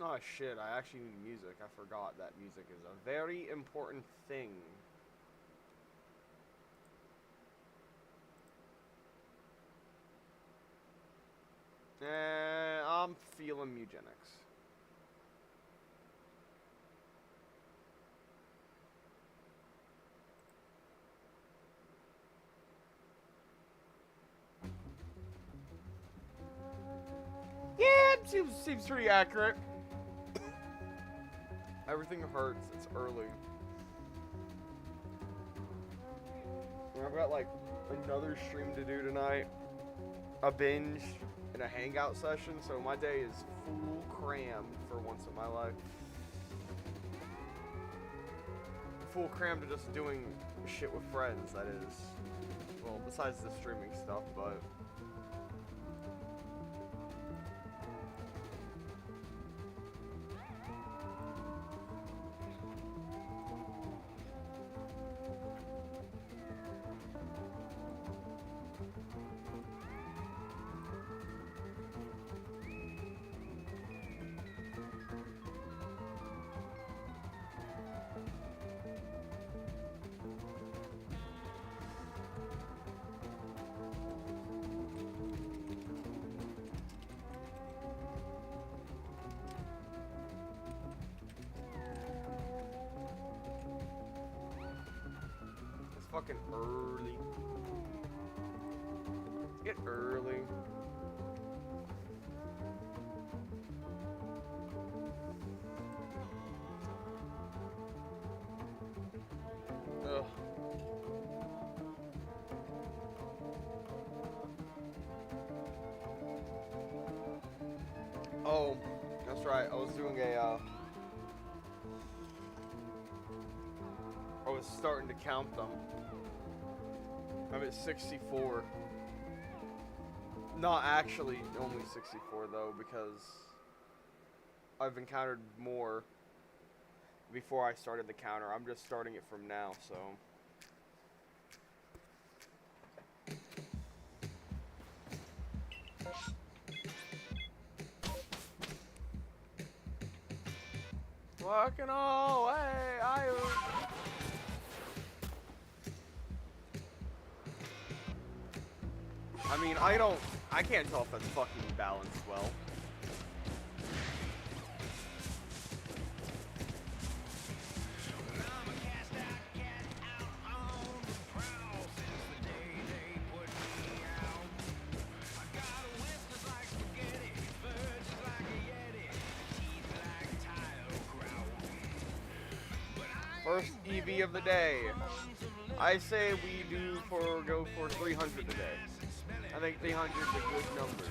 Oh shit, I actually need music. I forgot that music is a very important thing. I'm feeling eugenics. Yeah, it seems pretty accurate. Everything hurts. It's early. I've got like another stream to do tonight, a binge, and a hangout session. So my day is full crammed for once in my life. Full crammed to just doing shit with friends. That is, well, besides the streaming stuff, but. Fucking early. It's getting early. Ugh. Oh, that's right. I was doing I was starting to count them. I'm at 64. Not actually only 64 though, because I've encountered more before I started the counter. I'm just starting it from now, so. Fucking oh, hey, I mean, I can't tell if that's fucking balanced well. First EV of the day. I say we go for 300 today. I think 300 is a good number.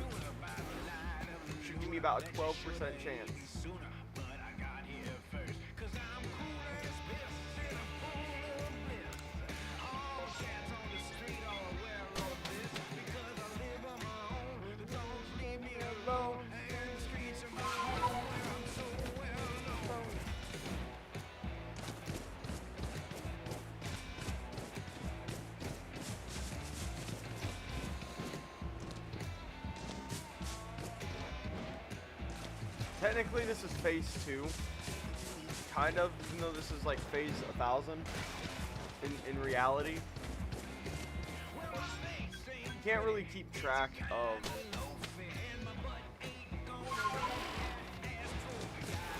Should give me about a 12% chance. Technically, this is phase 2. Kind of, even though this is like phase 1000 in reality. You can't really keep track of.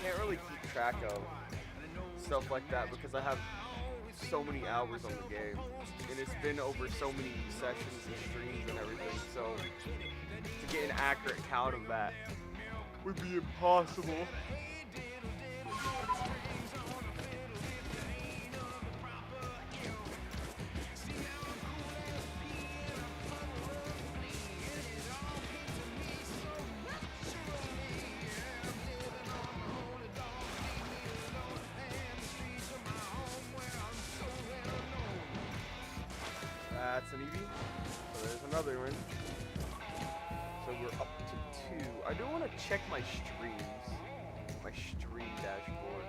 Can't really keep track of stuff like that because I have so many hours on the game, and it's been over so many sessions and streams and everything. So to get an accurate count of that would be impossible. That's an Eevee. So there's another one. So we're up to 2. I do want to check my streams. My stream dashboard.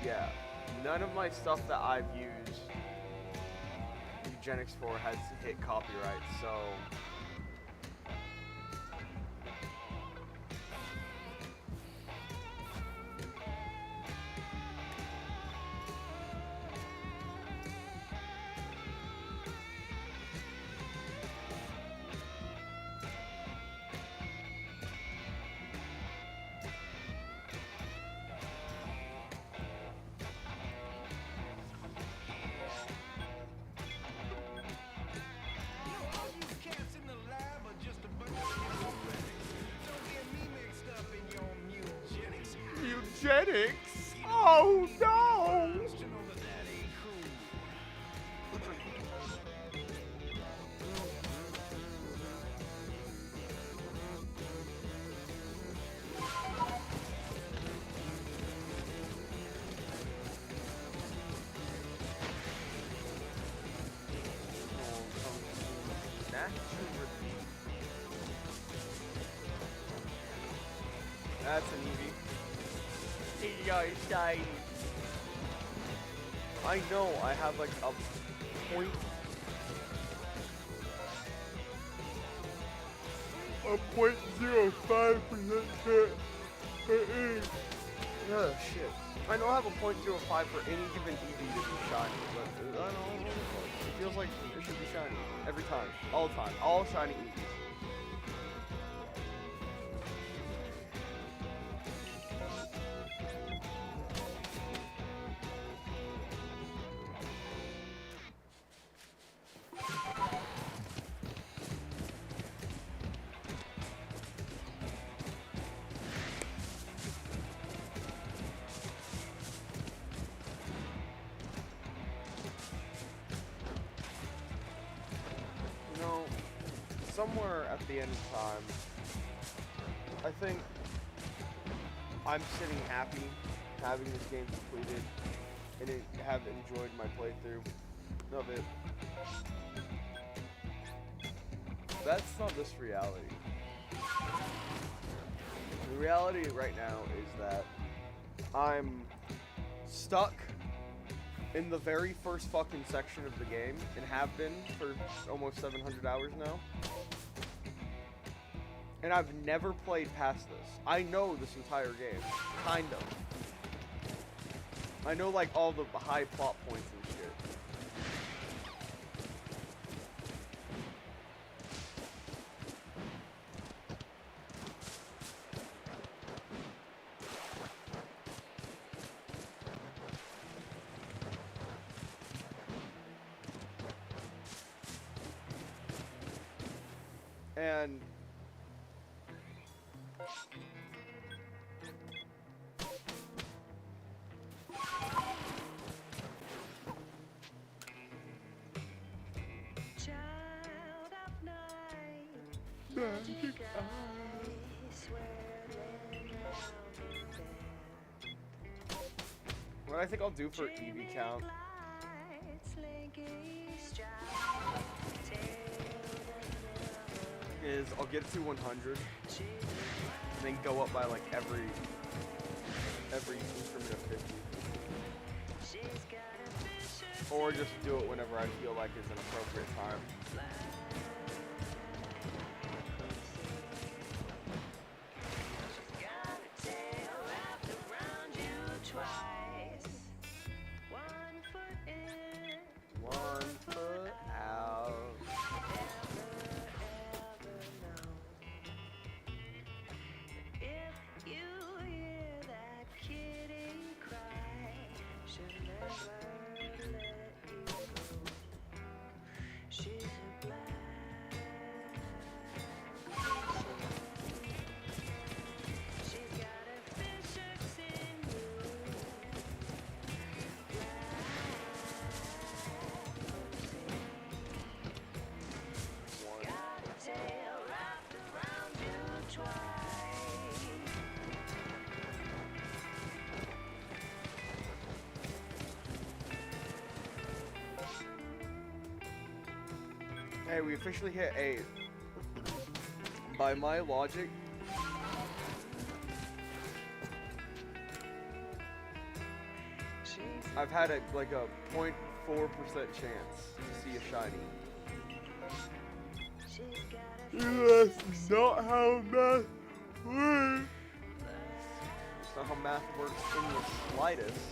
Yeah. None of my stuff that I've used eugenics for has hit copyright, so eugenics. Oh no. That's an Eevee. He got shiny. I know I have like a 0.05% chance for E. Oh shit. I know I have a 0.05 for any given Eevee to be shiny, but I don't know. It feels like it should be shiny every time, all the time, all shiny Eevees. Somewhere at the end of time, I think I'm sitting happy having this game completed and have enjoyed my playthrough of it. That's not this reality. The reality right now is that I'm stuck in the very first fucking section of the game, and have been for almost 700 hours now. And I've never played past this. I know this entire game. Kind of. I know, like, all the high plot points and shit. And what I think I'll do for EEVEE count is I'll get to 100 and then go up by like every increment of 50. Or just do it whenever I feel like it's an appropriate time. Hey, we officially hit 8. By my logic, I've had a 0.4% chance to see a shiny. That's not how math works. That's not how math works in the slightest.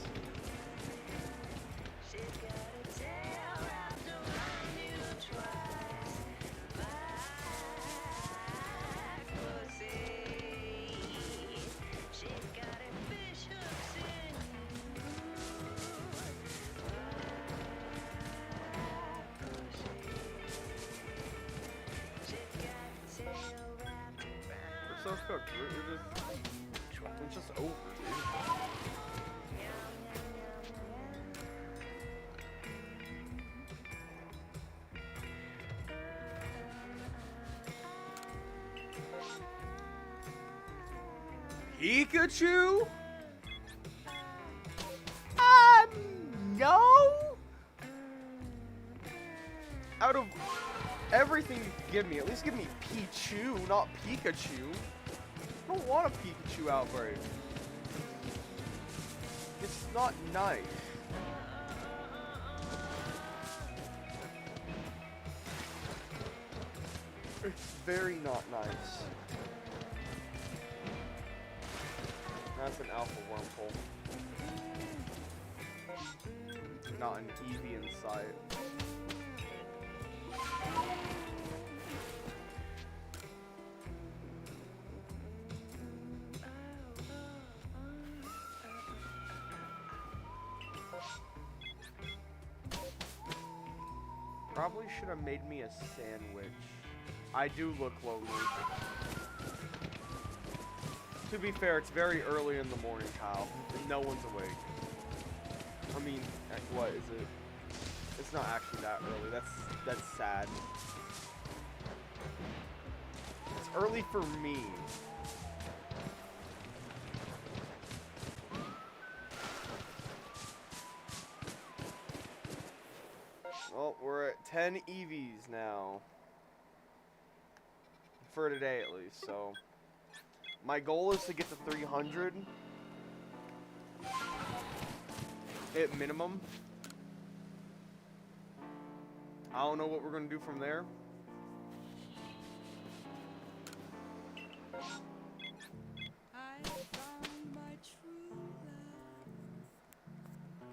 episode's cooked. It's just over, dude. Pikachu? No? Out of everything you give me, at least give me Pichu, not Pikachu. I don't want a Pikachu outbreak. It's not nice. It's very not nice. That's an alpha wormhole. Not an Eevee in sight. Probably should have made me a sandwich. I do look lonely. To be fair, it's very early in the morning, Kyle, and no one's awake. I mean, what is it? It's not actually that early. That's sad. It's early for me. Well, we're at 10 EEVEes now. For today, at least, so. My goal is to get to 300. At minimum. I don't know what we're going to do from there.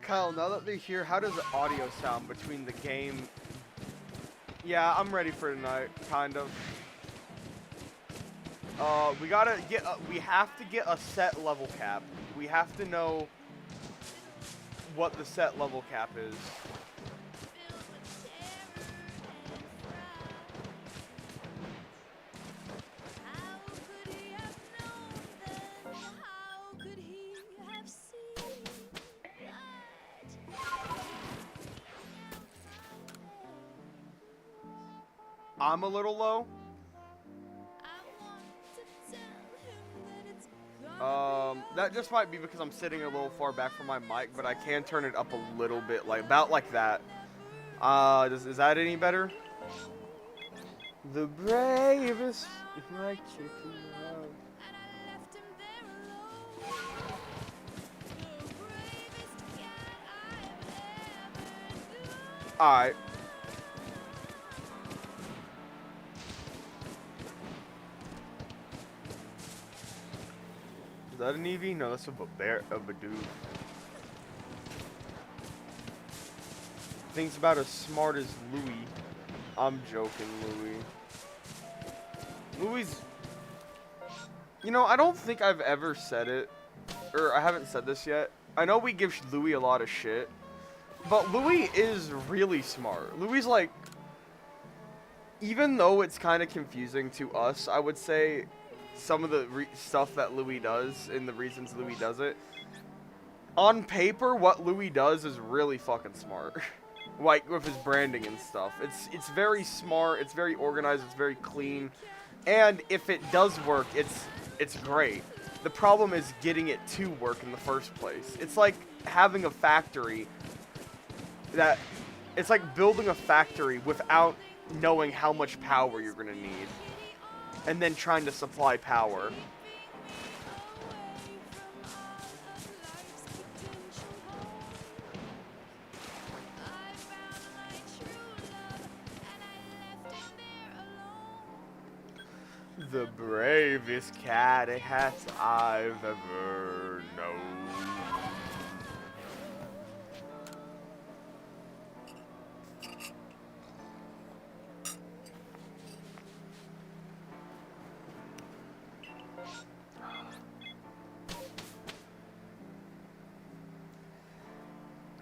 Kyle, now that they're here, how does the audio sound between the game? Yeah, I'm ready for tonight, kind of. We gotta get, we have to get a set level cap. We have to know what the set level cap is. I'm a little low. That just might be because I'm sitting a little far back from my mic, but I can turn it up a little bit, like about like that. Is that any better? The bravest like chicken. All right. Is that an Eevee? No, that's a Badoo. Thinks about as smart as Louis. I'm joking, Louis. Louis. You know, I don't think I've ever said it, or I haven't said this yet. I know we give Louis a lot of shit, but Louis is really smart. Louis, like, even though it's kind of confusing to us, I would say some of the stuff that Louis does and the reasons Louis does it. On paper, what Louis does is really fucking smart. Like, with his branding and stuff. It's very smart, it's very organized, it's very clean. And if it does work, it's great. The problem is getting it to work in the first place. It's like having a factory that... It's like building a factory without knowing how much power you're gonna need. And then trying to supply power. The bravest cat I've ever known.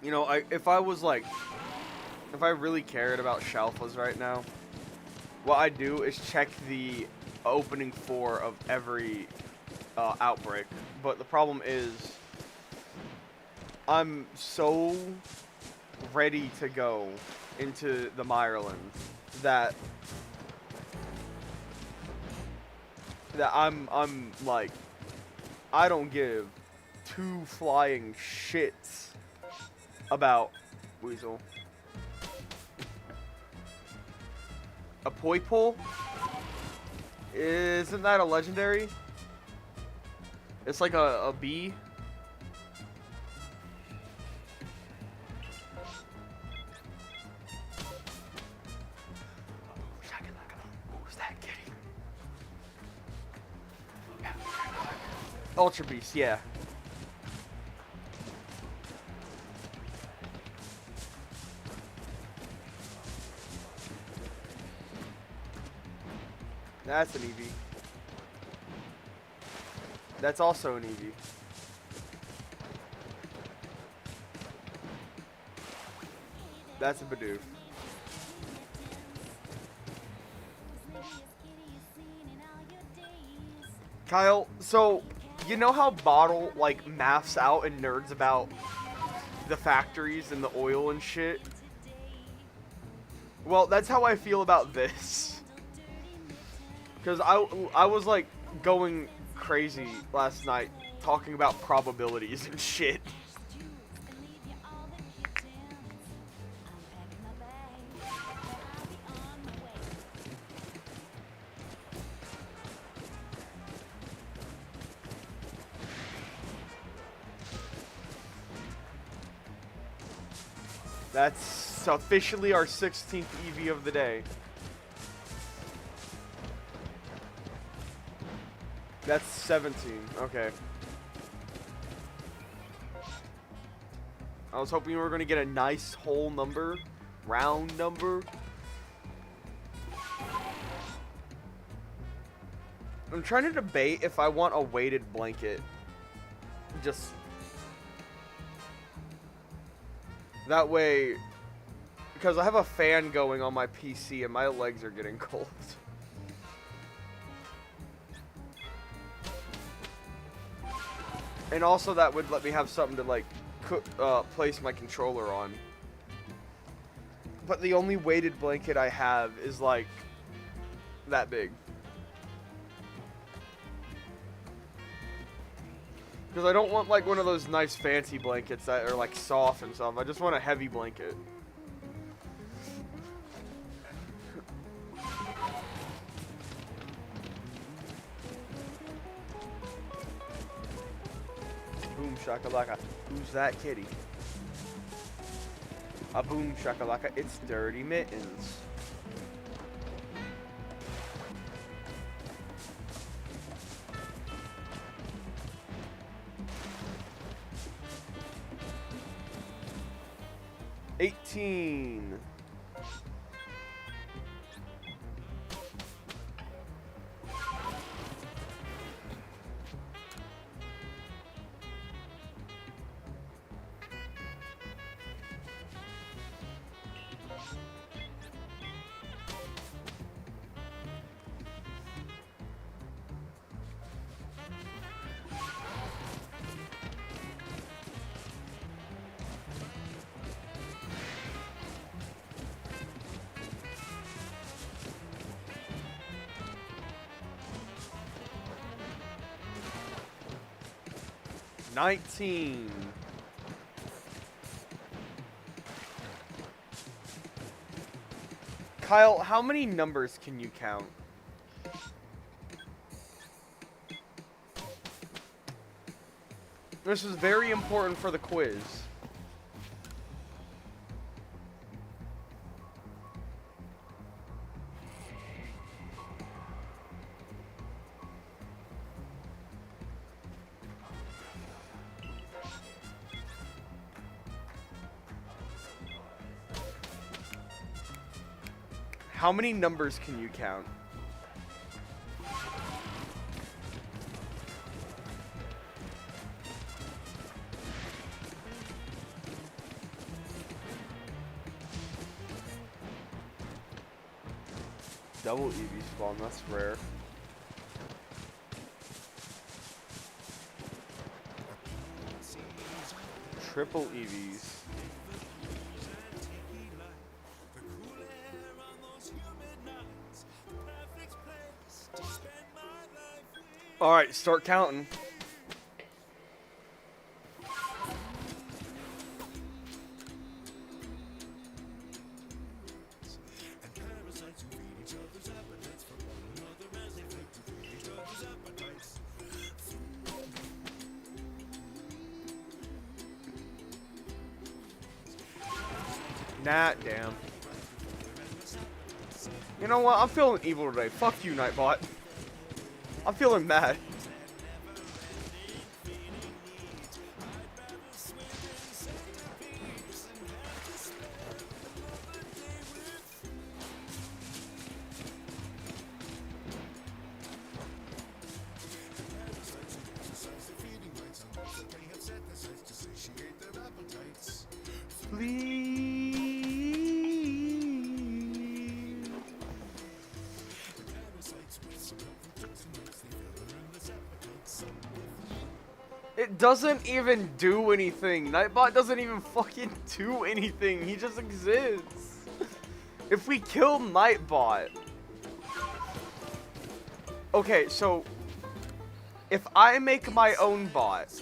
You know, if I really cared about Shalfas right now, what I do is check the opening 4 of every outbreak. But the problem is, I'm so ready to go into the Mireland that I'm like, I don't give two flying shits about Weasel. A Poipole? Isn't that a legendary? It's like a bee. Who's that kitty? Ultra Beast, yeah. That's an Eevee. That's also an Eevee. That's a Bidoof. Kyle, so you know how Bottle like maths out and nerds about the factories and the oil and shit? Well, that's how I feel about this. Because I was like going crazy last night talking about probabilities and shit. That's officially our 16th EV of the day. That's 17. Okay. I was hoping we were going to get a nice whole number. Round number. I'm trying to debate if I want a weighted blanket. Just... that way... because I have a fan going on my PC and my legs are getting cold. And also that would let me have something to like place my controller on. But the only weighted blanket I have is like that big. Because I don't want like one of those nice fancy blankets that are like soft and stuff. I just want a heavy blanket. Boom shakalaka. Who's that kitty? A boom shakalaka. It's Dirty Mittens. $18. $19. Kyle, how many numbers can you count? This is very important for the quiz. How many numbers can you count? Double EV spawn, that's rare. Triple EVs. Alright, start counting. Nah, damn. You know what? I'm feeling evil today. Fuck you, Nightbot. I'm feeling mad. It doesn't even do anything. Nightbot doesn't even fucking do anything. He just exists. If we kill Nightbot... Okay, so... If I make my own bot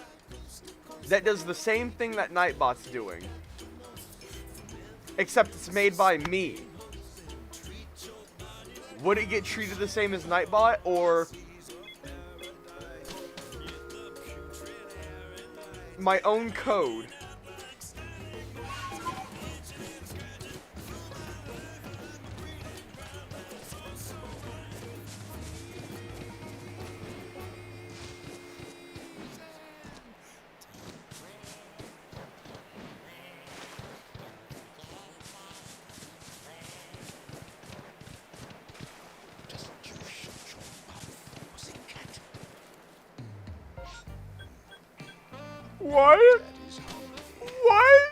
that does the same thing that Nightbot's doing, except it's made by me, would it get treated the same as Nightbot, or... my own code? What? What?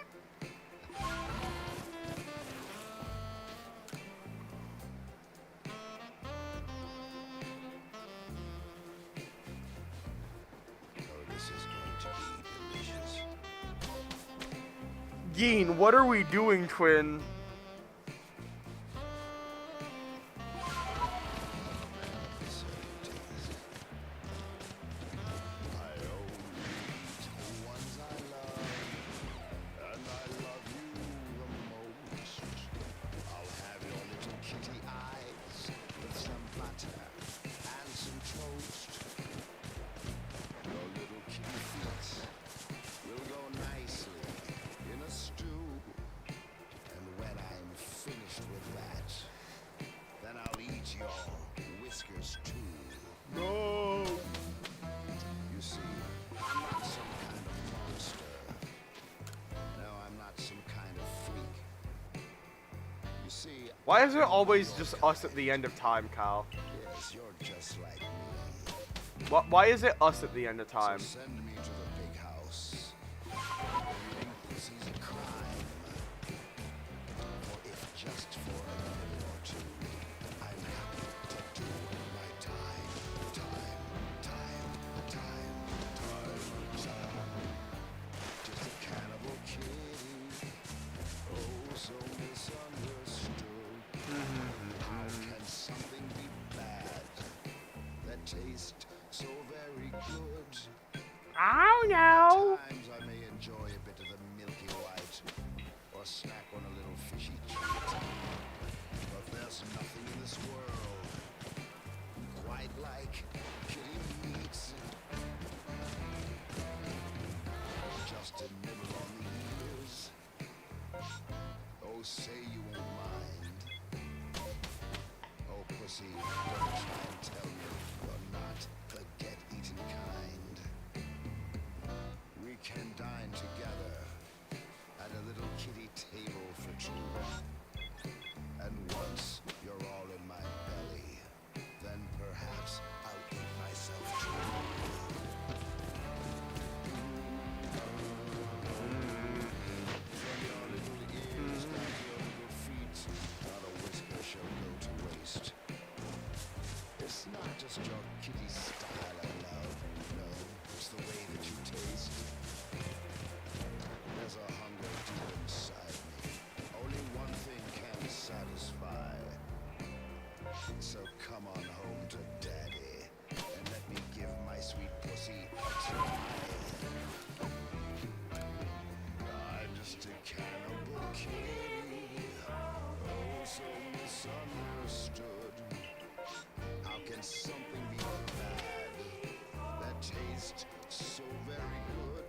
Geen, what are we doing, twin? No. You see, I'm not some kind of monster. No, I'm not some kind of freak. You see, Why is it always just us at the end of time, Kyle? yes, you're just like me. Why is it us at the end of time? So send me to the big house. Breeding pussy's a crime. For if just for a minute or two, I'm happy to do my time. Just a cannibal kitty. Oh, so misunderstood. How can something be bad that tastes so very good? Oh no! Times I may enjoy a bit of the milky white, or snack on a little fishy treat. But there's nothing in this world quite like kitty meats. Just a nibble on the ears. Oh, say you won't mind. Oh, pussy, don't try and tell me you're not the get-eaten kind. We can dine together at a little kitty table for two. And once you're all in my belly, then perhaps I'll eat myself too. From your little ears down to your little feet, not a whisker shall go to waste. just your kitty style of love. No, it's the way that you taste. There's a hunger deep inside me. Only one thing can satisfy. So come on home to daddy and let me give my sweet pussy a try. I'm just a cannibal kitty, oh so misunderstood. How can something be bad that tastes so very good?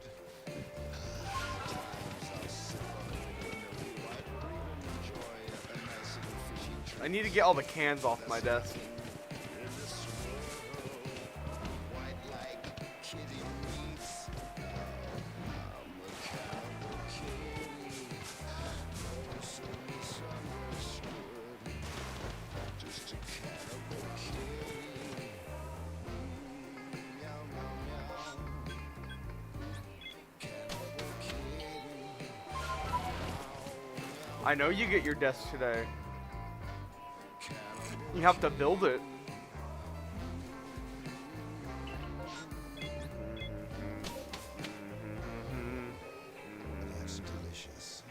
Times I'll sip on a milky white or even enjoy a nice little fishy treat. I need to get all the cans off my desk. In this world, white like kitty meats. I'm a cannibal kitty, oh so misunderstood. Just a cannibal kitty. Meow meow meow. Cannibal kitty. I know you get your desk today. Cannibal. You have to build it. That's delicious.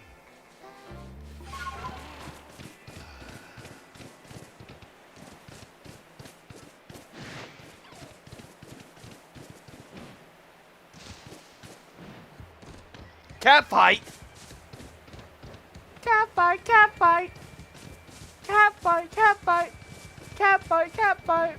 Cat fight! Cat fight, cat fight! Cat fight, cat fight! Cat fight, cat fight!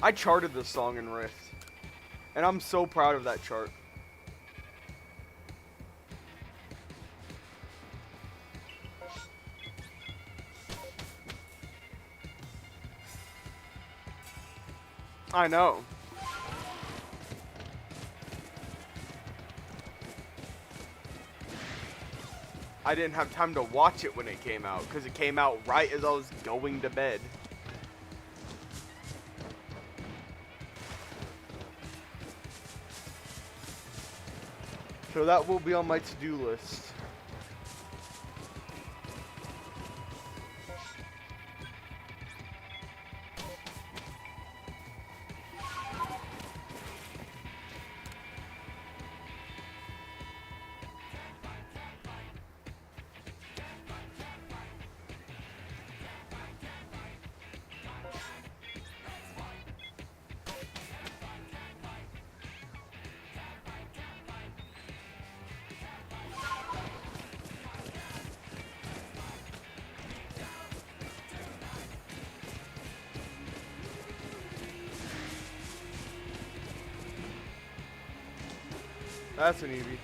I charted this song in Rift. And I'm so proud of that chart. I know. I didn't have time to watch it when it came out, because it came out right as I was going to bed. So that will be on my to-do list. That's an Eevee.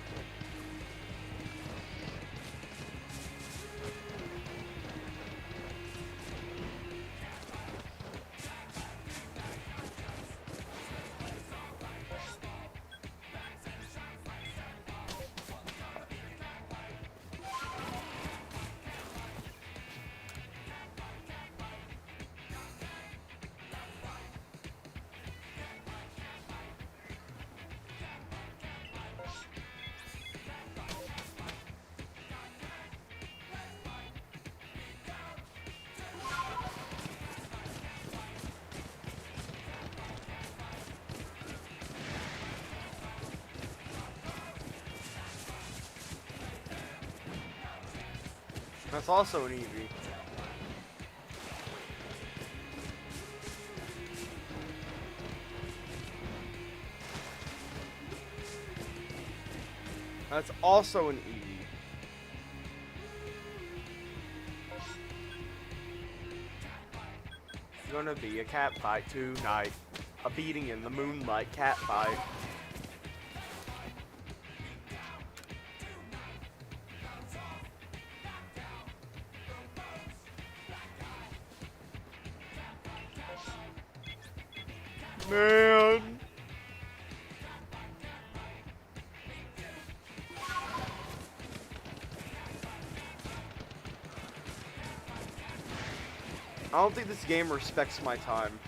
That's also an Eevee. That's also an Eevee. It's gonna be a cat fight tonight. A beating in the moonlight cat fight. Man. I don't think this game respects my time.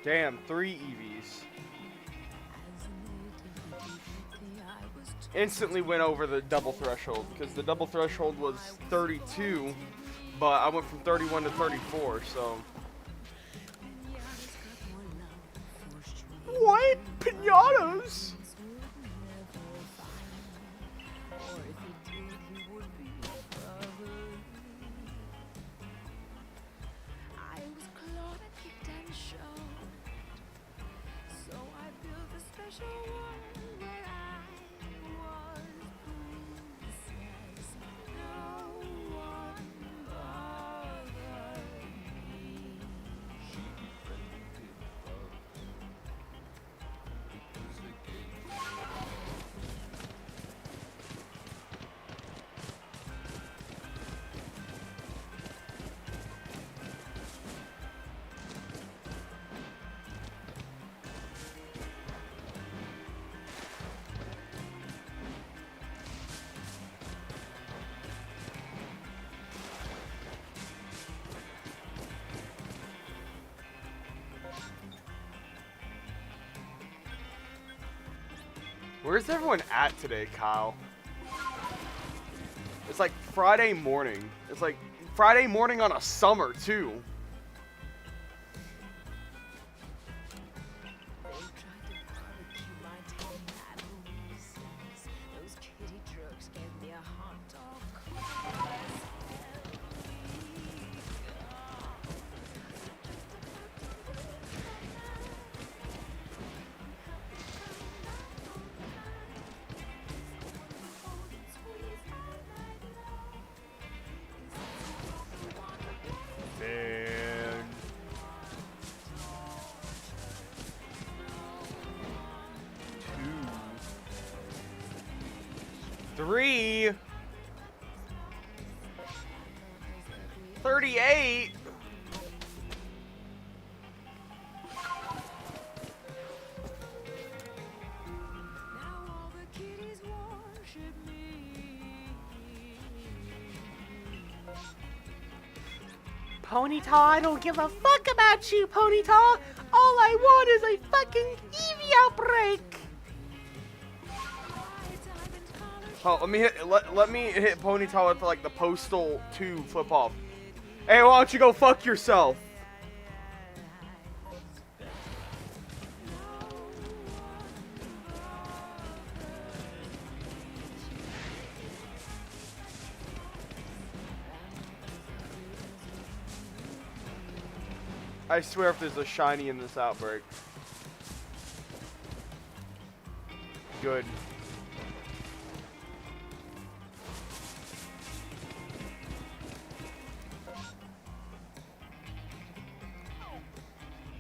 Damn, 3 EVs. Instantly went over the double threshold because the double threshold was 32, but I went from 31 to 34, so. What? Pinatas? Where's everyone at today, Kyle? It's like Friday morning. It's like Friday morning on a summer, too. Man. 2, 3, 38. Ponyta, I don't give a fuck about you, Ponyta. All I want is a fucking EEVEE outbreak. Oh, let me hit Ponyta with like the Postal 2 flip off. Hey, why don't you go fuck yourself? I swear if there's a shiny in this outbreak. Good.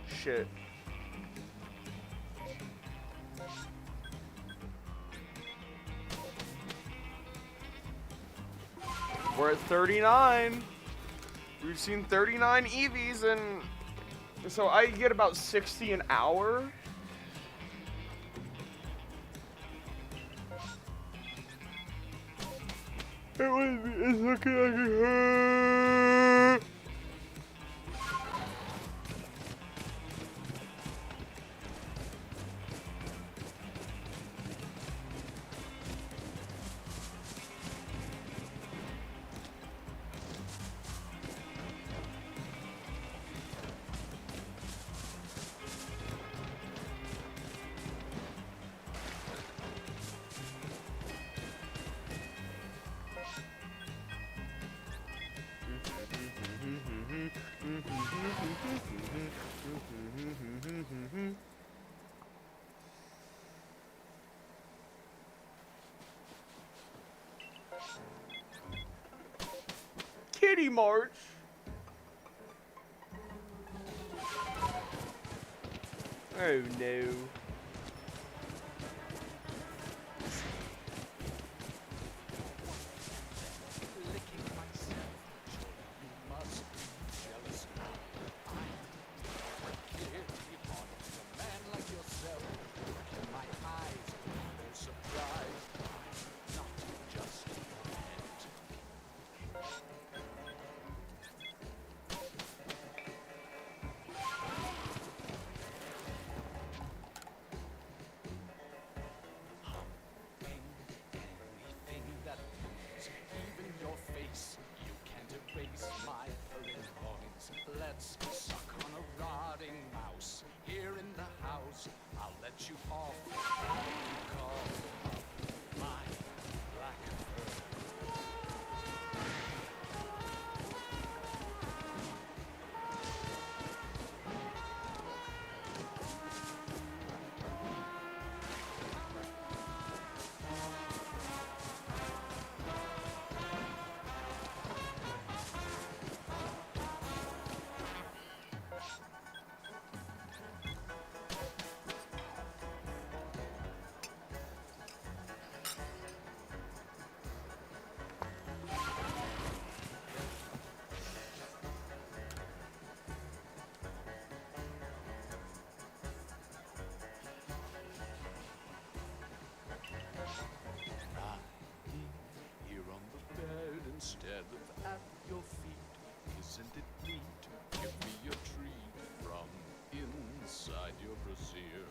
Shit. We're at 39. We've seen 39 EEVEEs, and so I get about 60 an hour. It's looking like it. Kitty March. Oh no. you off. You call my black fur. Here on the bed instead of at your feet. Isn't it neat? Give me your treat from inside your brassiere.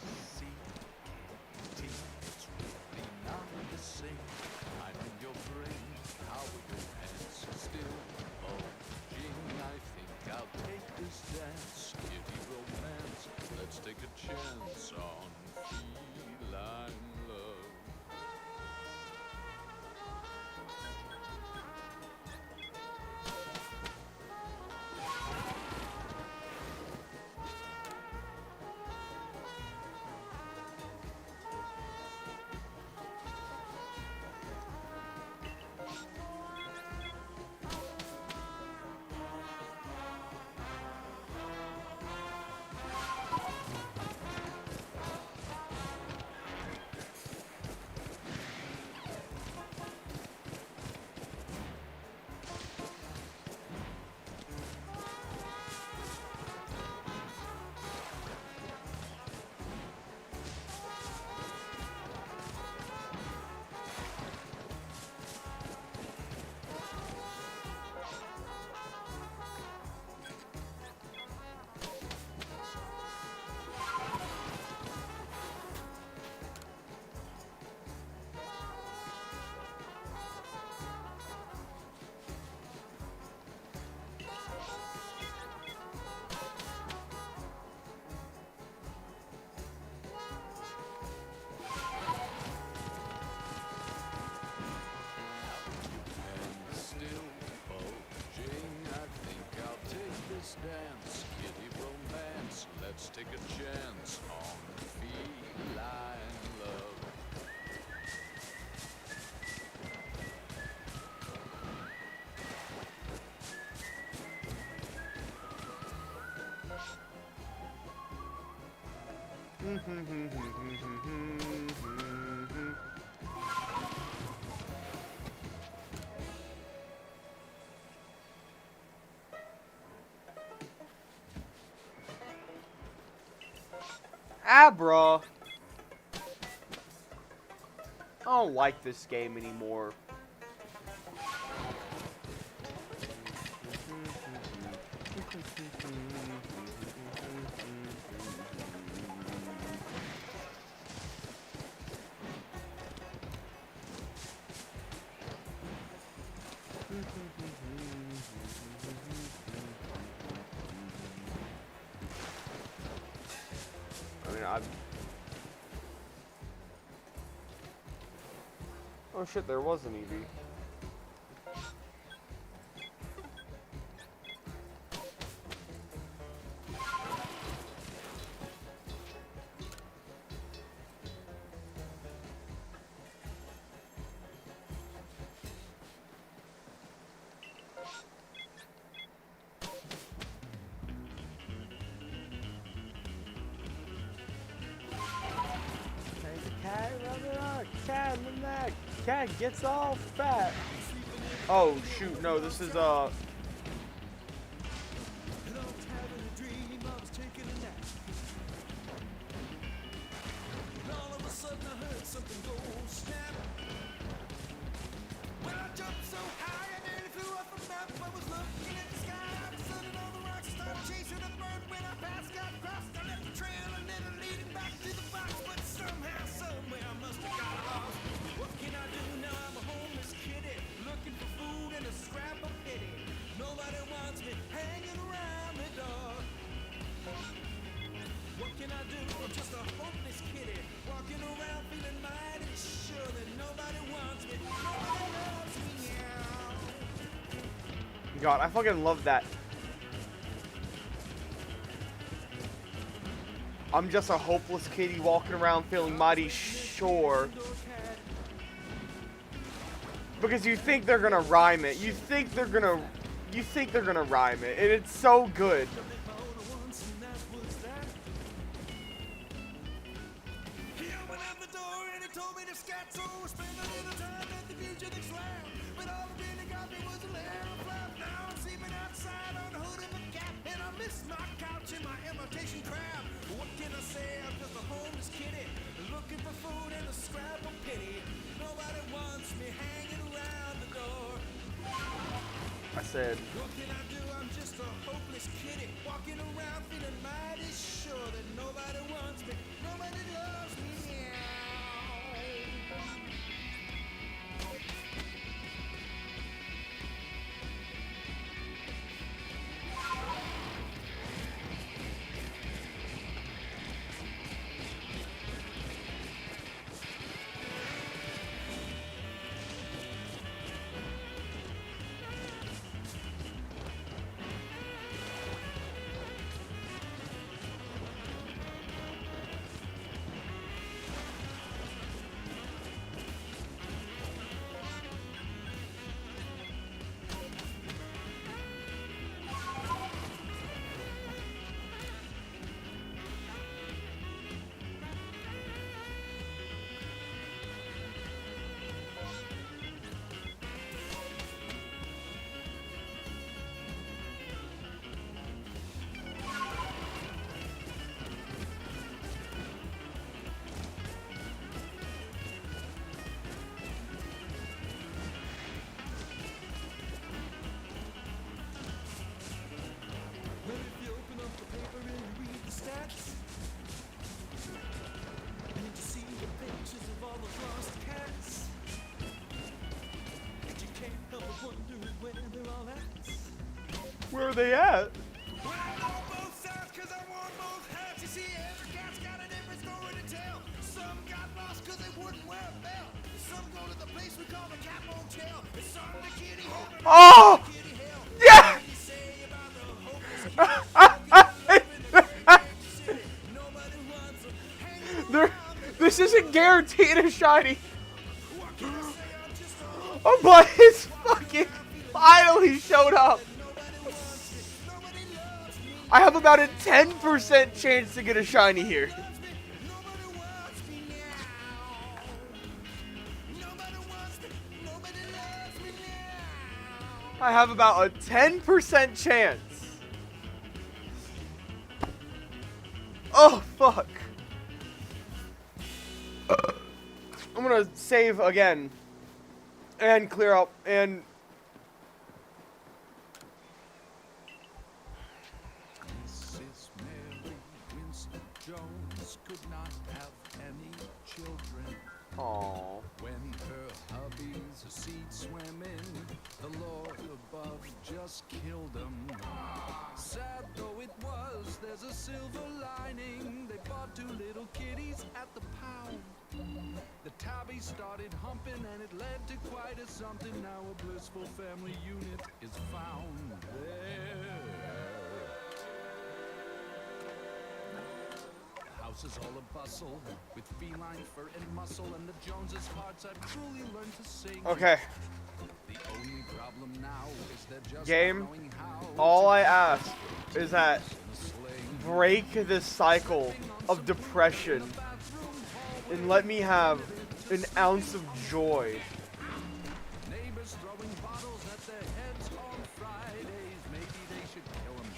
Pussy, kitty, it's really not the same. I'm in your brain. How are your hands still? Oh, Jing, I think I'll take this dance. Kitty romance. Let's take a chance on feline love. Dance, kitty romance, let's take a chance on feline love. Abra! I don't like this game anymore. I mean, oh shit, there was an EEVEE. Cat in the neck. Cat gets all fat. Oh shoot, no, this is God, I fucking love that. I'm just a hopeless kitty walking around feeling mighty sure. Because you think they're gonna rhyme it. You think they're gonna rhyme it. And it's so good. I said, what can I do? I'm just a hopeless kitty walking around feeling mighty sure that nobody wants me, nobody loves me now. Where are they at? Well, I know both sides 'cause I won both hats. You see, every cat's got a different story to tell. Some got lost 'cause they wouldn't wear a belt. Some go to the place we call the Cat Motel. Some to kitty heaven. Oh! Yeah! This isn't guaranteed a shiny. Oh, but it's fucking finally showed up. I have about a 10% chance to get a shiny here. I have about a 10% chance. Oh, fuck. I'm gonna save again. And clear up. And... Mrs. Mary Winston Jones could not have any children. Aww. When her hubby's a seed swimming, the Lord above just killed him. Sad though it was, there's a silver lining. They bought 2 little kitties at the pound. The tabby started humping and it led to quite a something. Now a blissful family unit is found there. The house is all a bustle with feline fur and muscle, and the Joneses' hearts have truly learned to sing. Okay. The only problem now is they're just Game. not knowing how All I to ask is that sling. break this cycle of depression and let me have an ounce of joy. Neighbors throwing bottles at their heads on Fridays. Maybe they should kill them.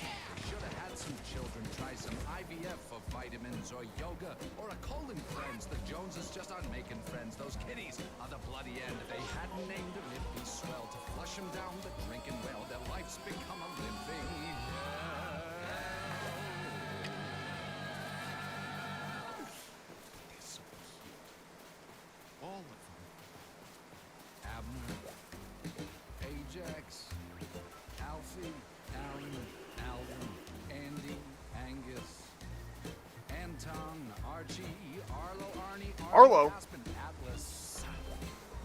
Should have had some children try some IVF for vitamins or yoga or a colon cleanse. The Joneses just aren't making friends. Those kitties are the bloody end. They hadn't named them, it'd be swell to flush them down the drinking well. Their life's become a living hell. All of them. Abner, Ajax, Alfie, Alan, Alvin, Andy, Angus, Anton, Archie, Arlo, Arnie, Arlo. Aspen, Atlas,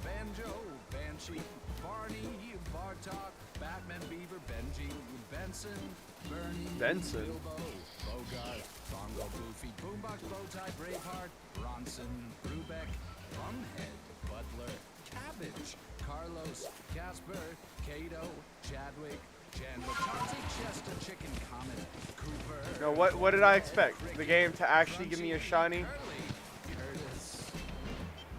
Banjo, Banshee, Barney, Bartok, Batman, Beaver, Benji, Benson, Bernie, Benson. Bilbo, Bogart, Bongo, Goofy, Boombox, Bowtie, Braveheart, Bronson, Brubeck, Bumhead, Butler, Cabbage, Carlos, Casper, Cato, Chadwick, Chandler, Chauncey, Chester, Chicken, Comet, Cooper. No, what did I expect? The game to actually give me a shiny? Curly, Curtis,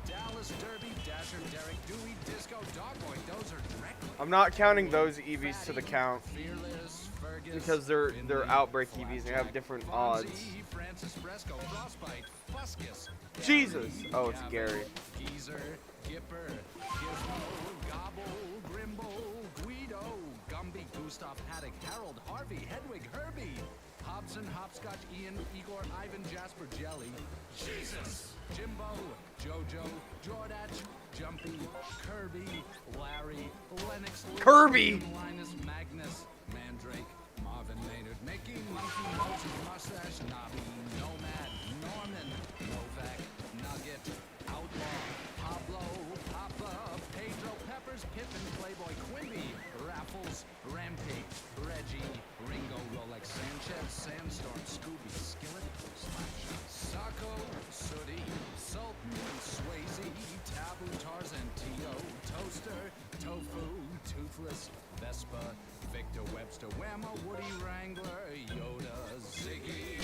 Dallas, Derby, Dasher, Derek, Dewey, Disco, Dogboy, Dozer, Dreck, I'm not counting those EVs to the count Fearless, Fergus, because they're outbreak EVs and they have different odds. Fonzie, Francis Fresco, Frostbite, Fuscus, Jesus! Oh, it's Gary. Geezer, Gipper, Gizmo, Gobble, Grimble, Guido, Gumby, Gustav, Paddock, Harold, Harvey, Hedwig, Herbie, Hobson, Hopscotch, Ian, Igor, Ivan, Jasper, Jelly, Jesus, Jimbo, Jojo, Jordatch, Jumpy, Kirby, Larry, Lennox, Kirby! Linus, Magnus, Mandrake, Marvin, Maynard, Mickey, Monkey, Moses, Mustache, Nobby, Nomad, Norman, Novak, Nugget, Outlaw, Pablo, Papa, Pedro, Peppers, Pippin, Playboy, Quimby, Raffles, Rampage, Reggie, Ringo, Rolex, Sanchez, Sandstorm, Scooby, Skillet, Slash, Sacco, Sooty, Sultan, Swayze, Taboo, Tarzan, Tio, Toaster, Tofu, Toothless, Vespa, Victor, Webster, Whammo, Woody, Wrangler, Yoda, Ziggy.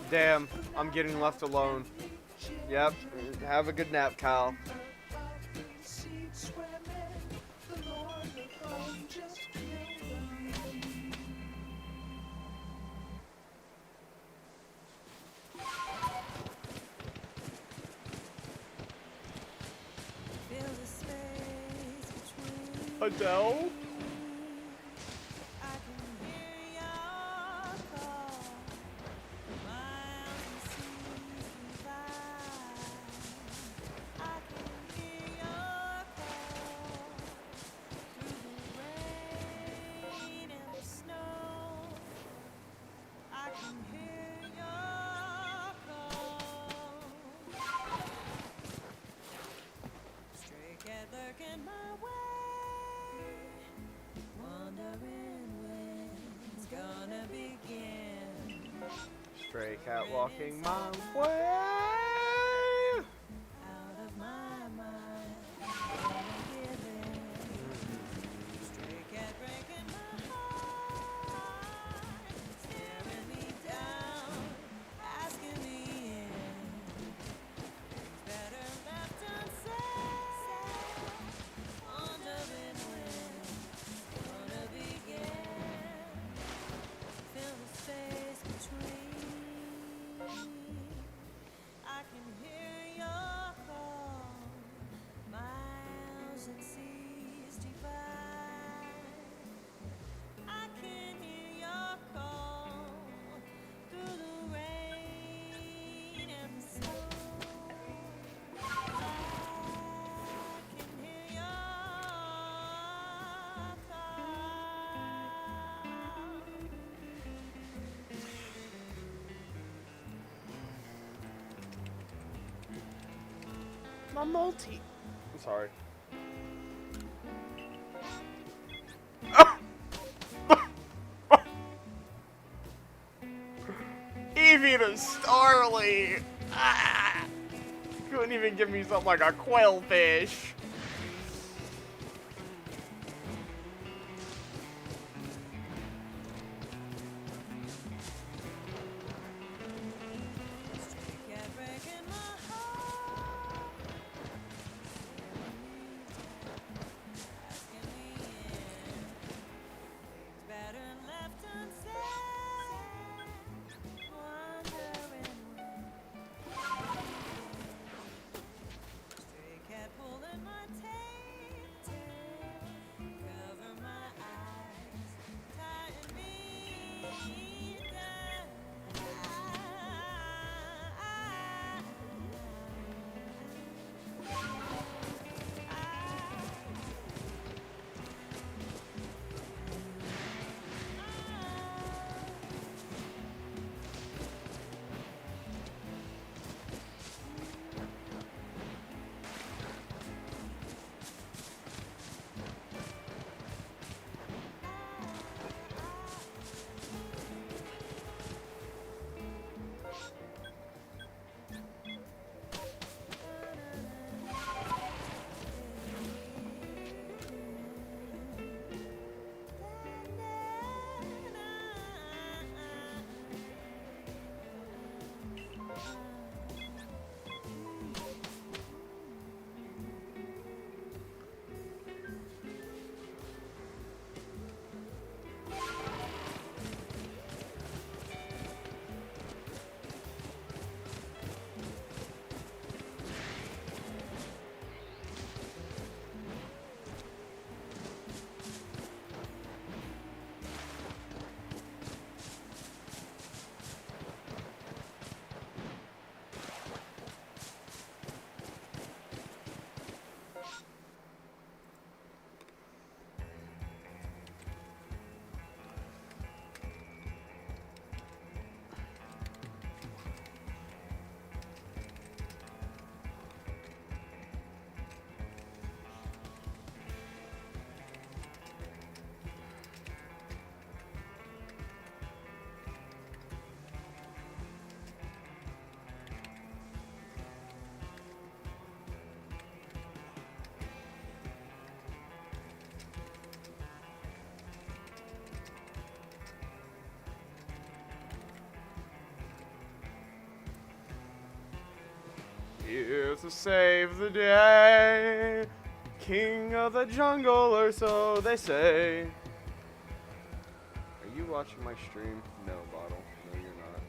Damn, I'm getting left alone. Yep, have a good nap, Kyle. Adele? Stray cat walking my way. Out of my mind, gonna give in. Stray cat breaking my heart, staring me down, asking me in. Things better left unsaid, wondering when it's gonna begin. Fill the space between. I can hear your call, miles and seas divide. I can hear your call through the rain and the snow. I can hear your call. My multi. I'm sorry. Eevee to Starly. Ah! Couldn't even give me something like a quailfish. Cat breaking my heart, asking me in. Things better left unsaid, wondering when. Stray cat pulling my here to save the day. King of the jungle, or so they say. Are you watching my stream? No, Bottle. No, you're not.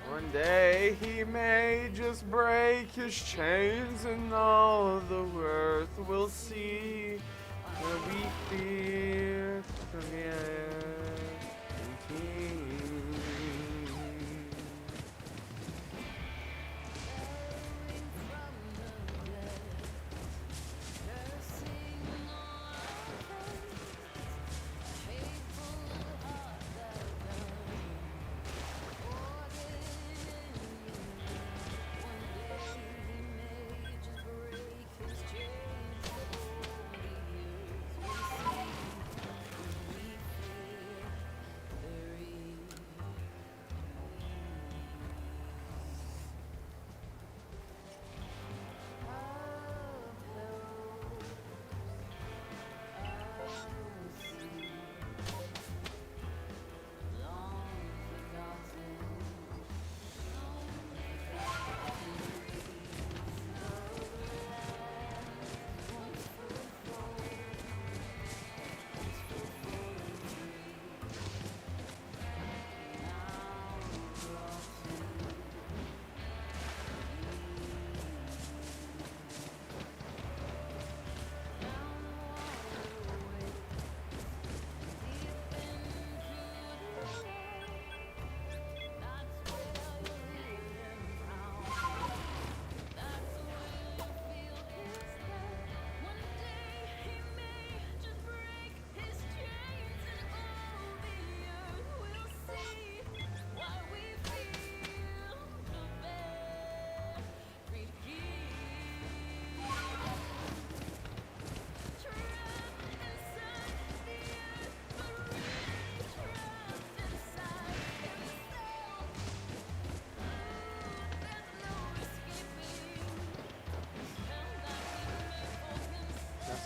One day he may just break his chains and all the earth will see where we fear from the earth and king.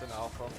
an alpha.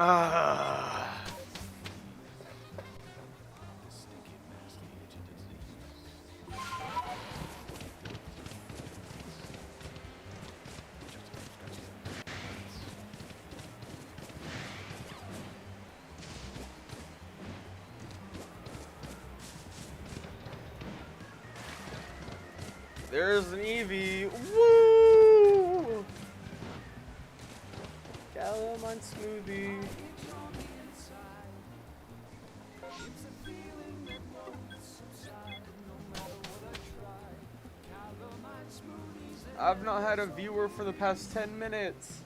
Ah. There's an Eevee. Woo! Calamine smoothie. I've not had a viewer for the past 10 minutes.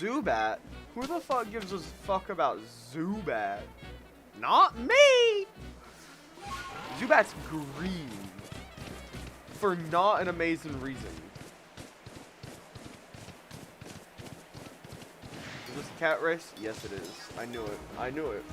Zubat? Who the fuck gives a fuck about Zubat? Not me! Zubat's green. For not an amazing reason. Is this a cat race? Yes it is. I knew it. I knew it.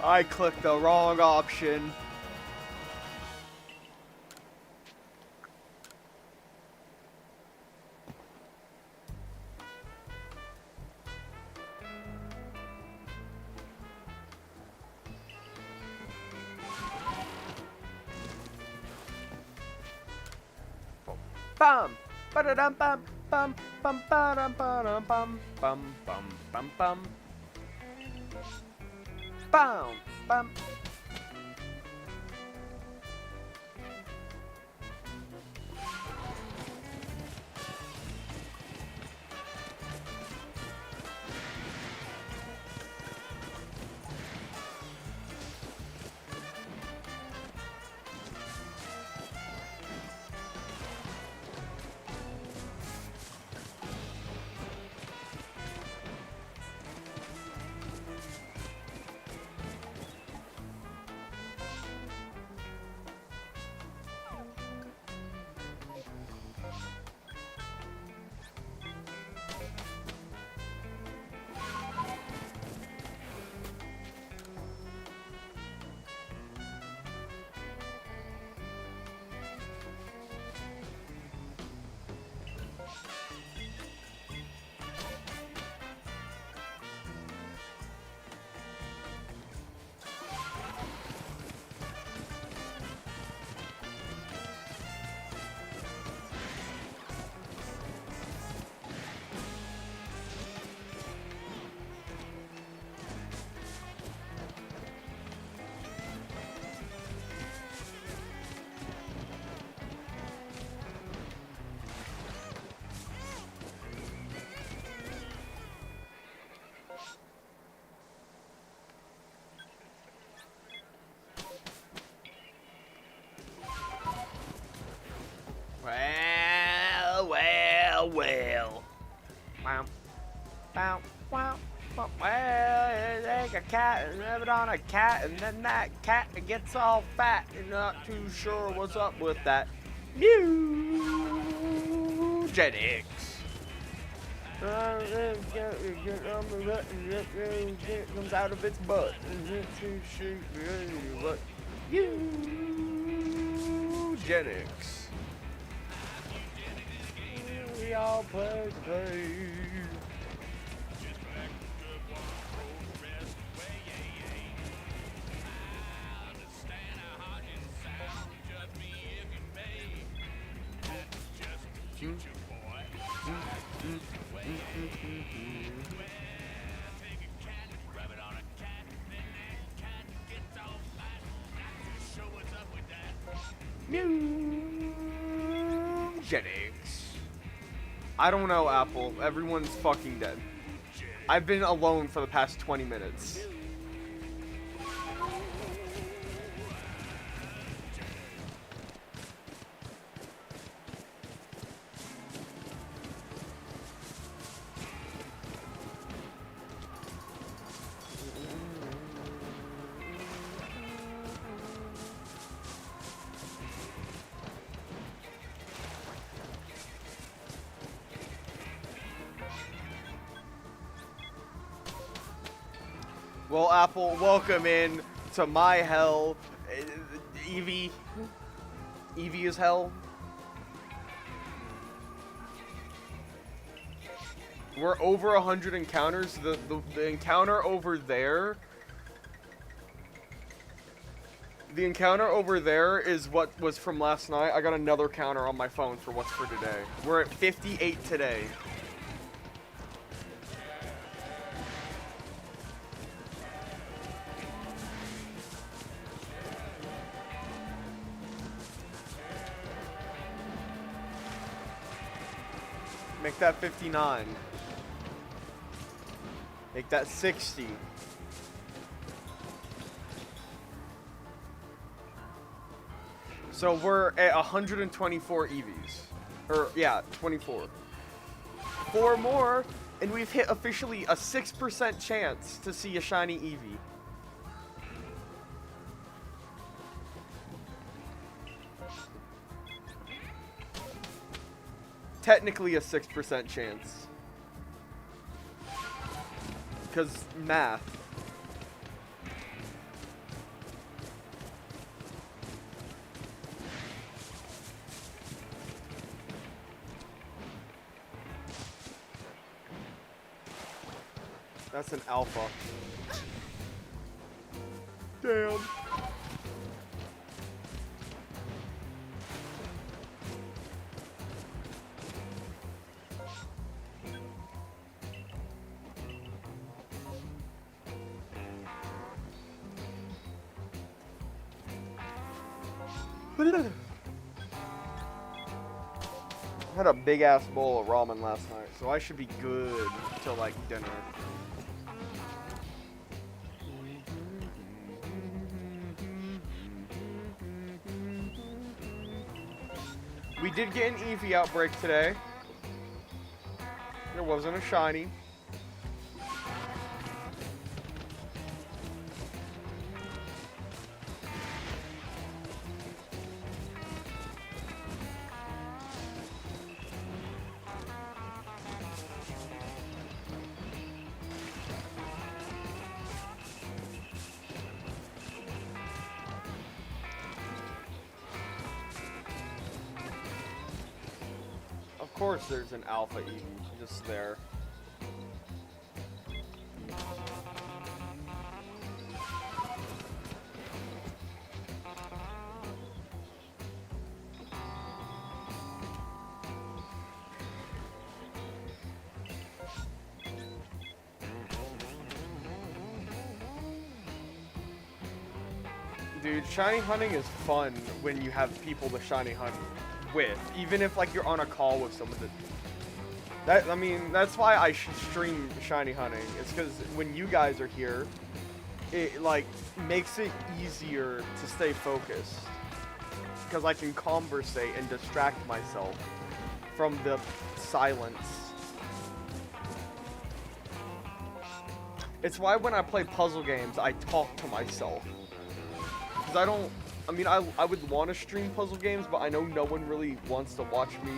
I clicked the wrong option. Bum, ba-da-dum, bum, bum, bum, ba-dum, ba-dum, bum, bum, bum, bum, bum. Bum, bum. Well, well, well. Wow. Wow, wow, wow. Well, take a cat and rub it on a cat, and then that cat gets all fat. You're not too sure what's up with that. Eugenics. Comes out of its butt. Eugenics. We all play the game. Eugenics. I don't know, Apple. Everyone's fucking dead. I've been alone for the past 20 minutes. Well, Apple, welcome in to my hell. EEVEE. EEVEE is hell. We're over 100 encounters. The encounter over there. The encounter over there is what was from last night. I got another counter on my phone for what's for today. We're at 58 today. Make that 59. Make that 60. So we're at 124 EVs. Or, yeah, 24. 4 more, and we've hit officially a 6% chance to see a shiny Eevee. Technically a 6% chance. Because math. That's an alpha. Damn. I had a big ass bowl of ramen last night, so I should be good till like dinner. We did get an EEVEE outbreak today. There wasn't a shiny. Of course there's an alpha Eevee just there. Dude, shiny hunting is fun when you have people to shiny hunt with, even if like you're on a call with someone I mean, that's why I should stream shiny hunting. It's because when you guys are here, it like makes it easier to stay focused, because I can conversate and distract myself from the silence. It's why when I play puzzle games, I talk to myself. Because I mean, I would want to stream puzzle games, but I know no one really wants to watch me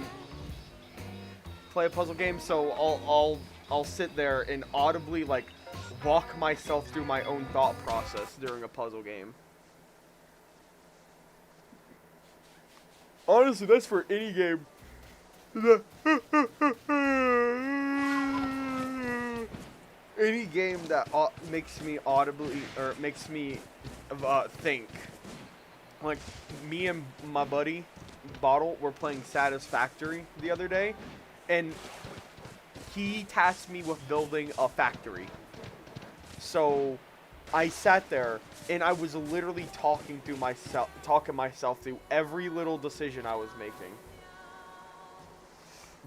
play a puzzle game, so I'll sit there and audibly like walk myself through my own thought process during a puzzle game. Honestly, that's for any game. Any game that makes me audibly, or makes me think. Like, me and my buddy, Bottle, were playing Satisfactory the other day, and he tasked me with building a factory. So, I sat there, and I was literally talking myself through every little decision I was making.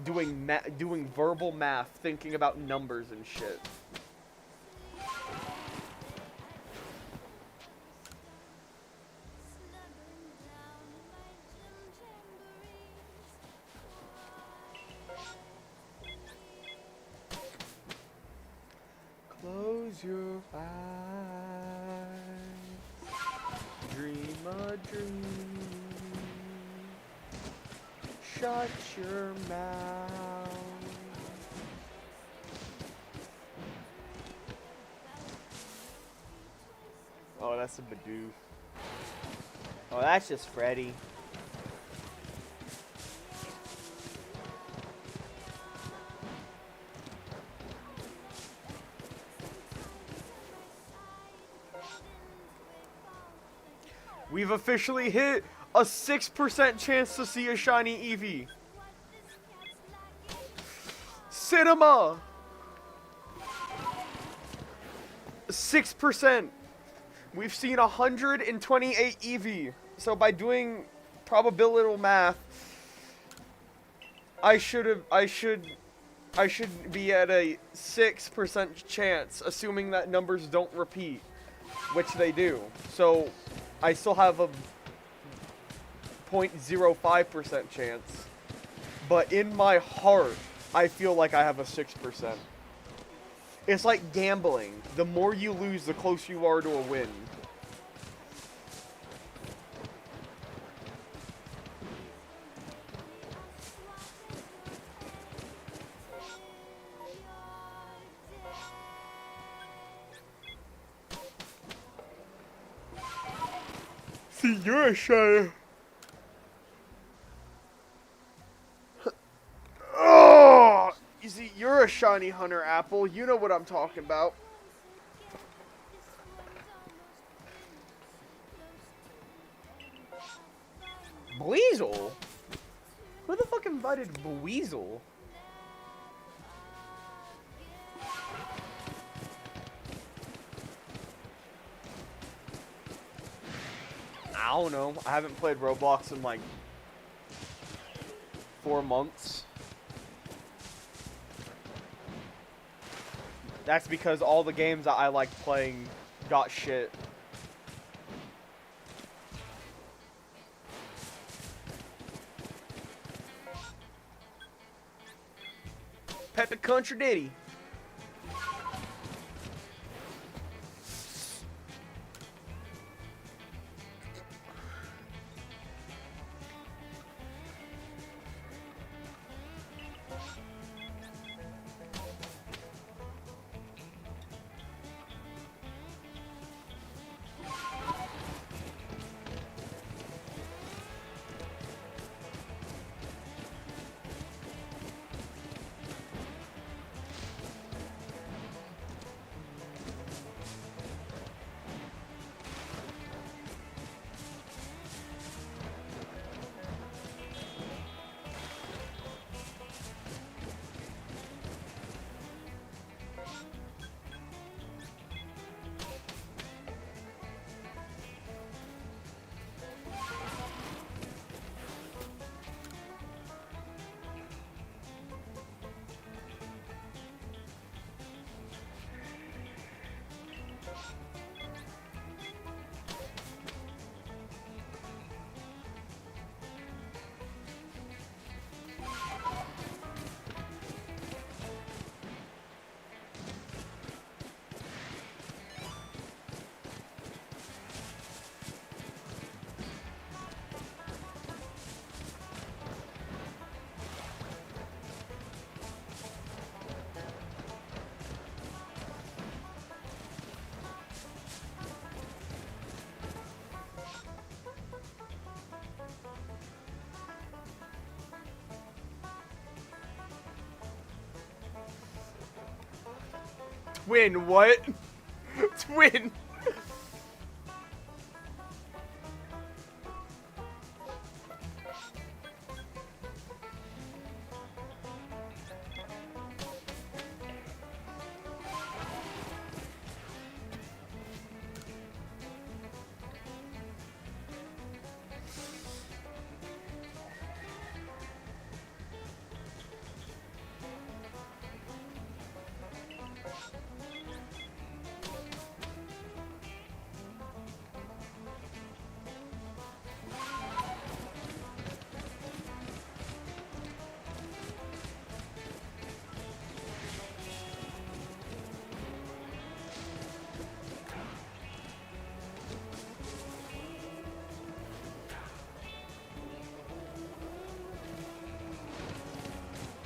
Doing verbal math, thinking about numbers and shit. Close your eyes, dream a dream, shut your mouth. Oh, that's a Bidoof. Oh, that's just Freddy. We've officially hit a 6% chance to see a shiny Eevee. Cinema! 6%. We've seen 128 Eevee. So by doing probability math, I should be at a 6% chance, assuming that numbers don't repeat, which they do. So I still have a 0.05% chance, but in my heart, I feel like I have a 6%. It's like gambling. The more you lose, the closer you are to a win. See, you're a shiner. Oh, you see, you're a shiny hunter, Apple. You know what I'm talking about. Buizel? Who the fuck invited Buizel? I don't know. I haven't played Roblox in like 4 months. That's because all the games that I like playing got shit. Pepe Country Diddy. Twin, what? Twin.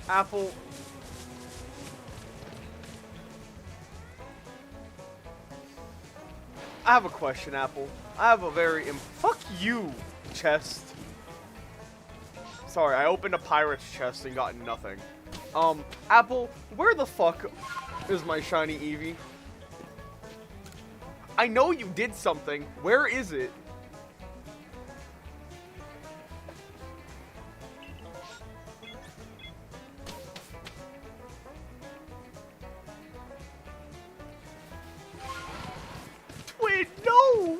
Apple. I have a question, Apple. I have a very fuck you, chest. Sorry, I opened a pirate's chest and got nothing. Apple, where the fuck is my shiny Eevee? I know you did something. Where is it? Wait, no!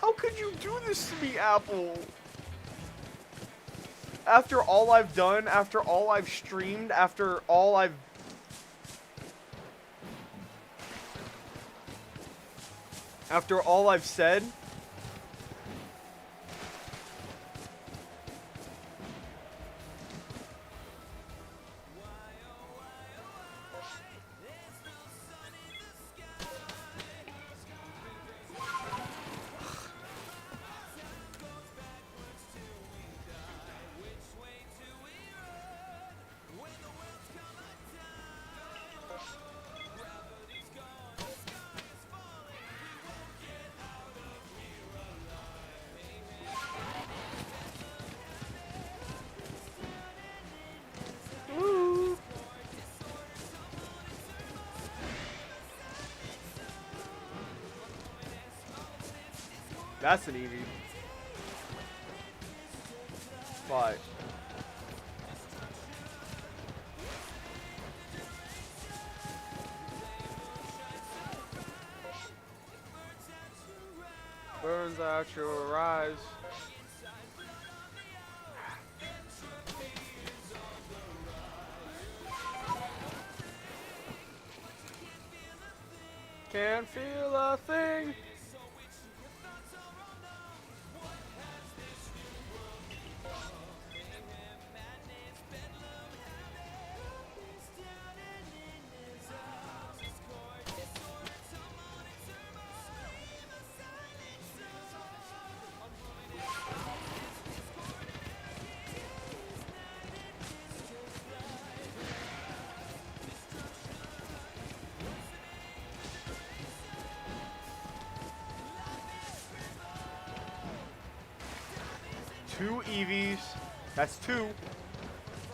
How could you do this to me, Apple? After all I've done, after all I've streamed, after all I've... After all I've said... That's an Eevee. But burns out your eyes. Can't feel a thing. Two Eevees. That's two.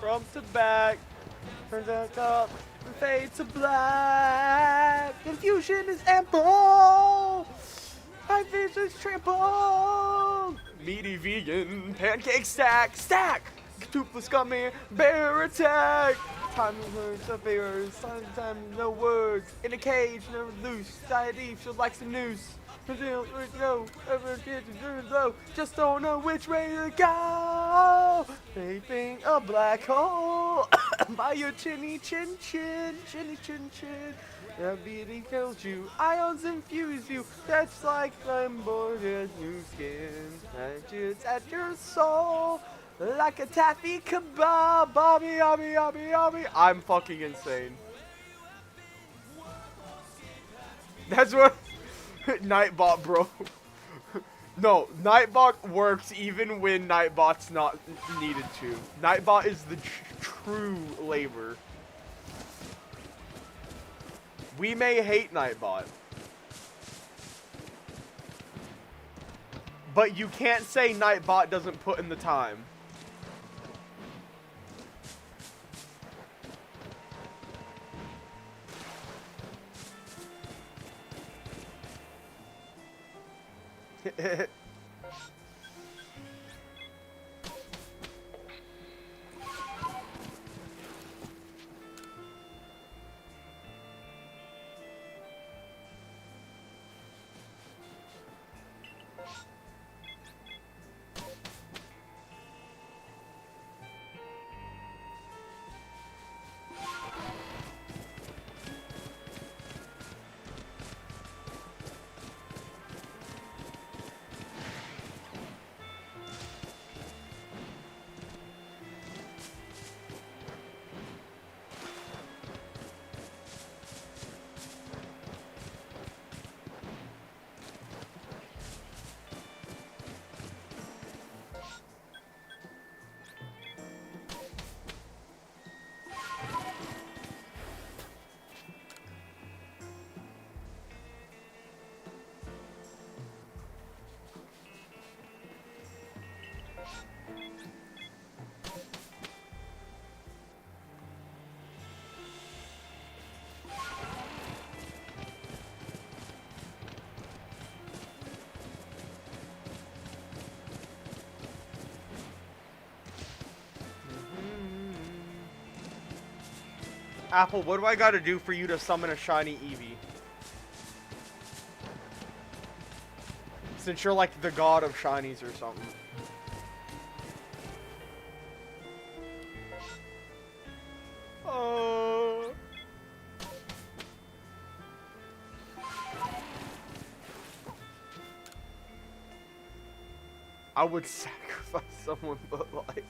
Front to back. Turns out up and fade to black. Confusion is ample. My vision's trampled. Meaty vegan. Pancake stack. Stack. Toothless gummy. Bear attack. Time words of errors. Sometimes no words. In a cage, never loose. Diadem, she likes the noose. Go, low. Just don't know which way to go. Vaping a black hole by your chinny chin chin, chinny chin chin. Gravity kills you, ions infuse you. That's like I'm born in new skin. It's at your soul like a taffy kebab. Bobby, obby, obby, obby. I'm fucking insane. That's what. Nightbot, bro. No, Nightbot works even when Nightbot's not needed to. Nightbot is the true labor. We may hate Nightbot, but you can't say Nightbot doesn't put in the time. Apple, what do I gotta do for you to summon a shiny Eevee? Since you're like the god of shinies or something. Oh. I would sacrifice someone, but like...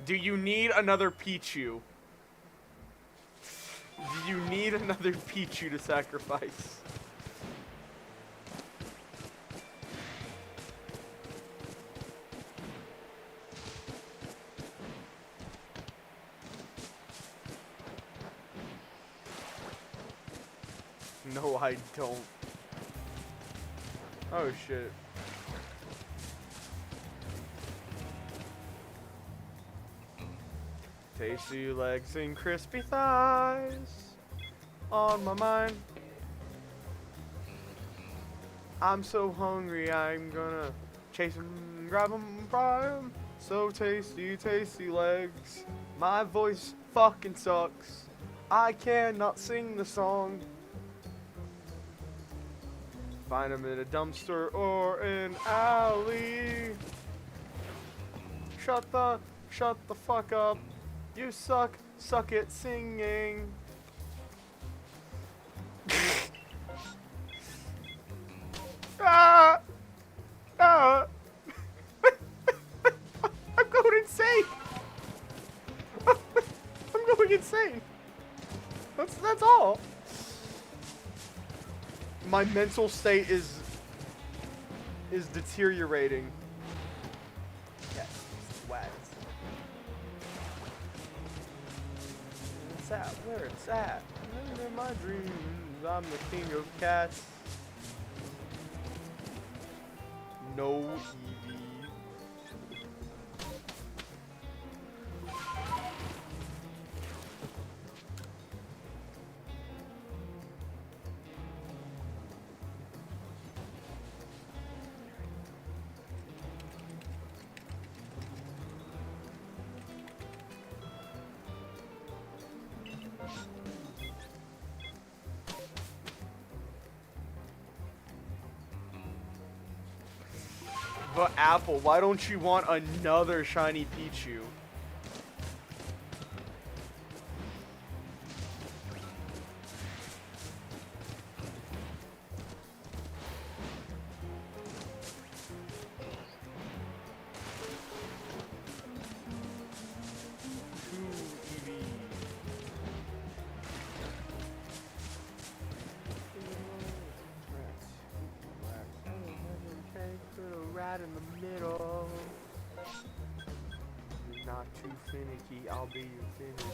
Do you need another Pichu? Do you need another Pichu to sacrifice? No, I don't. Oh shit. Tasty legs and crispy thighs. on my mind. I'm so hungry, I'm gonna chase 'em, grab 'em, fry 'em. So tasty, tasty legs. My voice fucking sucks. I cannot sing the song. Find 'em in a dumpster or an alley. Shut the fuck up. You suck at singing. Ah! Ah! I'm going insane. I'm going insane. That's all. My mental state is deteriorating. Yes, wet. It's at where it's at. In my dreams, I'm the king of cats. No EEVEE. But Apple, why don't you want another shiny Pichu? Right in the middle. You're not too finicky, I'll be your finicky.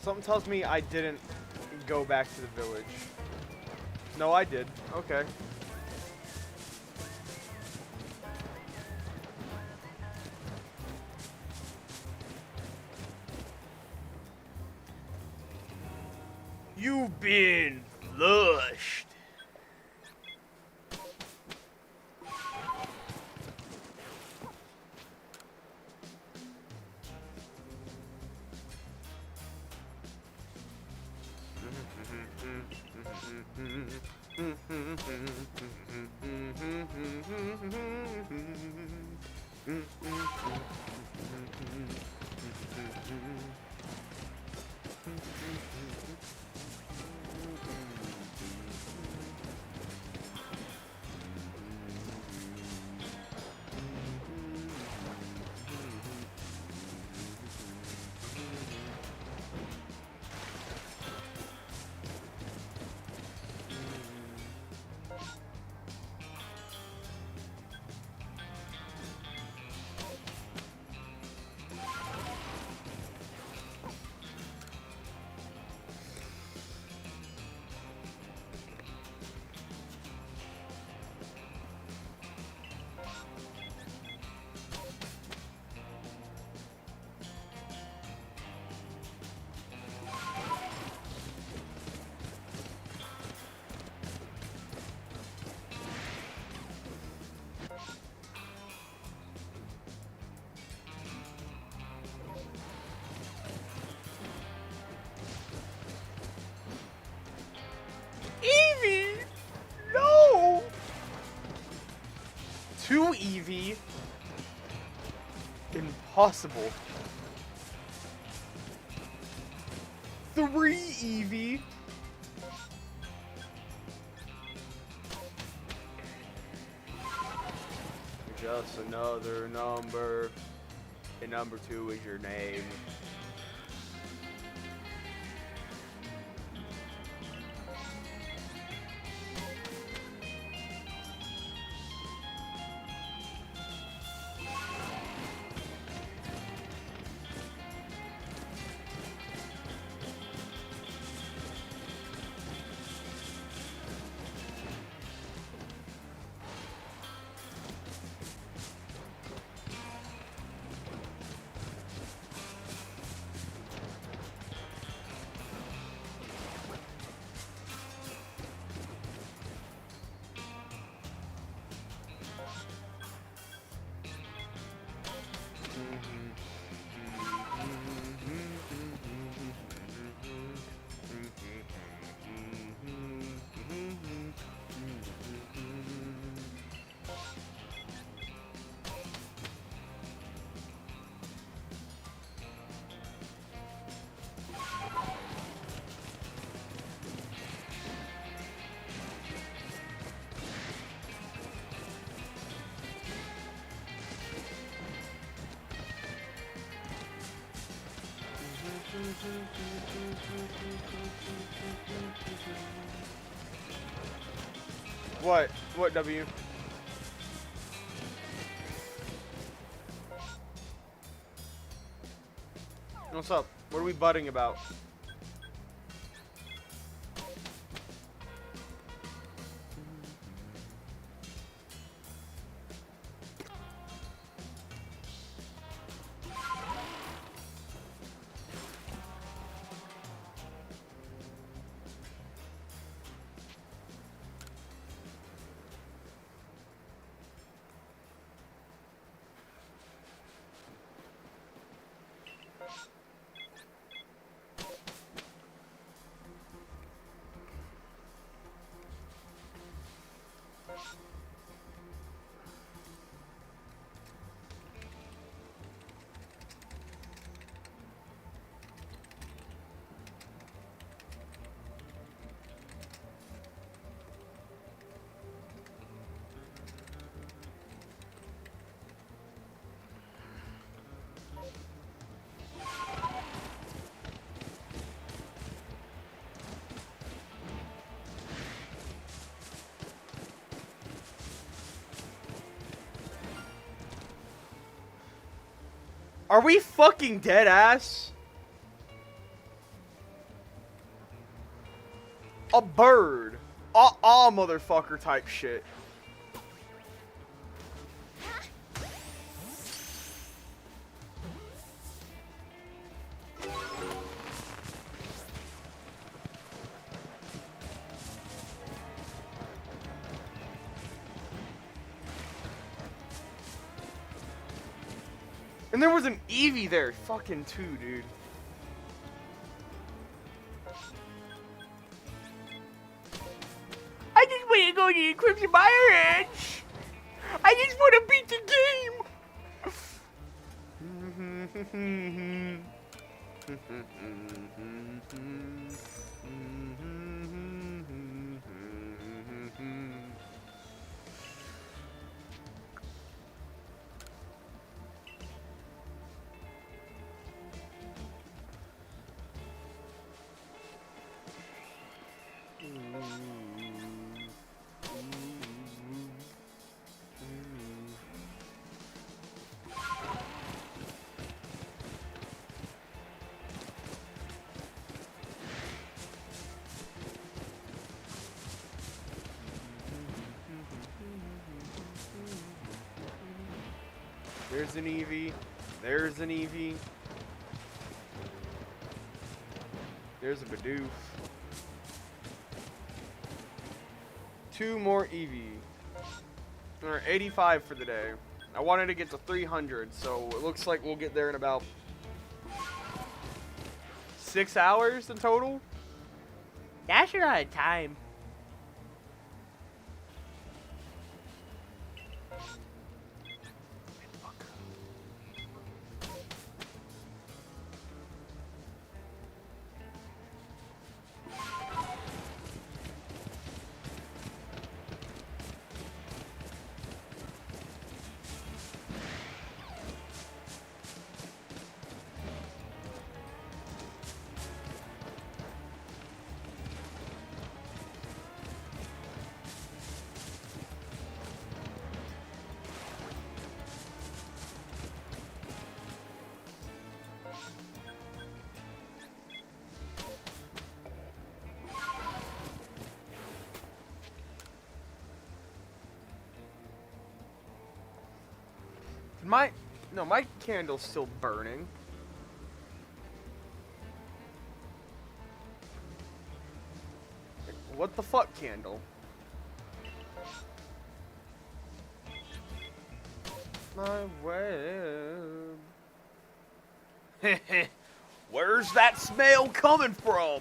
Something tells me I didn't go back to the village. No, I did. Okay. You've been flushed. Eevee! No! 2 Eevee? Impossible. 3 Eevee? just another number. And number 2 is your name. What? What, W? What's up? What are we butting about? Are we fucking dead ass? A bird. Motherfucker type shit. And there was an Eevee there. Fucking 2, dude. I just want to go to the Crimson Mire Edge. I just want to beat the game. There's an Eevee. There's an Eevee. There's a Bidoof. 2 more Eevee. Or 85 for the day. I wanted to get to 300, so it looks like we'll get there in about 6 hours in total. That's a lot of time. my candle's still burning. What the fuck, candle? My web. Where's that smell coming from?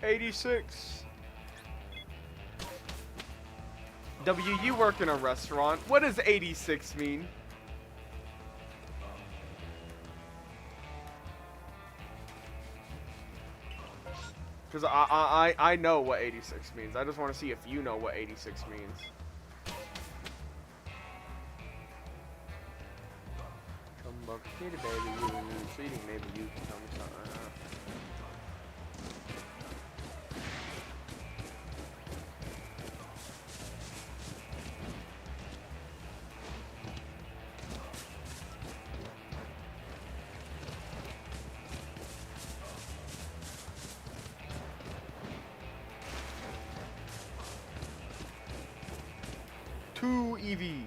$86. W, you work in a restaurant. What does 86 mean? Because I know what 86 means. I just want to see if you know what 86 means. Come back, kitty baby, you cheating, maybe you can tell me something. Two EEVEE.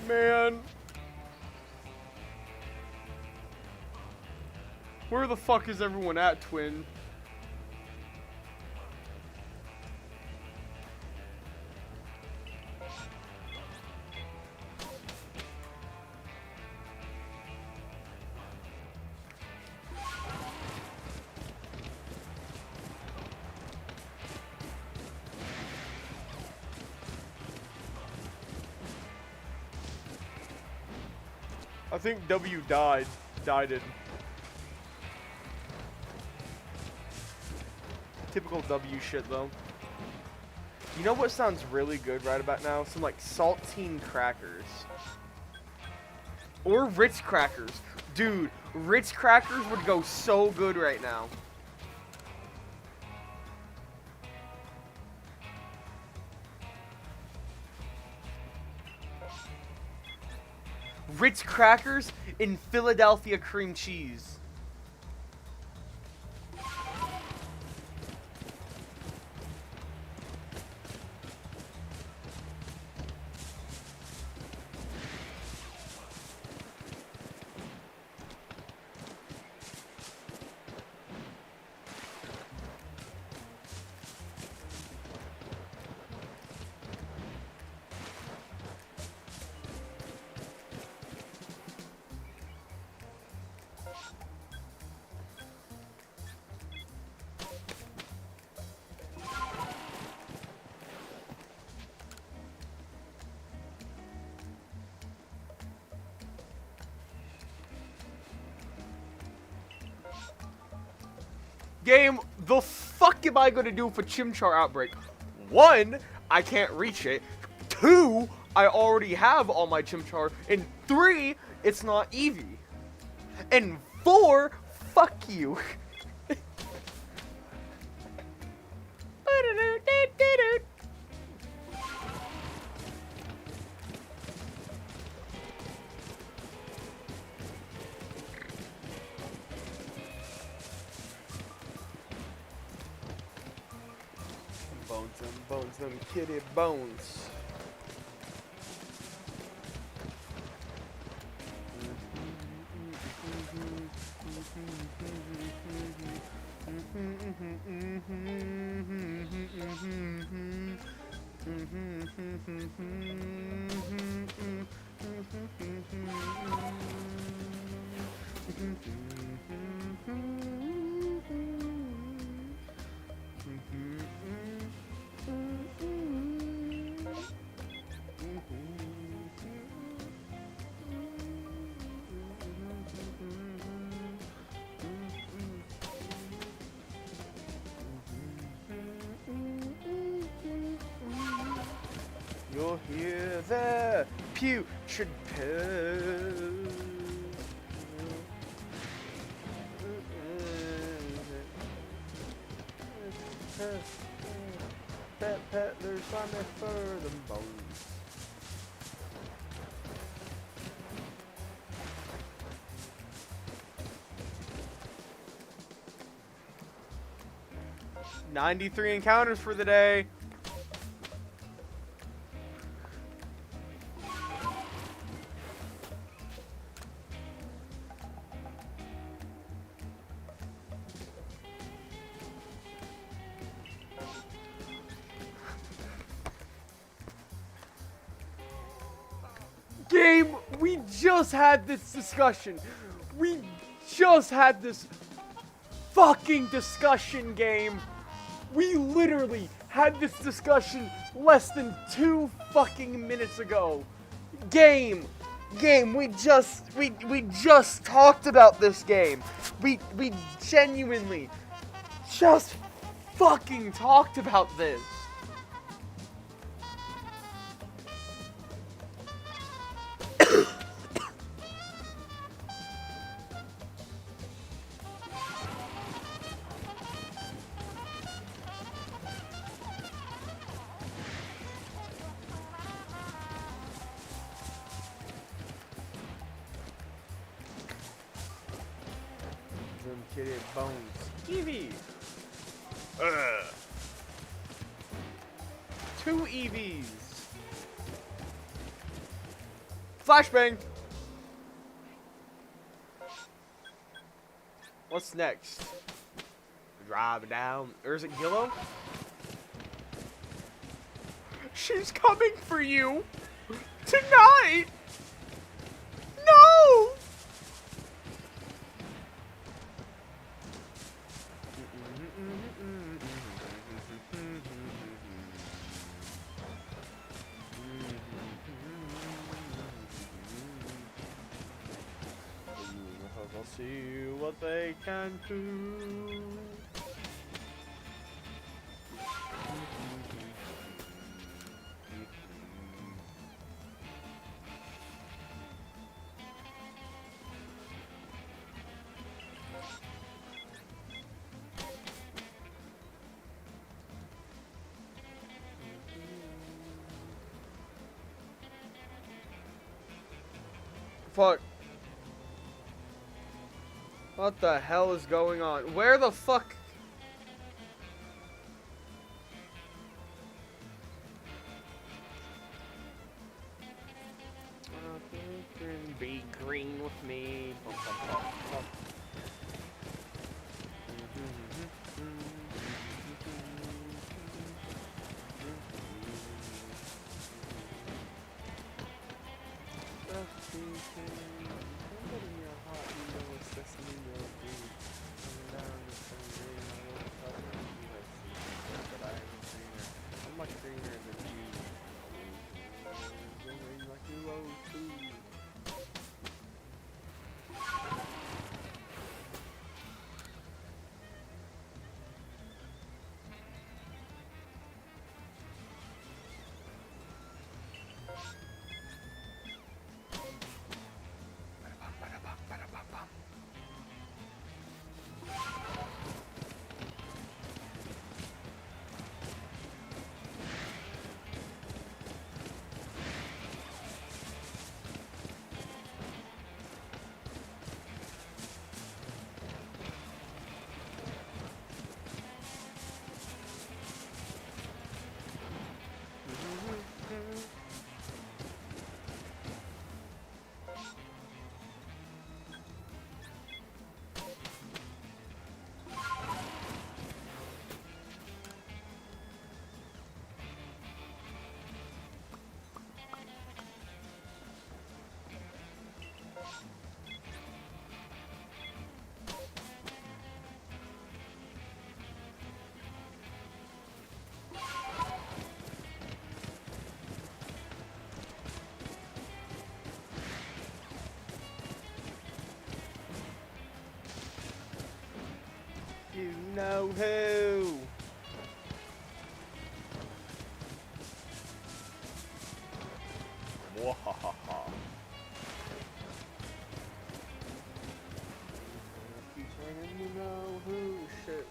Man. Where the fuck is everyone at, Twin? I think W died it. Typical W shit though. You know what sounds really good right about now? Some like saltine crackers. Or Ritz crackers. Dude, Ritz crackers would go so good right now. Ritz crackers in Philadelphia cream cheese. Game, the fuck am I gonna do for Chimchar Outbreak? 1, I can't reach it. 2, I already have all my Chimchar. And 3, it's not EEVEE. And 4, fuck you. bones, them kitty bones. You'll hear the putrid pill. Pet, there's something for the bones. $93 encounters for the day. Game, we just had this discussion. We just had this fucking discussion, game. We literally had this discussion less than 2 fucking minutes ago. Game, we just talked about this game. We genuinely just fucking talked about this. Them kitty bones. Eevee. 2 Eevees. Flashbang. What's next? Drive down. Or is it Gillo? She's coming for you tonight. No. I'll see what they can do. Fuck. What the hell is going on? Where the fuck? Be green with me. know who. Wahahaha. Keep turning, you know who. Shit.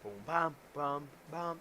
Boom, bam, bam, bam.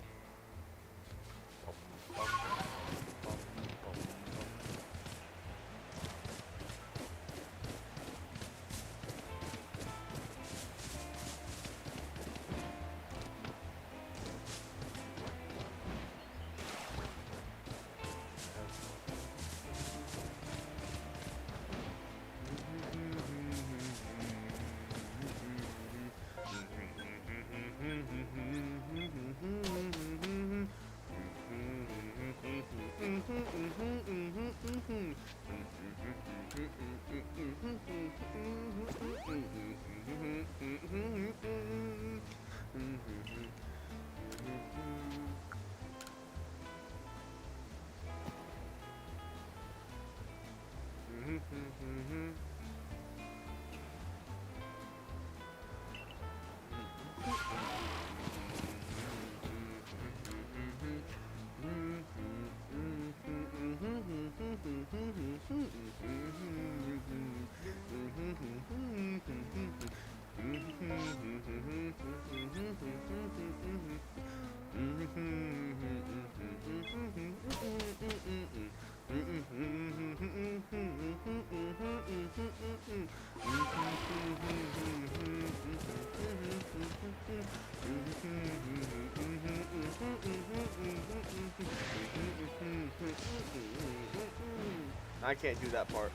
I can't do that part.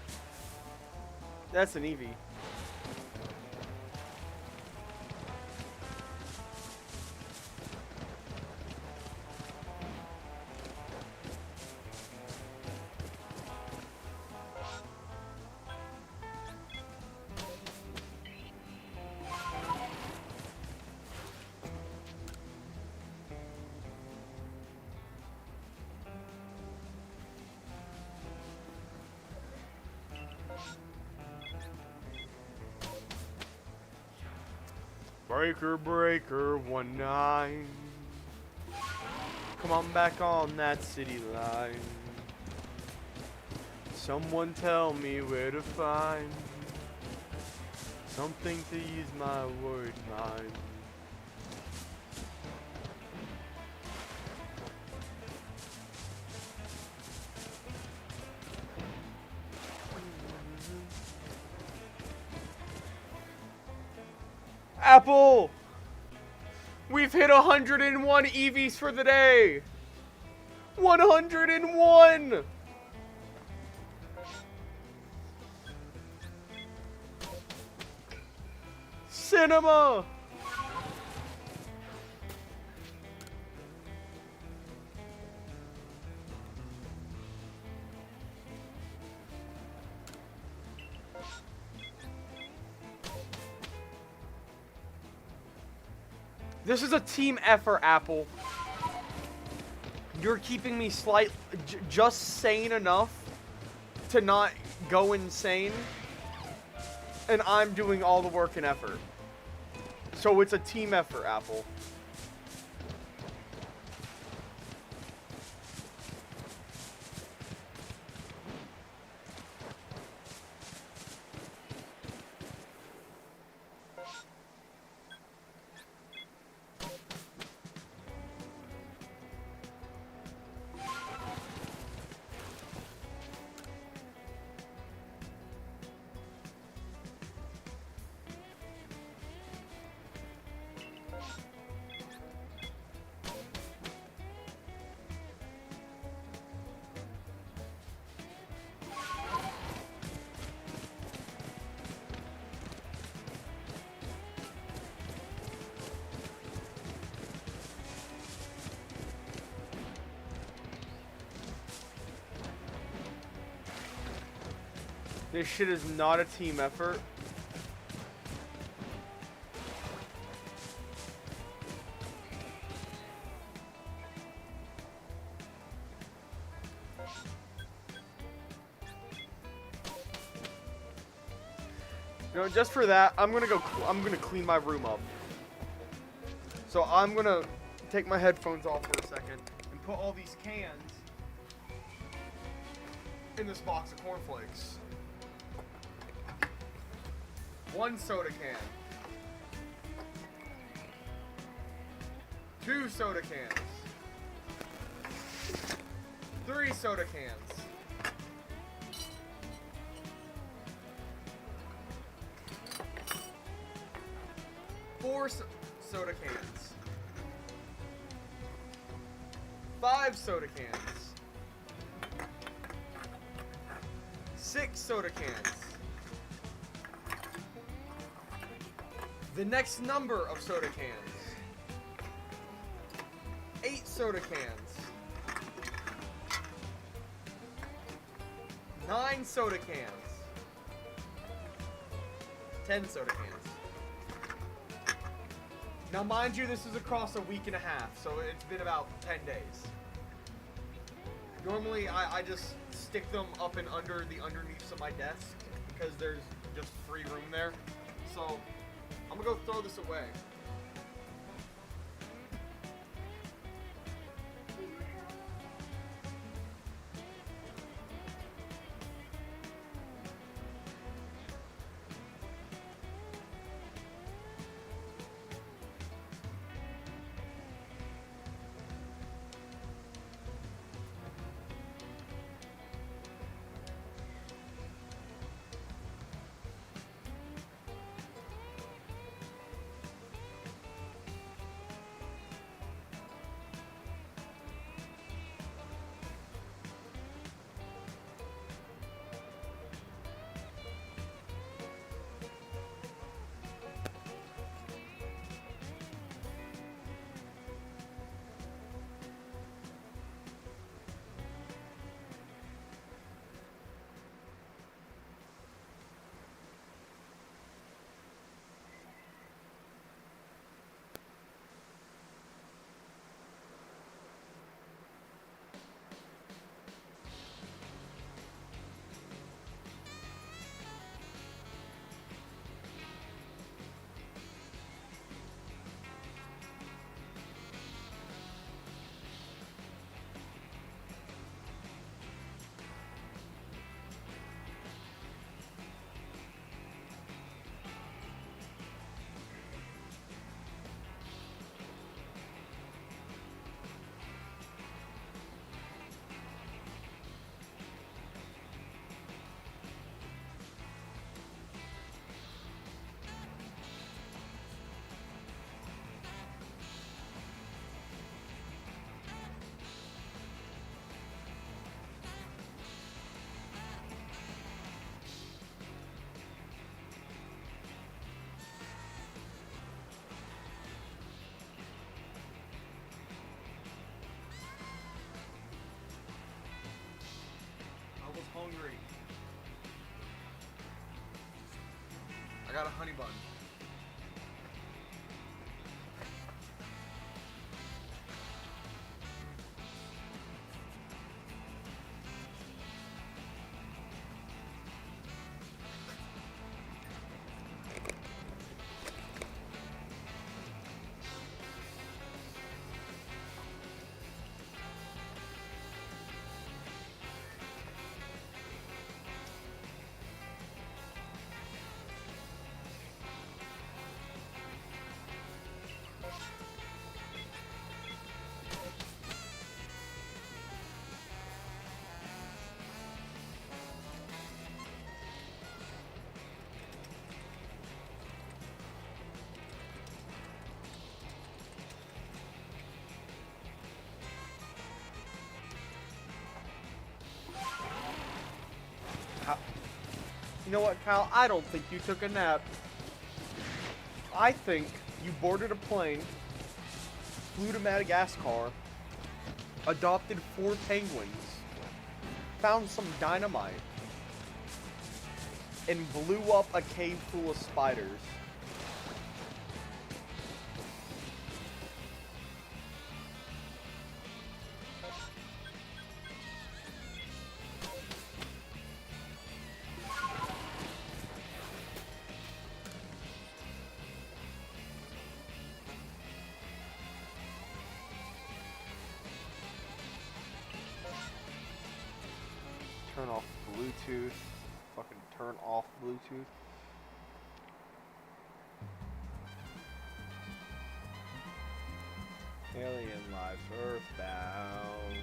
That's an Eevee. Breaker, breaker, 1-9. Come on back on that city line. Someone tell me where to find something to ease my worried mind. Apple! We've hit 101 Eevees for the day! 101! Cinema! This is a team effort, Apple. You're keeping me just sane enough to not go insane. And I'm doing all the work and effort. So it's a team effort, Apple. This shit is not a team effort. You know, just for that, I'm gonna clean my room up. So I'm gonna take my headphones off for a second and put all these cans in this box of cornflakes. 1 soda can. 2 soda cans. 3 soda cans. 4 soda cans. 5 soda cans. 6 soda cans. The next number of soda cans. 8 soda cans. 9 soda cans. 10 soda cans. Now, mind you, this is across a week and a half, so it's been about 10 days. Normally, I just stick them up and under the underneaths of my desk because there's just free room there. So, I'm gonna go throw this away. Hungry. I got a honey bun. You know what, Kyle? I don't think you took a nap. I think you boarded a plane, flew to Madagascar, adopted 4 penguins, found some dynamite, and blew up a cave full of spiders. Turn off Bluetooth. Fucking turn off Bluetooth. Alien Lives Earthbound.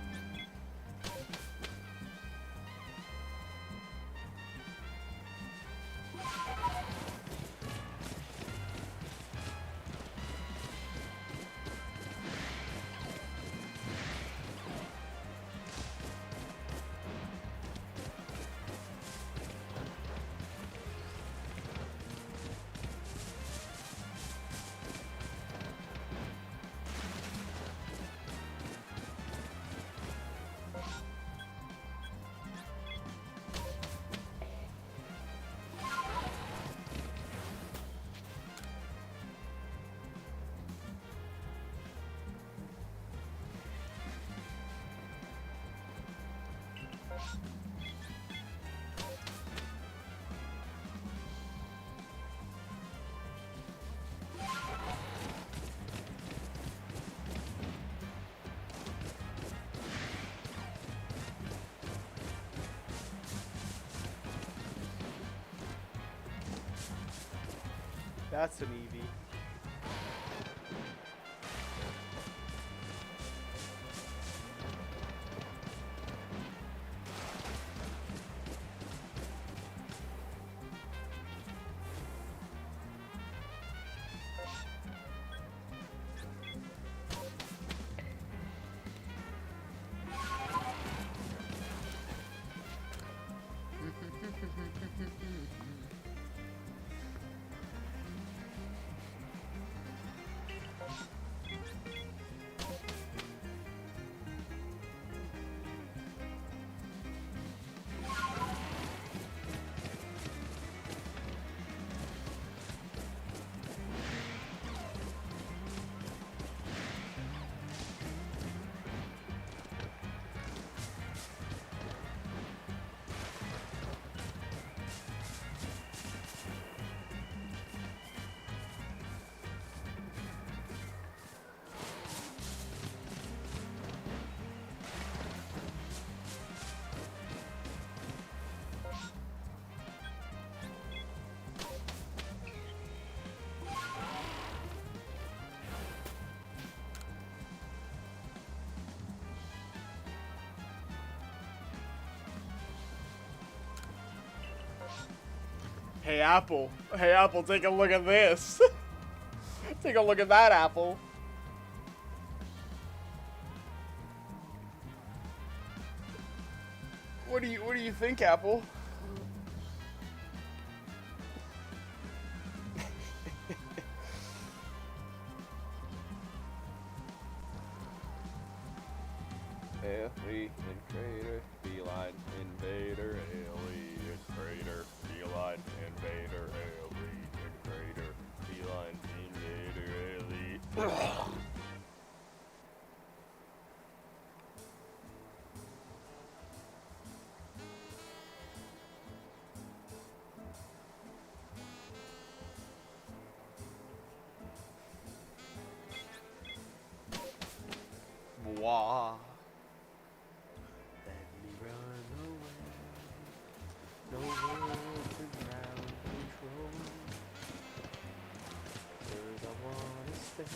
That's an Eevee. Hey Apple, take a look at this. Take a look at that, Apple. What do you think, Apple? Alien Crater, Feline Invader, Alien Crater, Feline Invader, Alien Crater, Feline Invader, Alien. Wah. Let me run away. No words to ground control. 'Cause I wanna stay.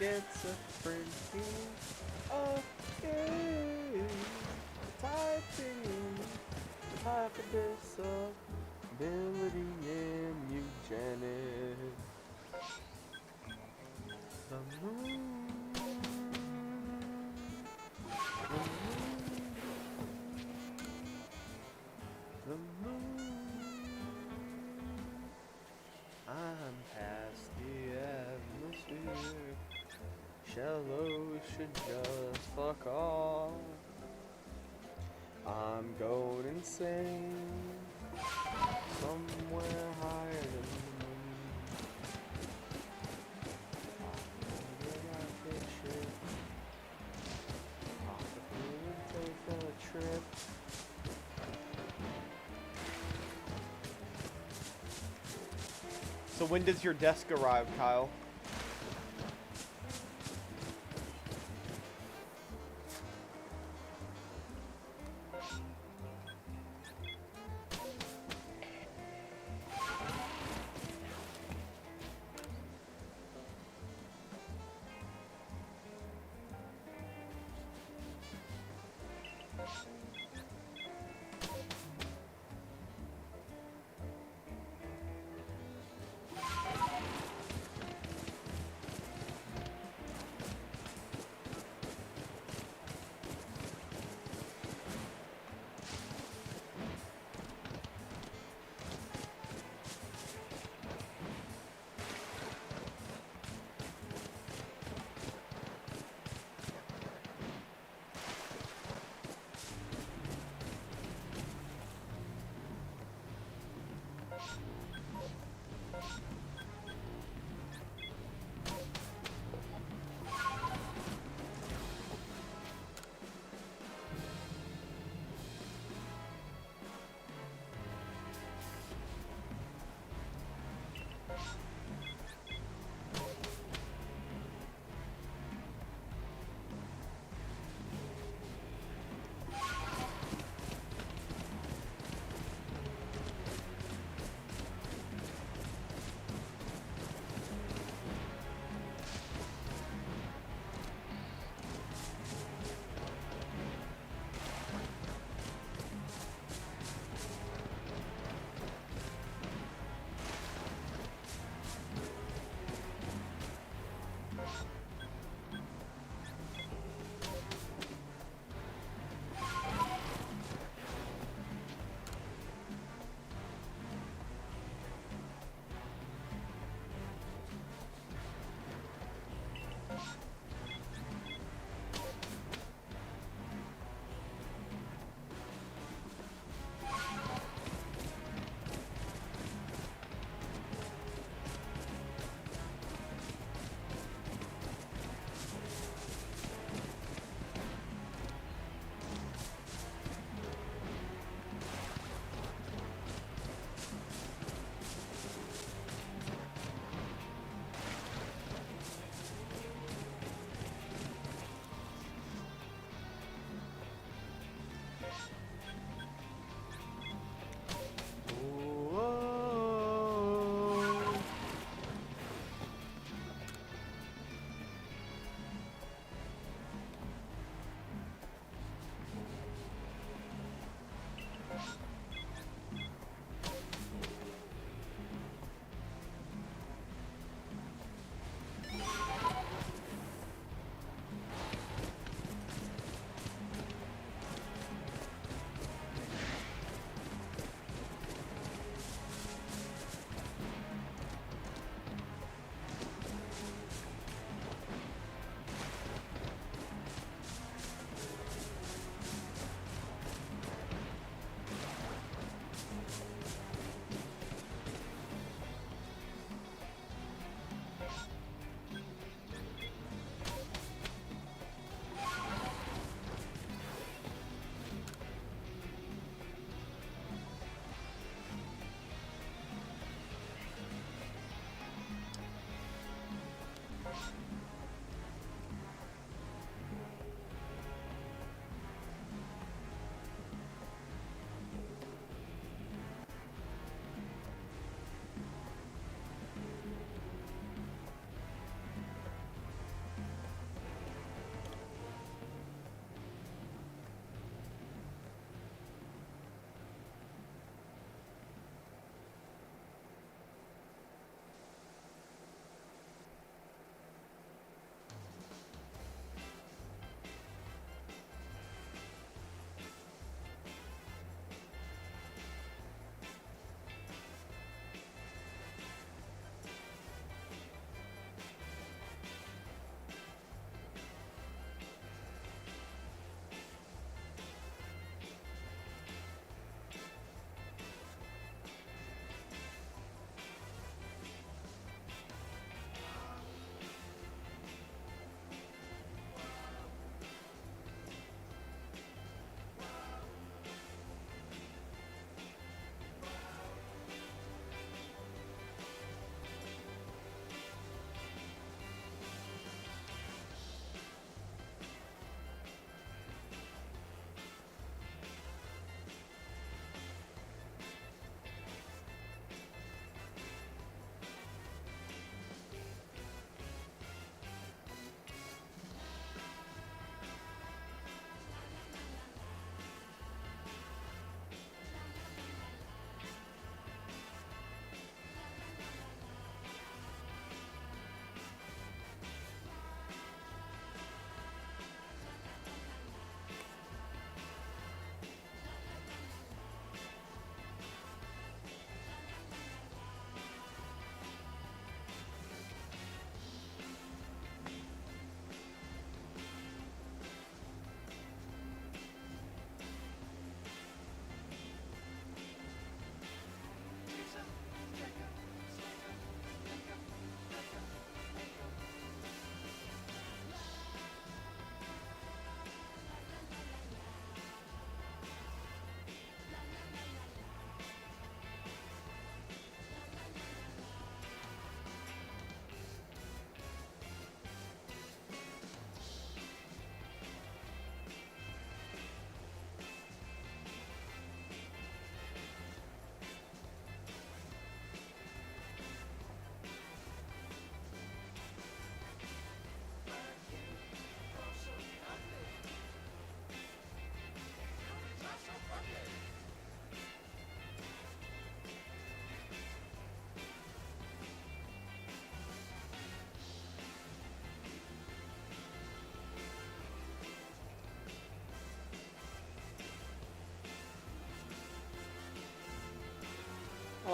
schizophrenia. Okay. Typing. Type of disability and eugenics. The moon. The moon. I'm past the atmosphere. Shallow should just fuck off. I'm going insane. Somewhere higher than the moon. Take a trip. So when does your desk arrive, Kyle?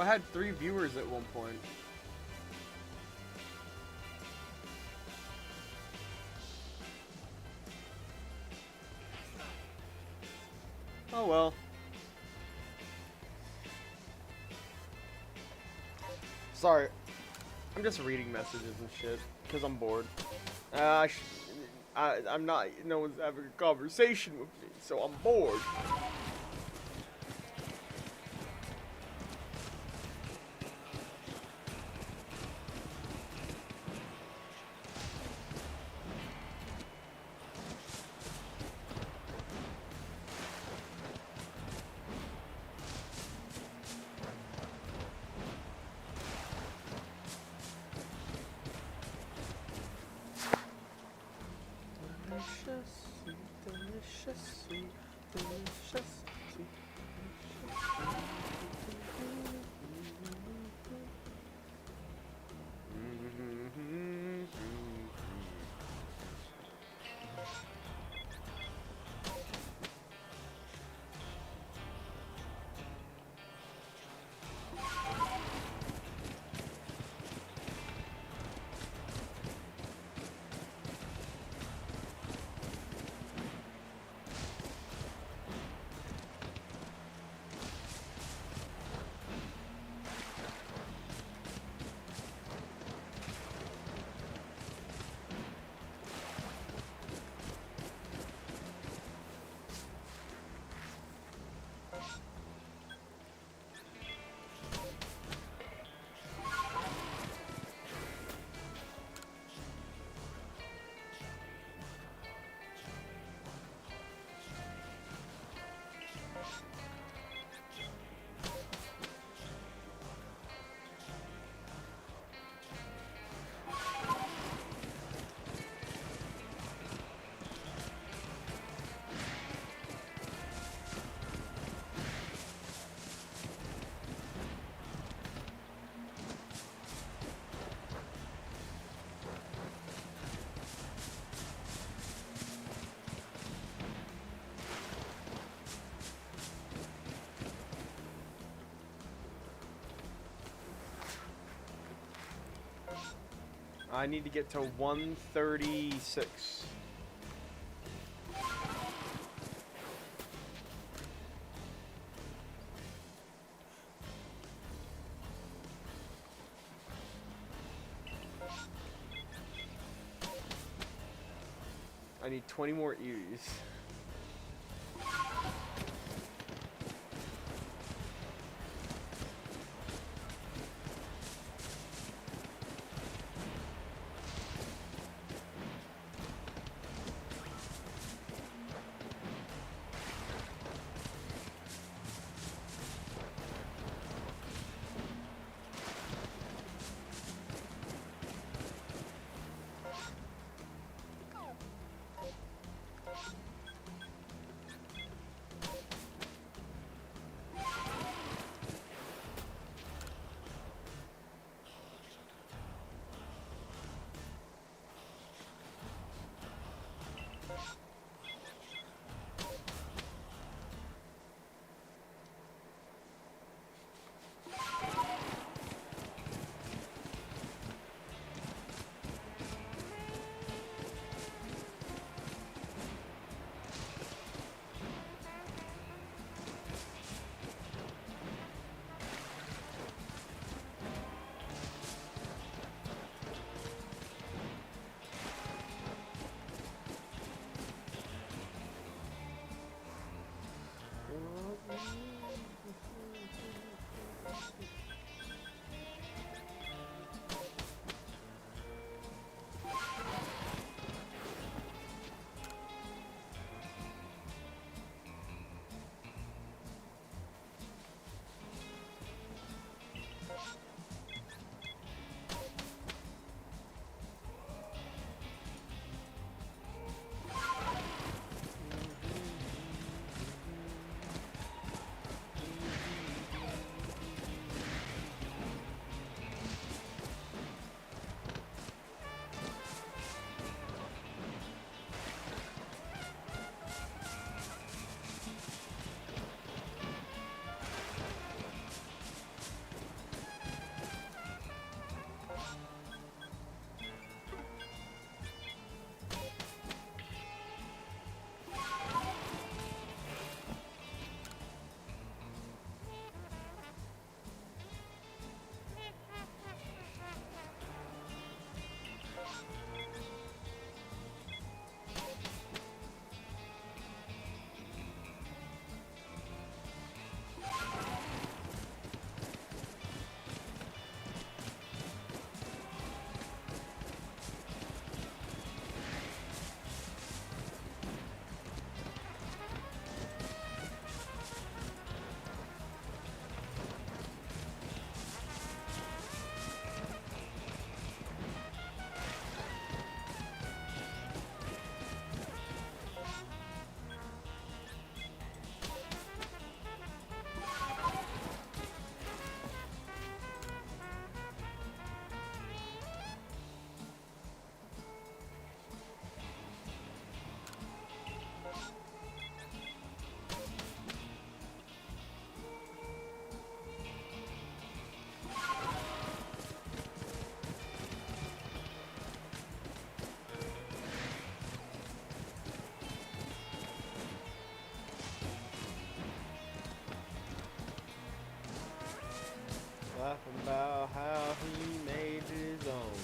I had 3 viewers at one point. Oh well. Sorry. I'm just reading messages and shit because I'm bored. I'm not. No one's having a conversation with me, so I'm bored. Delicious, sweet, delicious, sweet, delicious, sweet, I need to get to 136. I need 20 more Eevees. about how he made his own.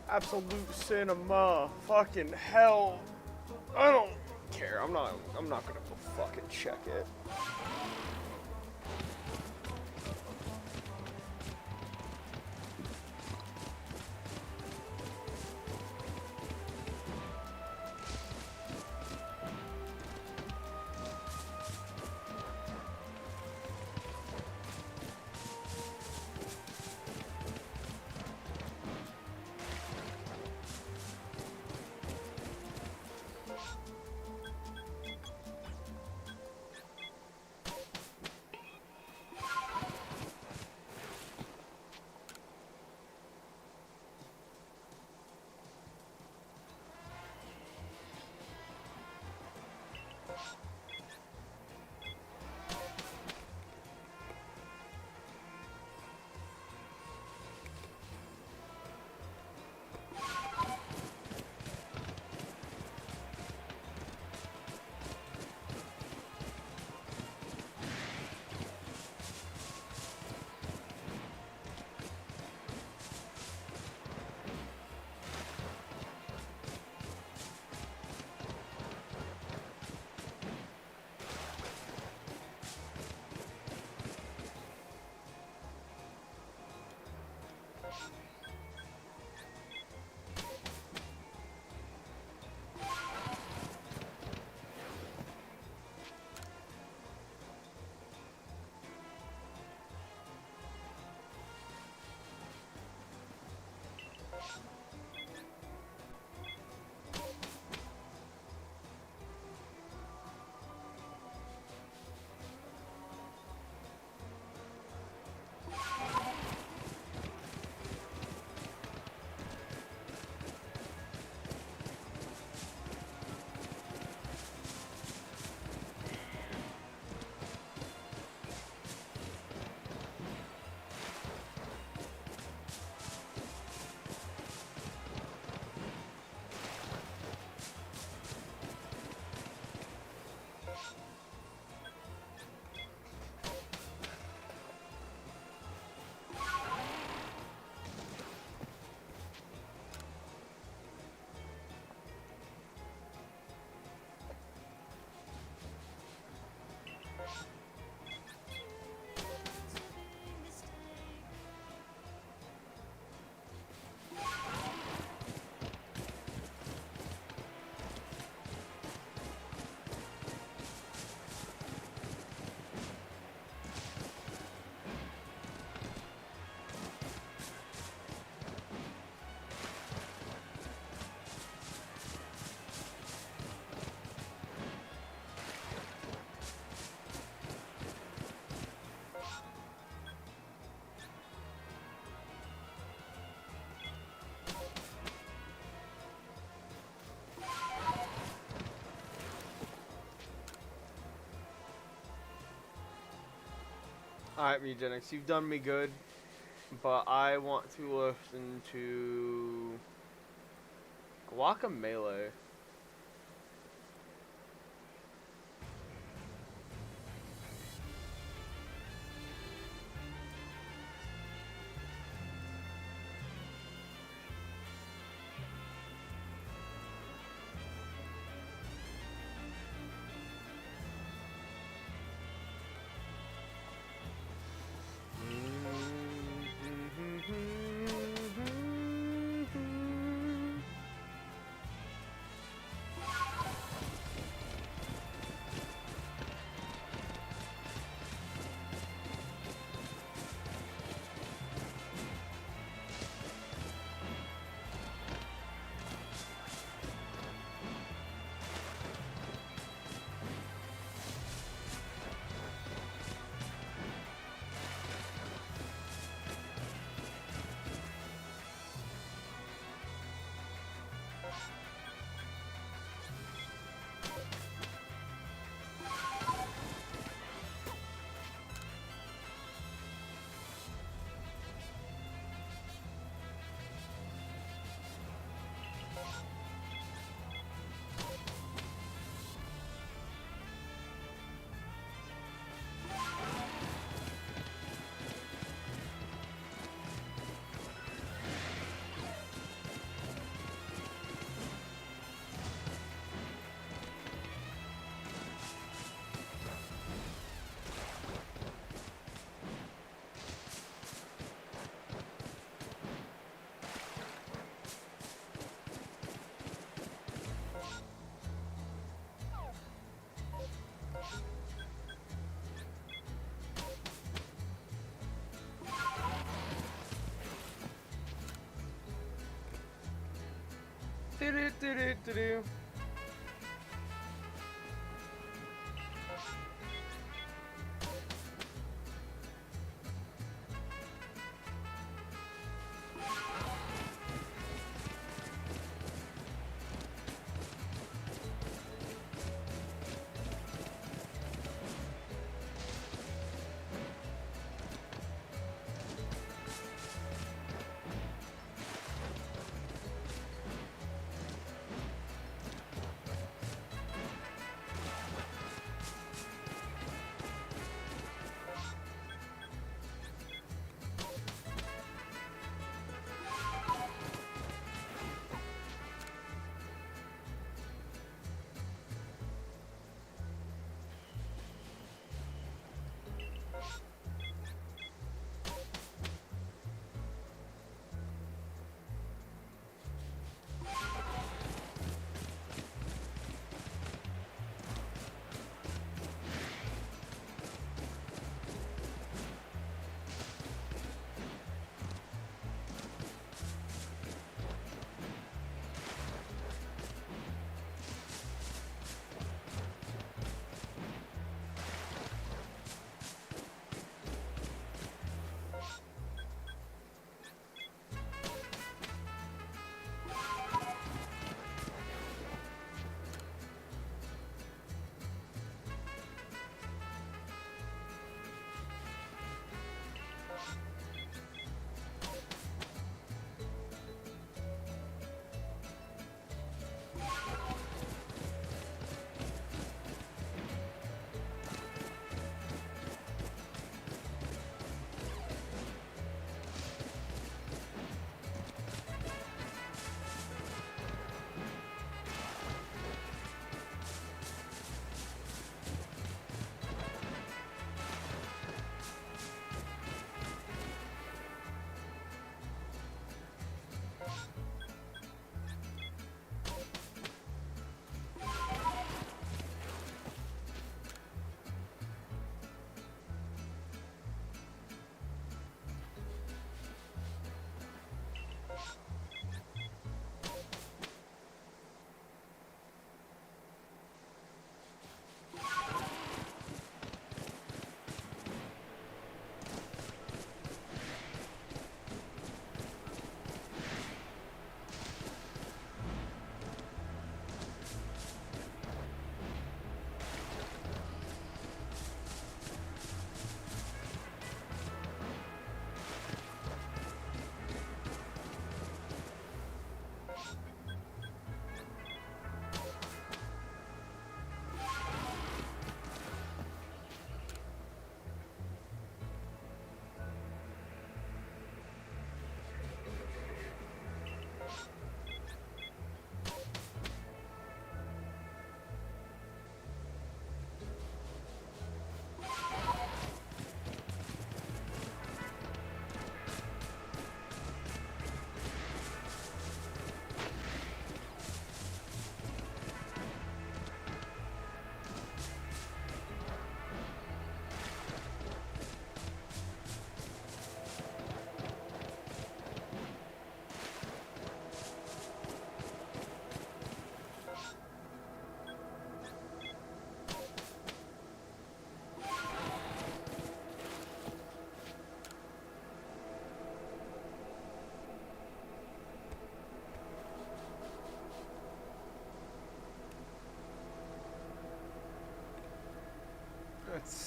Absolute cinema. Fucking hell. I don't care. I'm not gonna go fucking check it. Alright, Eugenics, you've done me good, but I want to listen to Guacamole. Do-do-do-do-do-do.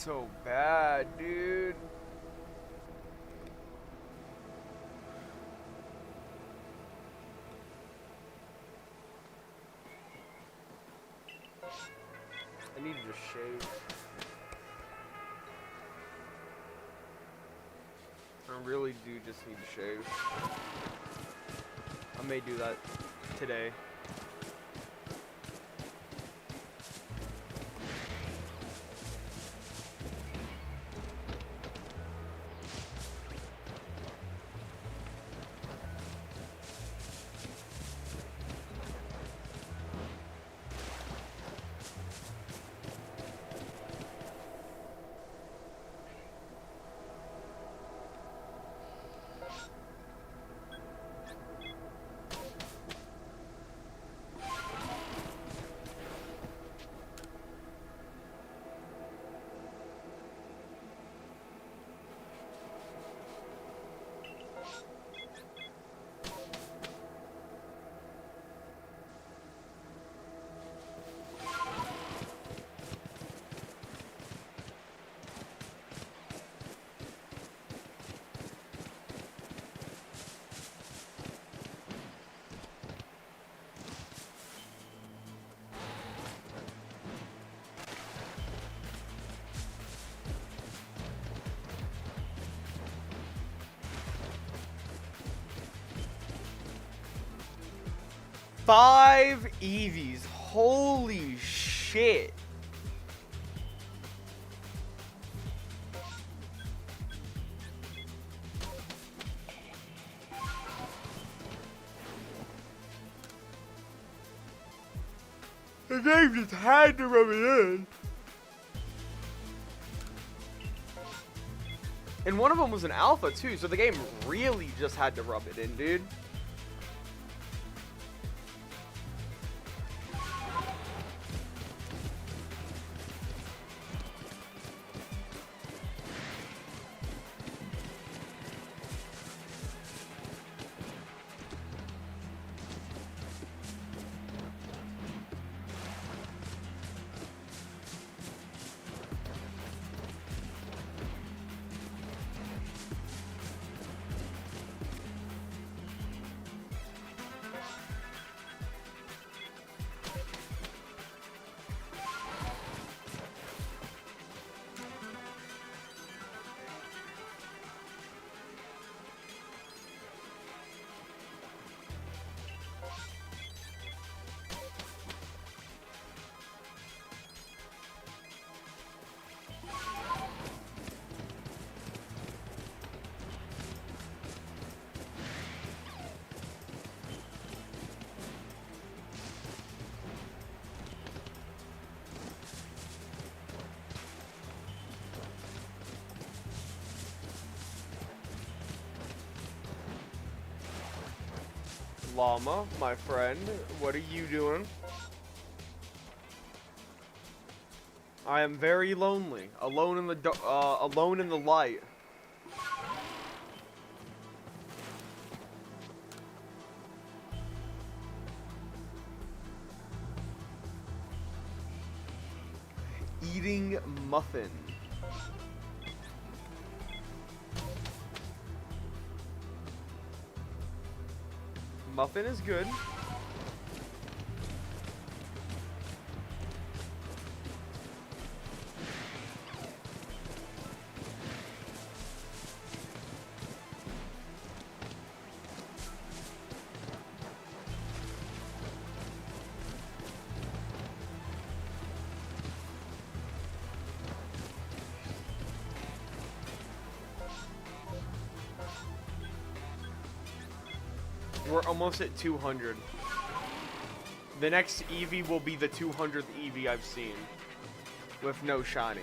so bad, dude. I need to just shave. I really do just need to shave. I may do that today. Five Eevees. Holy shit. The game just had to rub it in. And one of them was an alpha too, so the game really just had to rub it in, dude. Llama, my friend, what are you doing? I am very lonely, alone in the alone in the light. Eating muffin. Muffin is good. We're almost at 200. The next Eevee will be the 200th Eevee I've seen. With no shiny.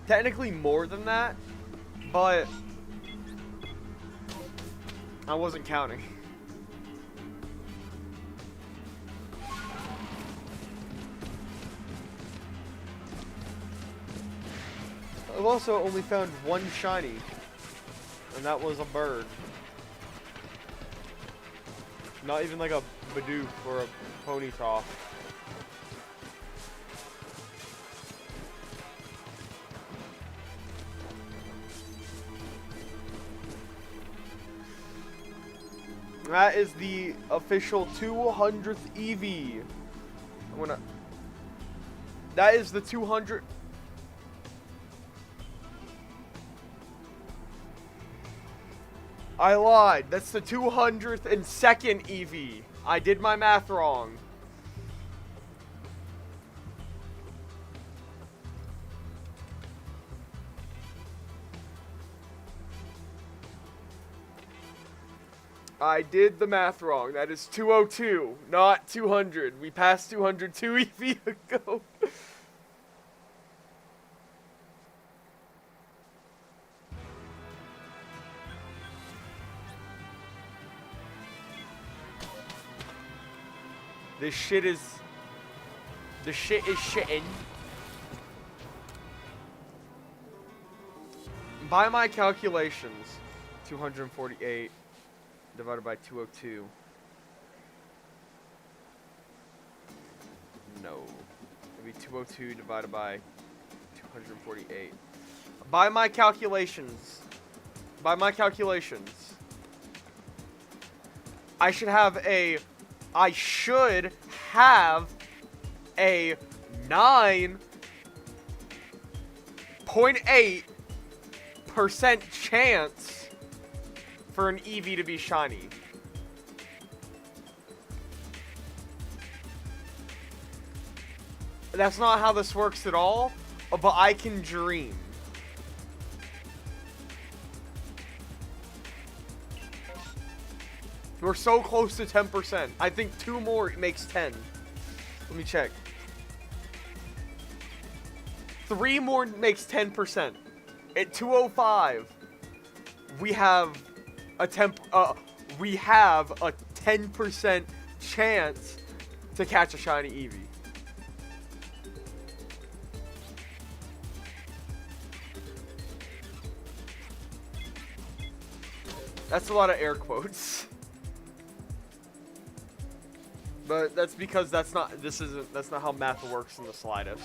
Technically more than that, but I wasn't counting. I've also only found one shiny, and that was a bird. Not even like a Bidoof or a Ponyta. That is the official 200th EV. I'm gonna. That is the 200. I lied. That's the 202nd EV. I did my math wrong. I did the math wrong. That is 202, not 200. We passed 202 EV ago. This shit is... The shit is shitting. By my calculations, 248 divided by 202. No. It'd be 202 divided by 248. By my calculations, I should have a 9.8% chance for an Eevee to be shiny. That's not how this works at all, but I can dream. We're so close to 10%. I think 2 more makes 10. Let me check. 3 more makes 10%. At 205, we have a 10% chance to catch a shiny Eevee. That's a lot of air quotes. But that's because that's not how math works in the slightest.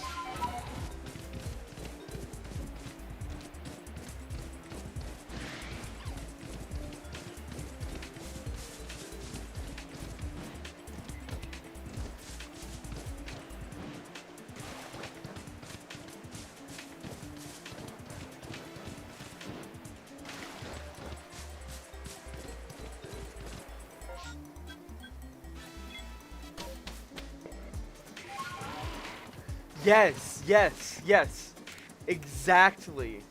Yes, yes, yes. Exactly.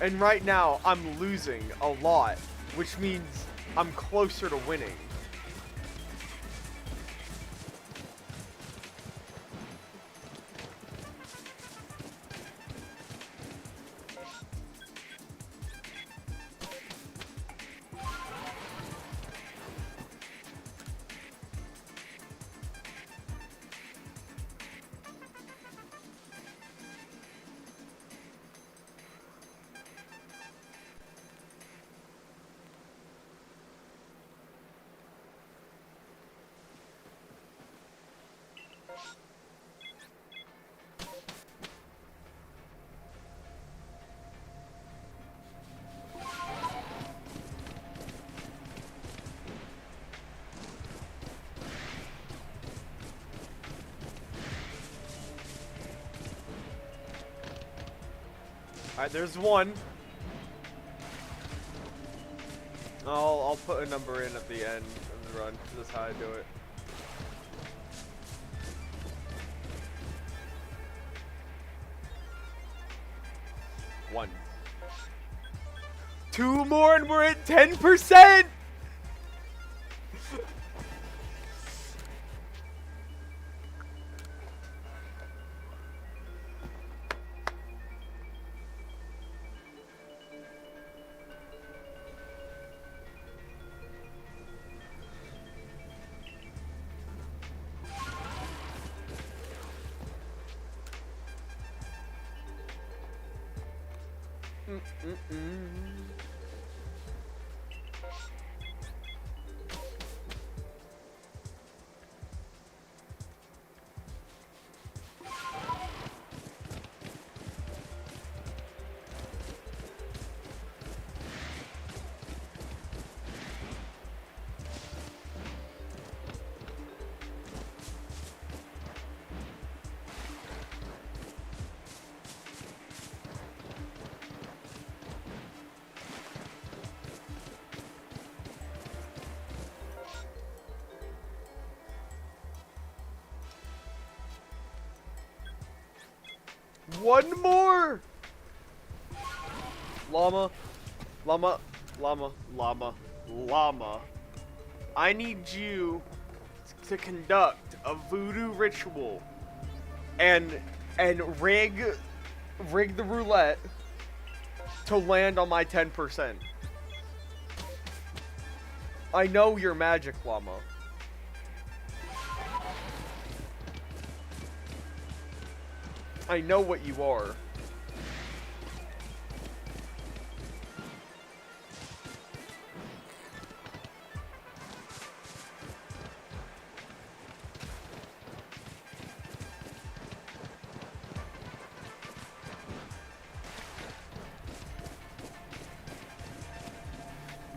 And right now, I'm losing a lot, which means I'm closer to winning. Alright, there's one. I'll put a number in at the end of the run. That's how I do it. One. 2 more and we're at 10%! One more! Llama. Llama. Llama. Llama. Llama. I need you to conduct a voodoo ritual and rig the roulette to land on my 10%. I know you're magic, Llama. I know what you are.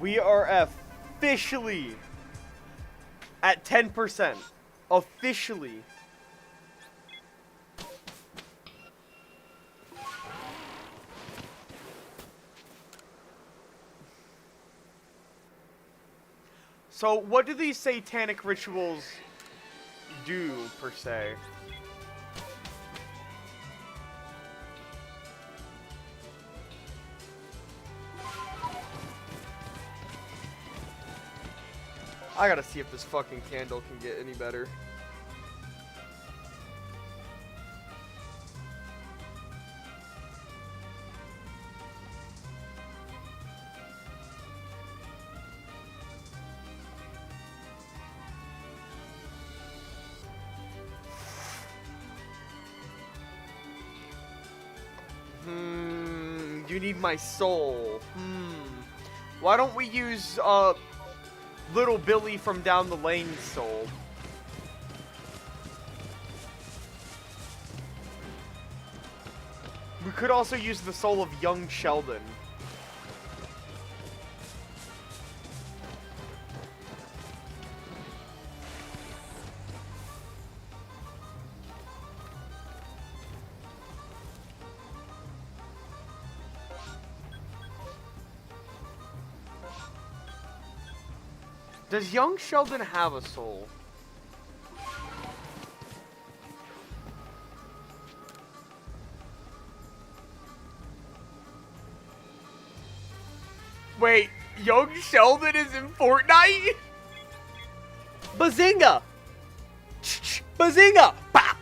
We are officially at 10%. Officially. So, what do these satanic rituals do, per se? I gotta see if this fucking candle can get any better. You need my soul. Why don't we use, Little Billy from down the lane's soul? We could also use the soul of young Sheldon. Does young Sheldon have a soul? Wait, young Sheldon is in Fortnite? Bazinga! Bazinga! Pop!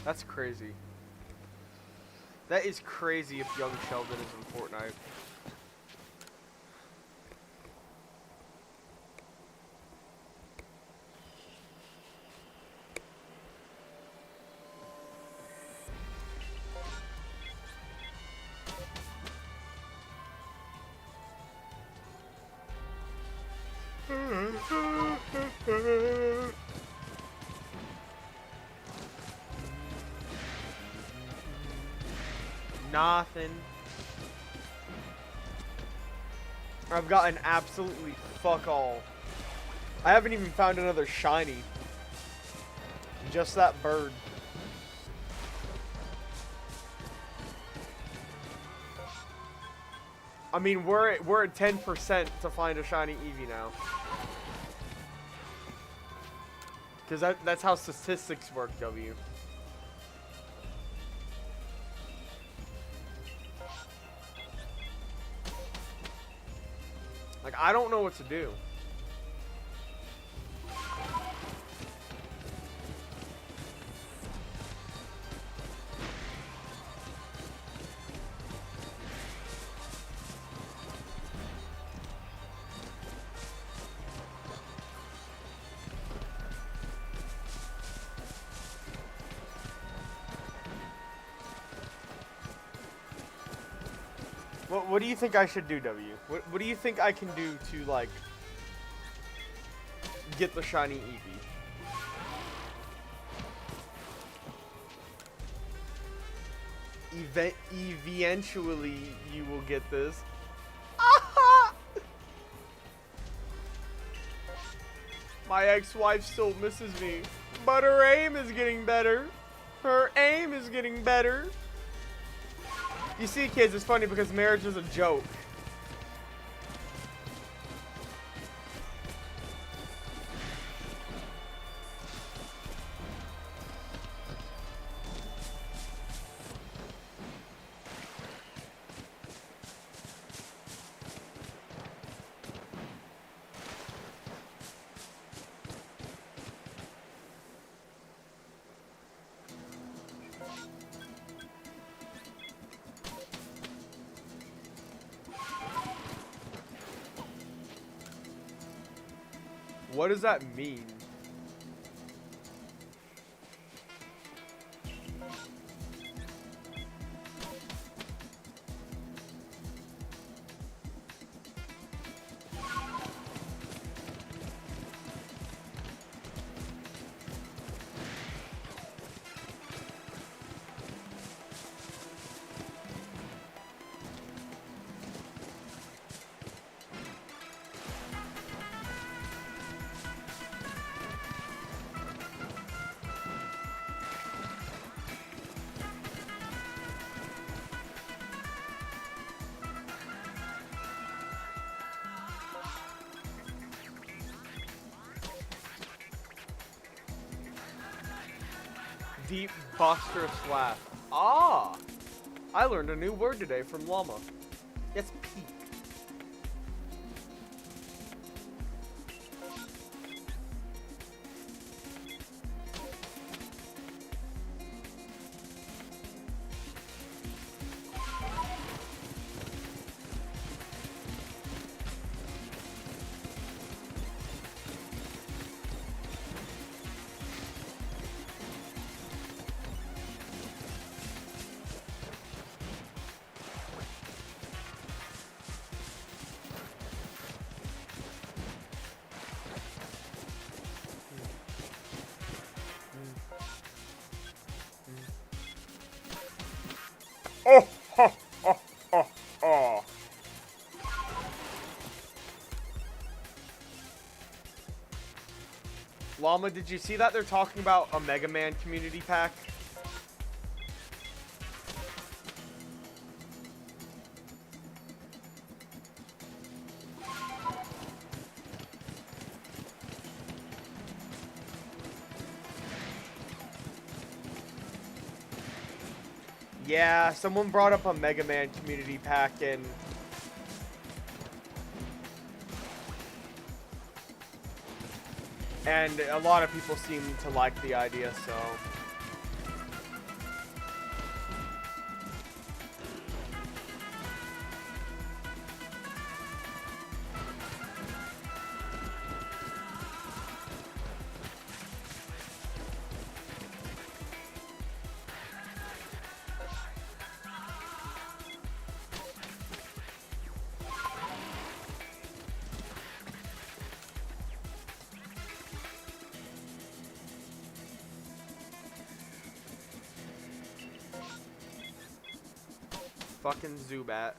That's crazy. That is crazy if young Sheldon is in Fortnite. Nothing. I've gotten absolutely fuck all. I haven't even found another shiny. Just that bird. I mean, we're at 10% to find a shiny Eevee now. Because that's how statistics work, W. I don't know what to do. What do you think I should do, W? What do you think I can do to, like, get the shiny Eevee? Eventually, you will get this. My ex-wife still misses me, but her aim is getting better. Her aim is getting better. You see, kids, it's funny because marriage is a joke. What does that mean? Deep, boisterous laugh. Ah! I learned a new word today from Llama. It's peak. Oh, ha, ha, ha, ha. Llama, did you see that they're talking about a Mega Man community pack? Yeah, someone brought up a Mega Man community pack and a lot of people seem to like the idea, so fucking Zubat.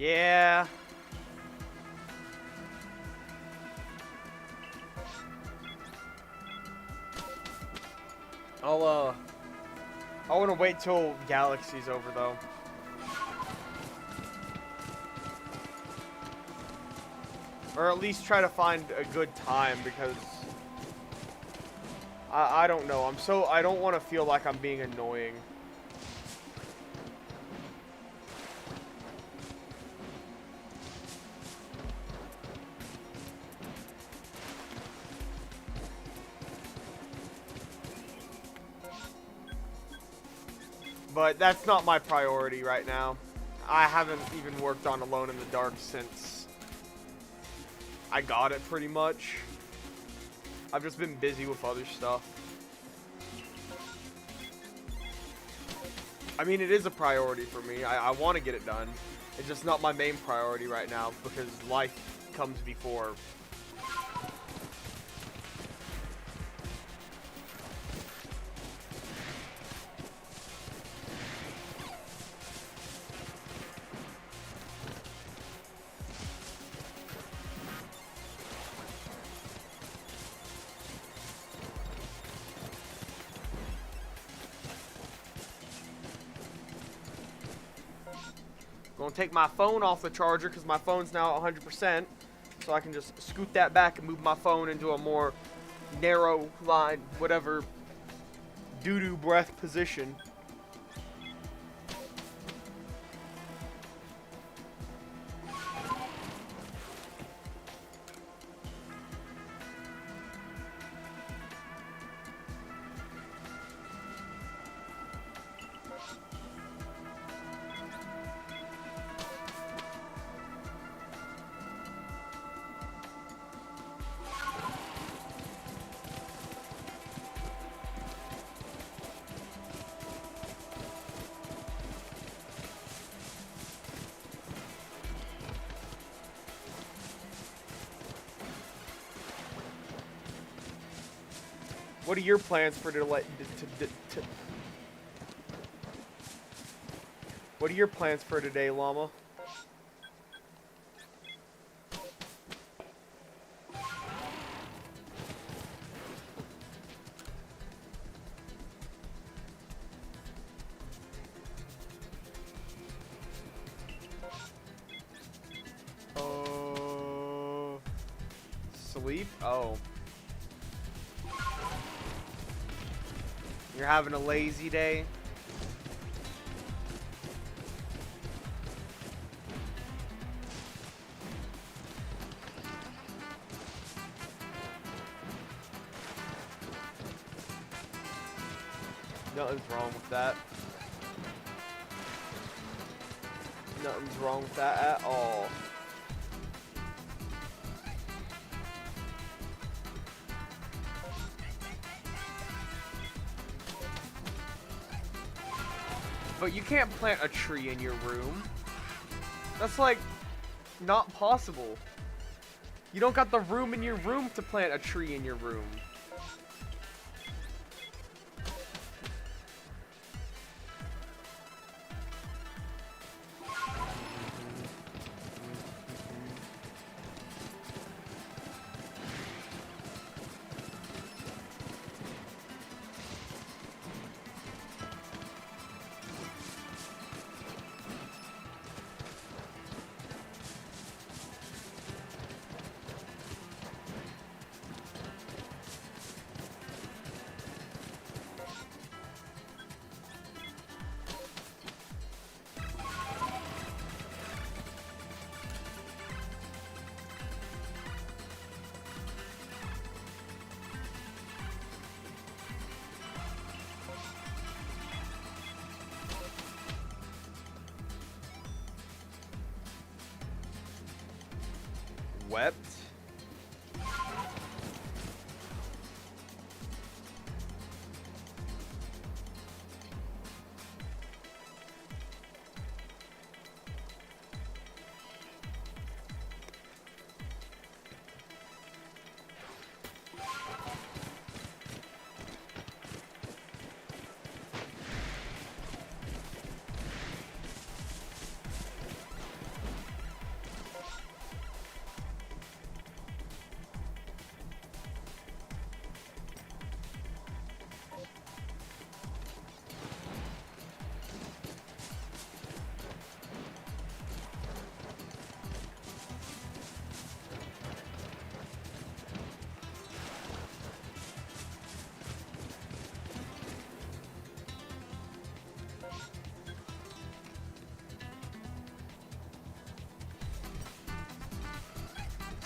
Yeah. I want to wait till Galaxy's over, though. Or at least try to find a good time, because I don't know. I don't want to feel like I'm being annoying. But that's not my priority right now. I haven't even worked on Alone in the Dark since I got it, pretty much. I've just been busy with other stuff. I mean, it is a priority for me. I want to get it done. It's just not my main priority right now because life comes before. Gonna take my phone off the charger because my phone's now at 100%, so I can just scoot that back and move my phone into a more narrow line, whatever, doo-doo breath position. What are your plans for What are your plans for today, Llama? Sleep? Oh. You're having a lazy day? Nothing's wrong with that. Nothing's wrong with that at all. But you can't plant a tree in your room. That's like not possible. You don't got the room in your room to plant a tree in your room. Wept.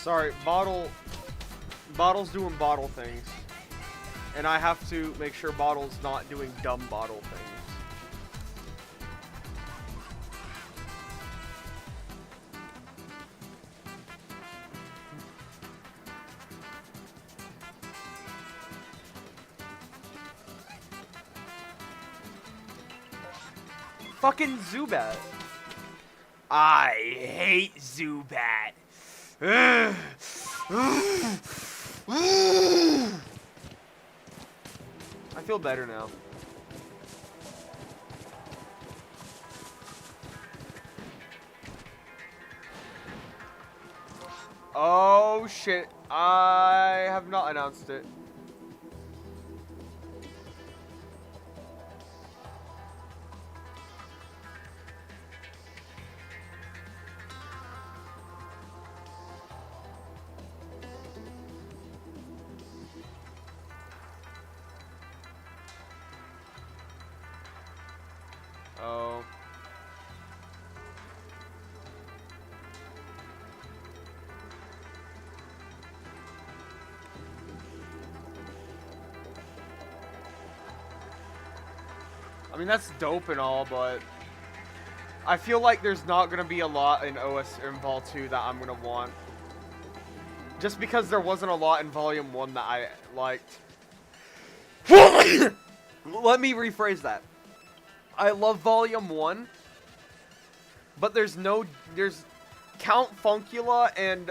Sorry, Bottle's doing bottle things. And I have to make sure Bottle's not doing dumb bottle things. Fucking Zubat. I hate Zubat. I feel better now. Oh shit. I have not announced it. Oh. I mean, that's dope and all, but I feel like there's not going to be a lot in OS or in Vol 2 that I'm going to want. Just because there wasn't a lot in Volume 1 that I liked. Let me rephrase that. I love Volume 1, but there's Count Funkula and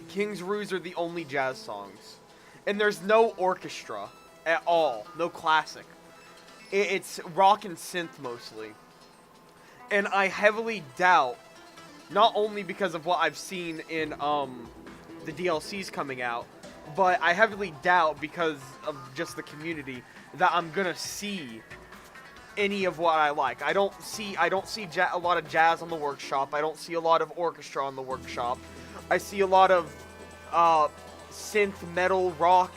King's Ruse are the only jazz songs. And there's no orchestra at all, no classic. It's rock and synth mostly. And I heavily doubt, not only because of what I've seen in the DLCs coming out, but I heavily doubt because of just the community that I'm gonna see any of what I like. I don't see a lot of jazz on the workshop. I don't see a lot of orchestra on the workshop. I see a lot of synth, metal, rock,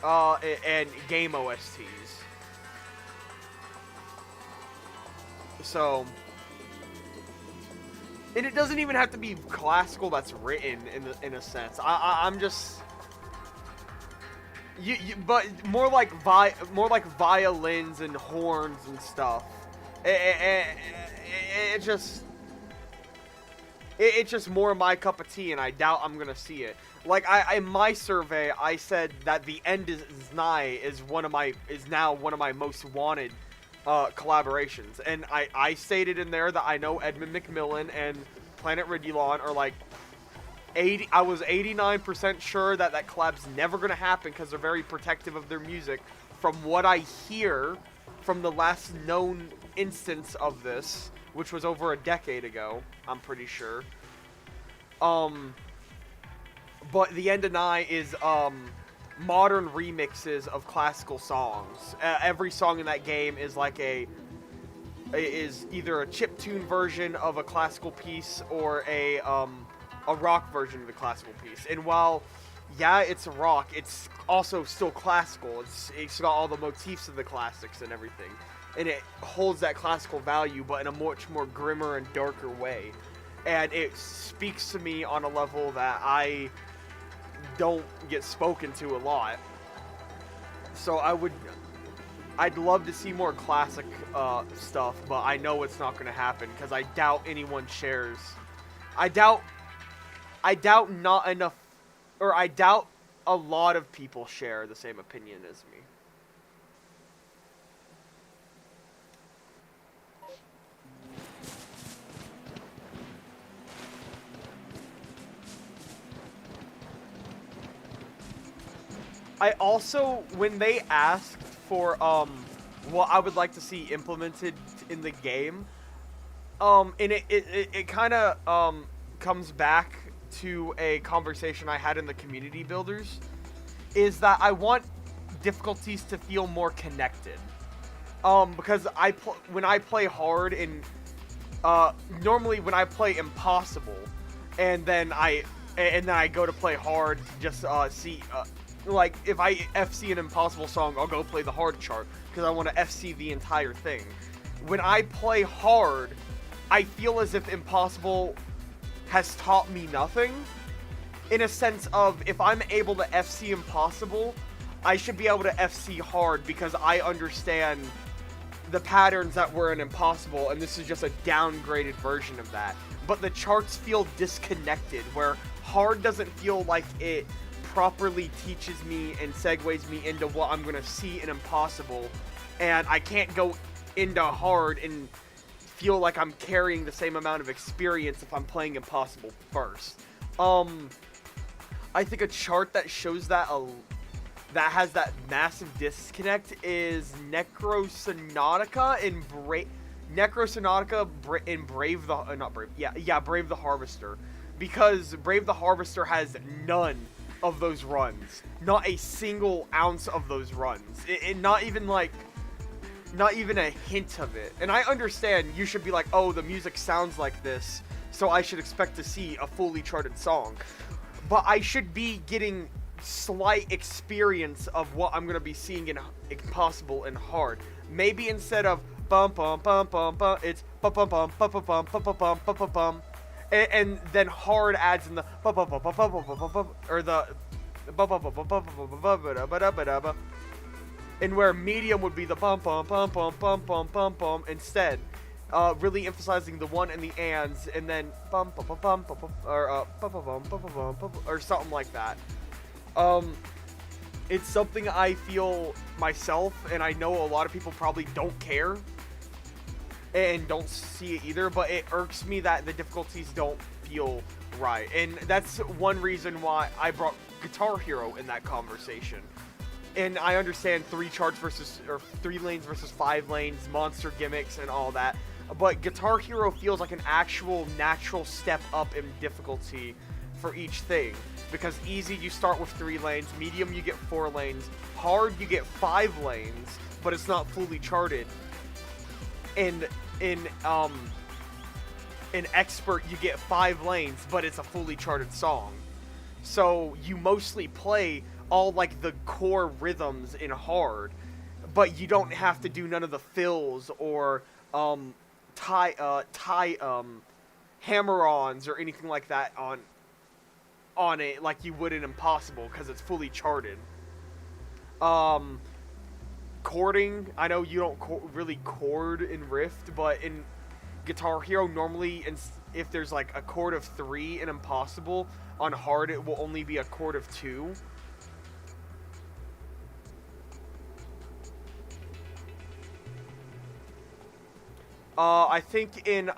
and game OSTs. So, and it doesn't even have to be classical that's written in a sense. I'm just but more like violins and horns and stuff. It's just more my cup of tea, and I doubt I'm gonna see it. Like in my survey, I said that The End Is Nigh is now one of my most wanted collaborations, and I stated in there that I know Edmund McMillan and Planet Ridulon are like I was 89% sure that collab's never gonna happen because they're very protective of their music. From what I hear from the last known instance of this, which was over a decade ago, I'm pretty sure. But The End of Nigh is modern remixes of classical songs. Every song in that game is like is either a chiptune version of a classical piece or a rock version of the classical piece. And while, yeah, it's a rock, it's also still classical. It's got all the motifs of the classics and everything. And it holds that classical value, but in a much more grimmer and darker way. And it speaks to me on a level that I don't get spoken to a lot. So I'd love to see more classic stuff, but I know it's not going to happen because I doubt anyone shares. I doubt not enough, or I doubt a lot of people share the same opinion as me. I also, when they asked for what I would like to see implemented in the game, and it kind of comes back to a conversation I had in the community builders, is that I want difficulties to feel more connected. Because when I play hard and normally when I play impossible, and then I go to play hard to just see. Like, if I FC an impossible song, I'll go play the hard chart, because I want to FC the entire thing. When I play hard, I feel as if impossible has taught me nothing, in a sense of, if I'm able to FC impossible, I should be able to FC hard because I understand the patterns that were in impossible, and this is just a downgraded version of that. But the charts feel disconnected, where hard doesn't feel like it properly teaches me and segues me into what I'm gonna see in impossible, and I can't go into hard and feel like I'm carrying the same amount of experience if I'm playing impossible first. I think a chart that shows that that has that massive disconnect is Necrosonautica in Brave the not Brave yeah Brave the Harvester, because Brave the Harvester has none of those runs, not a single ounce of those runs, not even a hint of it. And I understand you should be like, oh, the music sounds like this, so I should expect to see a fully charted song, but I should be getting slight experience of what I'm gonna be seeing in impossible and hard. Maybe instead of bum bum bum bum bum, it's bum bum bum bum bum bum bum bum bum bum bum, and then hard adds in the bum bum bum bum bum bum bum, or the bum bum bum bum bum bum bum bum, and where medium would be the bum bum bum bum bum bum bum bum instead. Really emphasizing the one and the ands, and then bum bum bum bum bum, or bum bum bum bum bum bum, or something like that. It's something I feel myself, and I know a lot of people probably don't care and don't see it either, but it irks me that the difficulties don't feel right. And that's one reason why I brought Guitar Hero in that conversation. And I understand 3 lanes versus 5 lanes, monster gimmicks and all that, but Guitar Hero feels like an actual natural step up in difficulty for each thing. Because easy, you start with 3 lanes, medium, you get 4 lanes, hard, you get 5 lanes, but it's not fully charted. In expert, you get 5 lanes, but it's a fully charted song. So you mostly play all like the core rhythms in hard, but you don't have to do none of the fills or hammer-ons or anything like that on it like you would in impossible, because it's fully charted. Chording, I know you don't really chord in Rift, but in Guitar Hero normally, if there's like a chord of 3 in impossible, on hard it will only be a chord of 2. I think in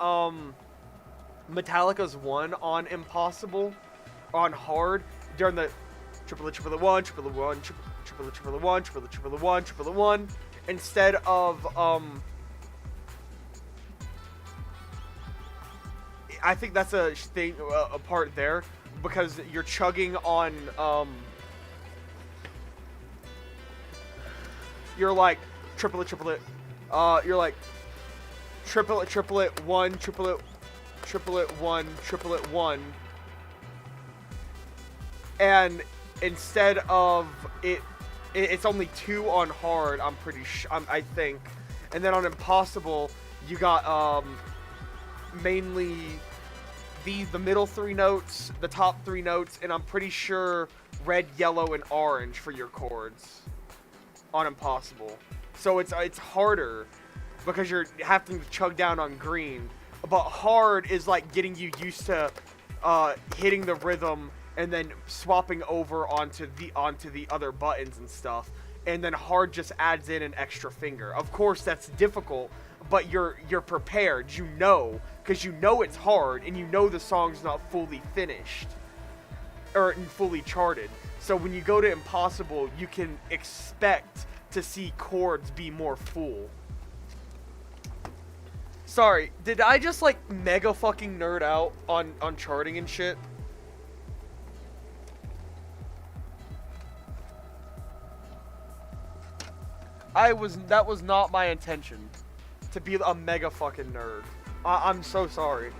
Metallica's 1 on impossible, on hard, during the triple one, instead of I think that's a thing, a part there, because you're chugging on you're like triplet, you're like triplet, 1, triplet, 1, triplet, 1. And instead of it's only 2 on hard, I'm pretty sure, I think. And then on impossible, you got mainly the middle 3 notes, the top 3 notes, and I'm pretty sure red, yellow, and orange for your chords on impossible. So it's harder because you're having to chug down on green. But hard is like getting you used to hitting the rhythm and then swapping over onto the other buttons and stuff. And then hard just adds in an extra finger. Of course, that's difficult, but you're prepared. You know, because you know it's hard, and you know the song's not fully finished or fully charted. So when you go to impossible, you can expect to see chords be more full. Sorry, did I just like mega fucking nerd out on charting and shit? That was not my intention, to be a mega fucking nerd. I'm so sorry.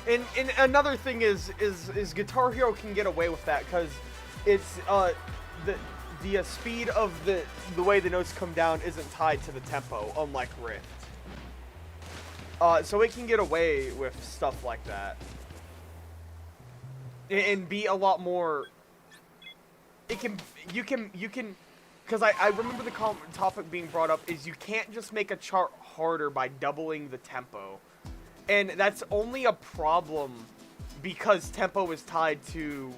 And another thing is Guitar Hero can get away with that because it's the speed of the way the notes come down isn't tied to the tempo, unlike Rift. So it can get away with stuff like that and be a lot more. You can because I remember the topic being brought up is you can't just make a chart harder by doubling the tempo. And that's only a problem because tempo is tied to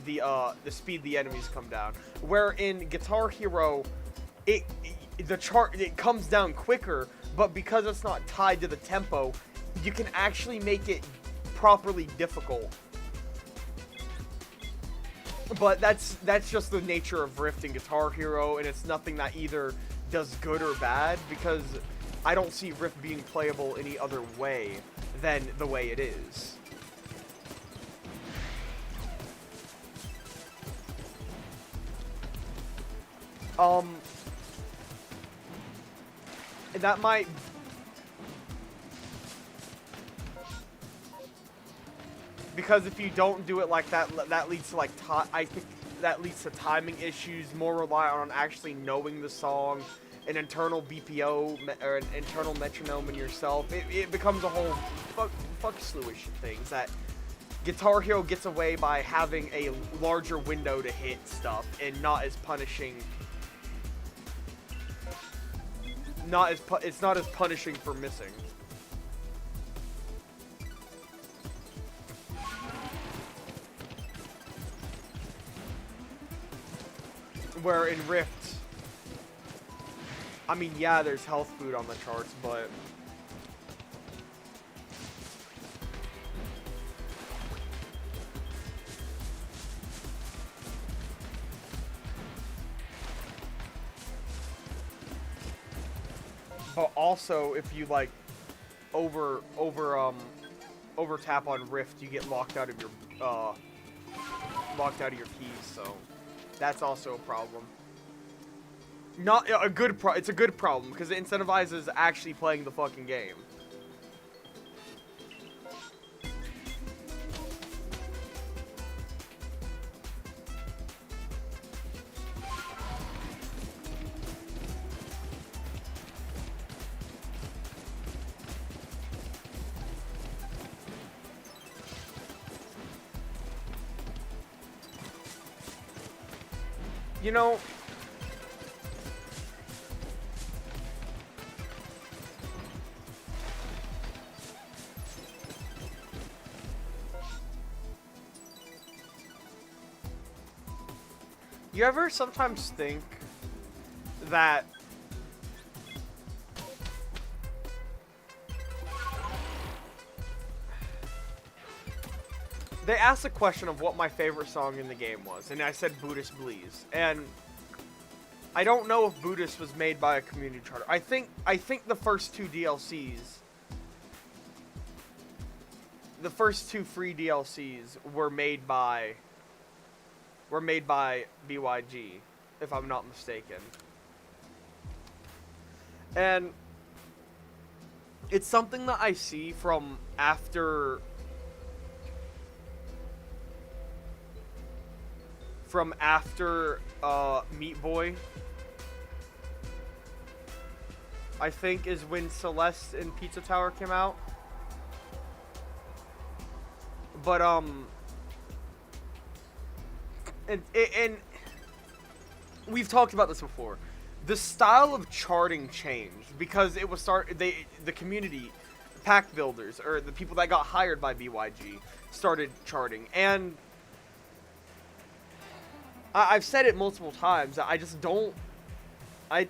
the speed the enemies come down. Where in Guitar Hero, the chart comes down quicker, but because it's not tied to the tempo, you can actually make it properly difficult. But that's just the nature of Rift and Guitar Hero, and it's nothing that either does good or bad because I don't see Rift being playable any other way than the way it is. That might... Because if you don't do it like that, that leads to I think that leads to timing issues, more reliant on actually knowing the song, an internal BPO or an internal metronome in yourself. It becomes a whole fuck slewish things that Guitar Hero gets away by having a larger window to hit stuff and not as punishing. It's not as punishing for missing. Where in Rift, I mean, yeah, there's health food on the charts, but also if you like over tap on Rift, you get locked out of your keys, so that's also a problem. Not a good it's a good problem because it incentivizes actually playing the fucking game. You know, you ever sometimes think that they asked a question of what my favorite song in the game was, and I said Buddhist Bleeze, and I don't know if Buddhist was made by a community charter. I think the first two DLCs, the first two free DLCs were made by BYG, if I'm not mistaken. And it's something that I see from after Meat Boy, I think, is when Celeste and Pizza Tower came out. But and we've talked about this before. The style of charting changed because it was the community pack builders, or the people that got hired by BYG, started charting. And I've said it multiple times, I just don't... I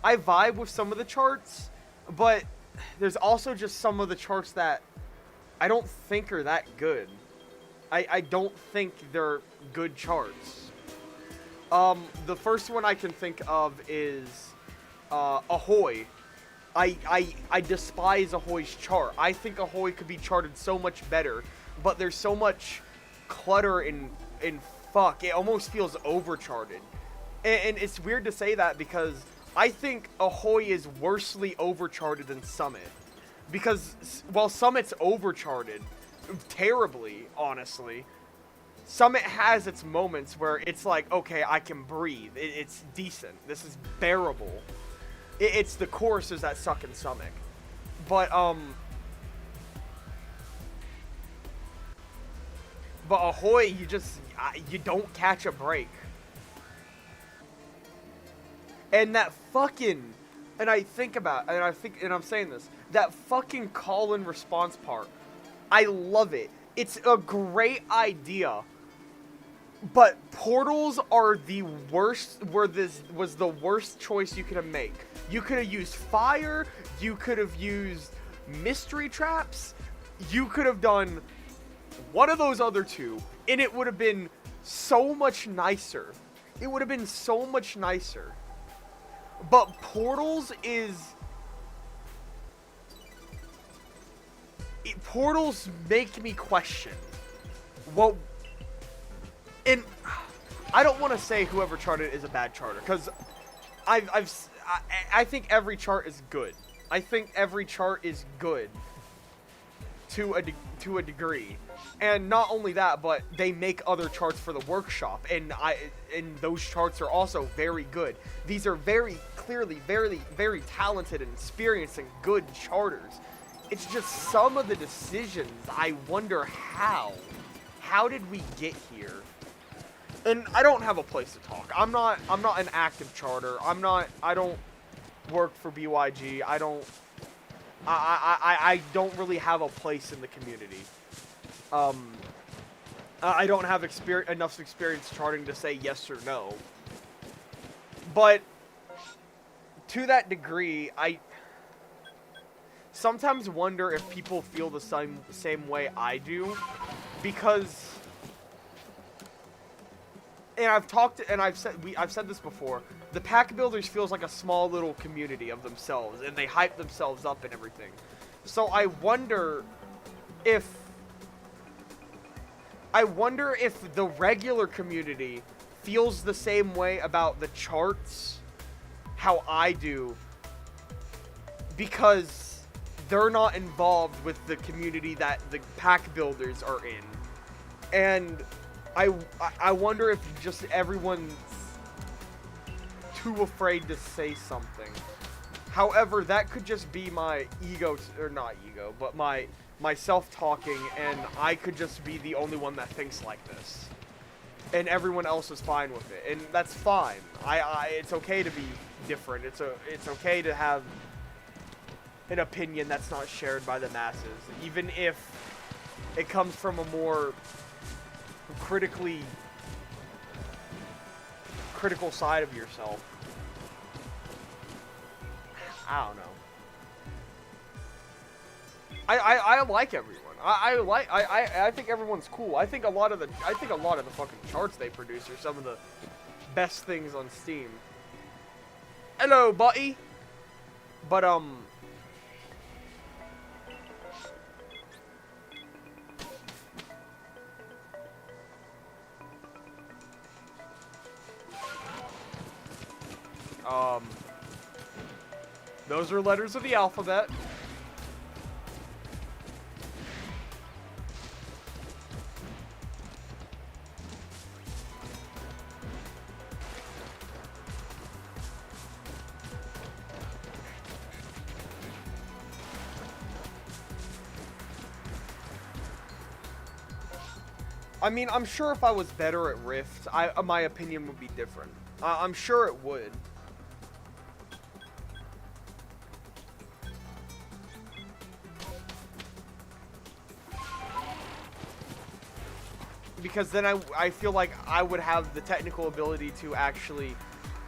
vibe with some of the charts, but there's also just some of the charts that I don't think are that good. I don't think they're good charts. The first one I can think of is Ahoy. I despise Ahoy's chart. I think Ahoy could be charted so much better, but there's so much clutter in fuck. It almost feels overcharted. And it's weird to say that because I think Ahoy is worsely overcharted than Summit. Because while Summit's overcharted, terribly, honestly. Summit has its moments where it's like, okay, I can breathe. It's decent. This is bearable. It's the choruses that suck in Summit. But Ahoy, you don't catch a break. And that fucking, and I'm saying this, that fucking call and response part, I love it. It's a great idea. But portals are the worst, was the worst choice you could have made. You could have used fire, you could have used mystery traps, you could have done one of those other two, and it would have been so much nicer. It would have been so much nicer. But portals portals make me question. Well, and I don't want to say whoever charted is a bad charter, because I think every chart is good. I think every chart is good to a degree. And not only that, but they make other charts for the workshop, and those charts are also very good. These are very clearly very talented and experienced and good charters. It's just some of the decisions I wonder how did we get here? And I don't have a place to talk. I'm not an active charter. I don't work for BYG. I don't really have a place in the community. I don't have enough experience charting to say yes or no. But to that degree, I sometimes wonder if people feel the same way I do, because, and I've said this before, the pack builders feels like a small little community of themselves, and they hype themselves up and everything. So I wonder if the regular community feels the same way about the charts how I do, because they're not involved with the community that the pack builders are in. And I wonder if just everyone's too afraid to say something. However, that could just be my ego, or not ego, but my self-talking, and I could just be the only one that thinks like this. And everyone else is fine with it, and that's fine. It's okay to be different. It's okay to have an opinion that's not shared by the masses, even if it comes from a more critical side of yourself. I don't know. I like everyone. I think everyone's cool. I think a lot of the fucking charts they produce are some of the best things on Steam. Hello, buddy. But those are letters of the alphabet. I mean, I'm sure if I was better at Rift, my opinion would be different. I'm sure it would. Because then I feel like I would have the technical ability to actually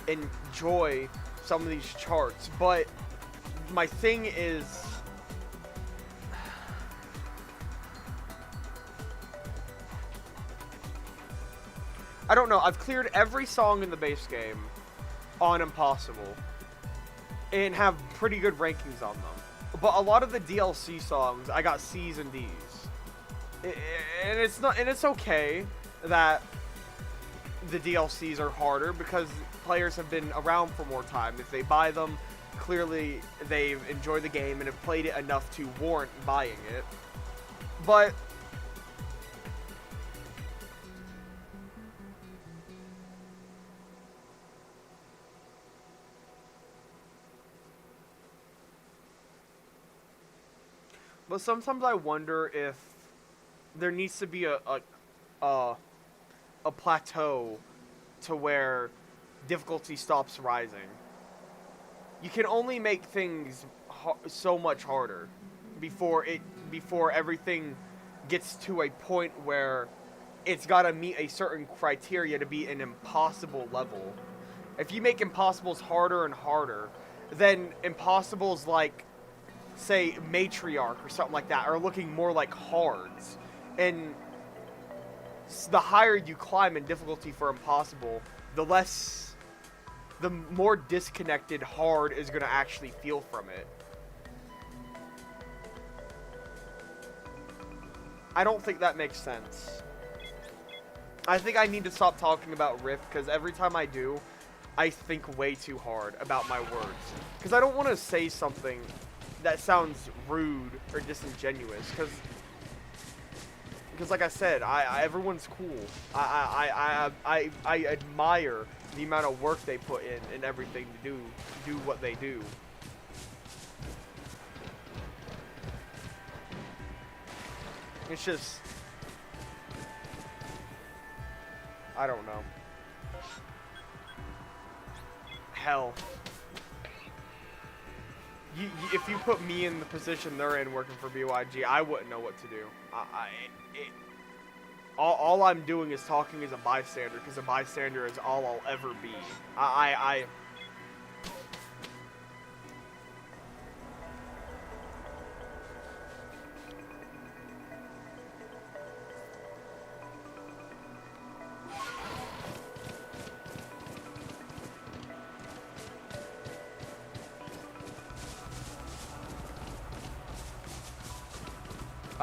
enjoy some of these charts. But my thing is, I don't know. I've cleared every song in the base game on Impossible and have pretty good rankings on them. But a lot of the DLC songs, I got C's and D's. And it's okay that the DLCs are harder because players have been around for more time. If they buy them, clearly they've enjoyed the game and have played it enough to warrant buying it. But But sometimes I wonder if there needs to be a plateau to where difficulty stops rising. You can only make things so much harder before everything gets to a point where it's got to meet a certain criteria to be an impossible level. If you make impossibles harder and harder, then impossibles like, say, Matriarch or something like that are looking more like hards. And the higher you climb in difficulty for impossible, the more disconnected hard is going to actually feel from it. I don't think that makes sense. I think I need to stop talking about Rift, because every time I do, I think way too hard about my words. Because I don't want to say something that sounds rude or disingenuous, because like I said, everyone's cool. I admire the amount of work they put in and everything to do what they do. It's just, I don't know. Hell. If you put me in the position they're in working for BYG, I wouldn't know what to do. All I'm doing is talking as a bystander, because a bystander is all I'll ever be.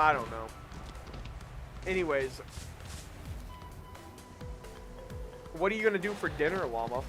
I don't know. Anyways, what are you gonna do for dinner, Llama?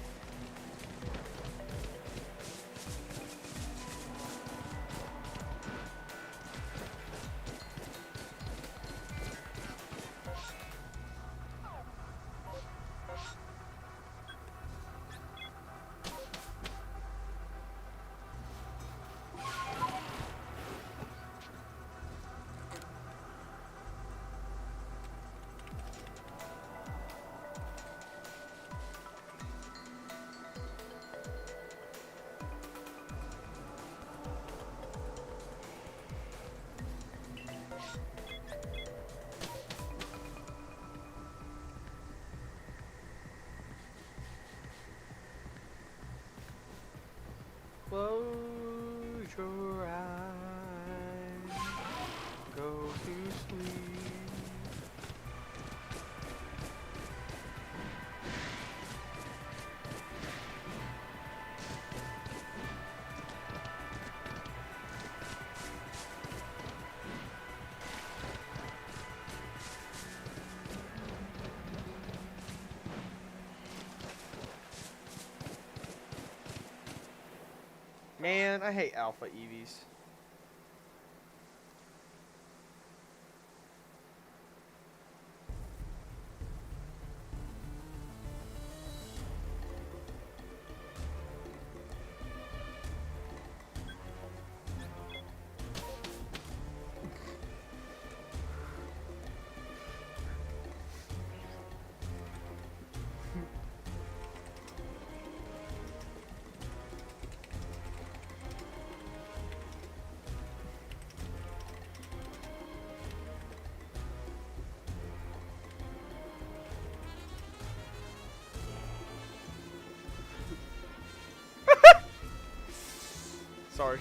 Close your eyes, go to sleep. Man, I hate alpha Eevees. Sorry.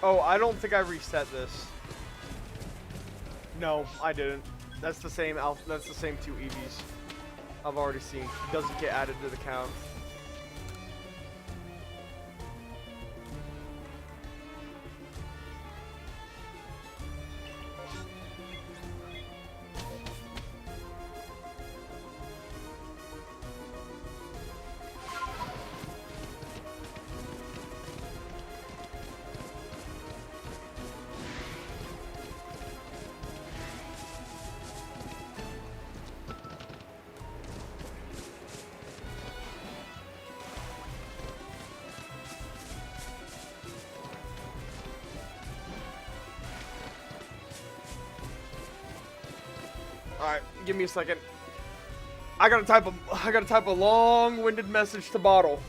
Oh, I don't think I reset this. No, I didn't. That's the same that's the same two Eevees I've already seen. It doesn't get added to the count. Alright, give me a second. I gotta type a long-winded message to Bottle.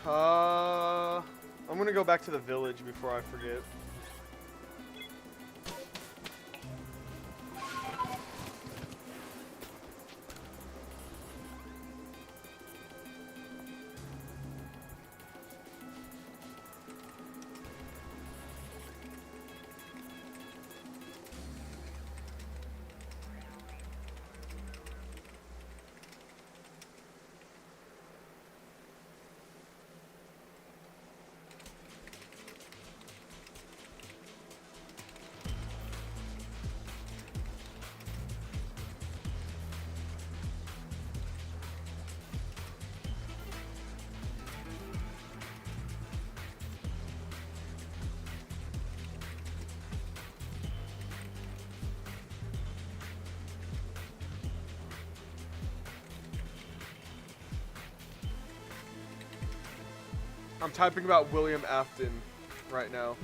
I'm gonna go back to the village before I forget. I'm typing about William Afton right now.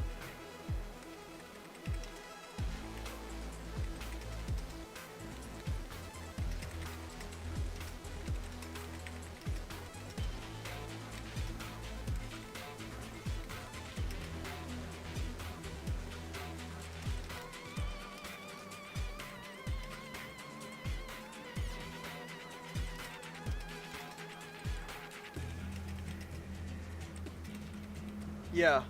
Yeah.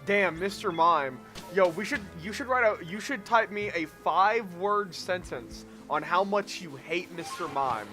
Damn, Mr. Mime. Yo, you should type me a 5-word sentence on how much you hate Mr. Mime.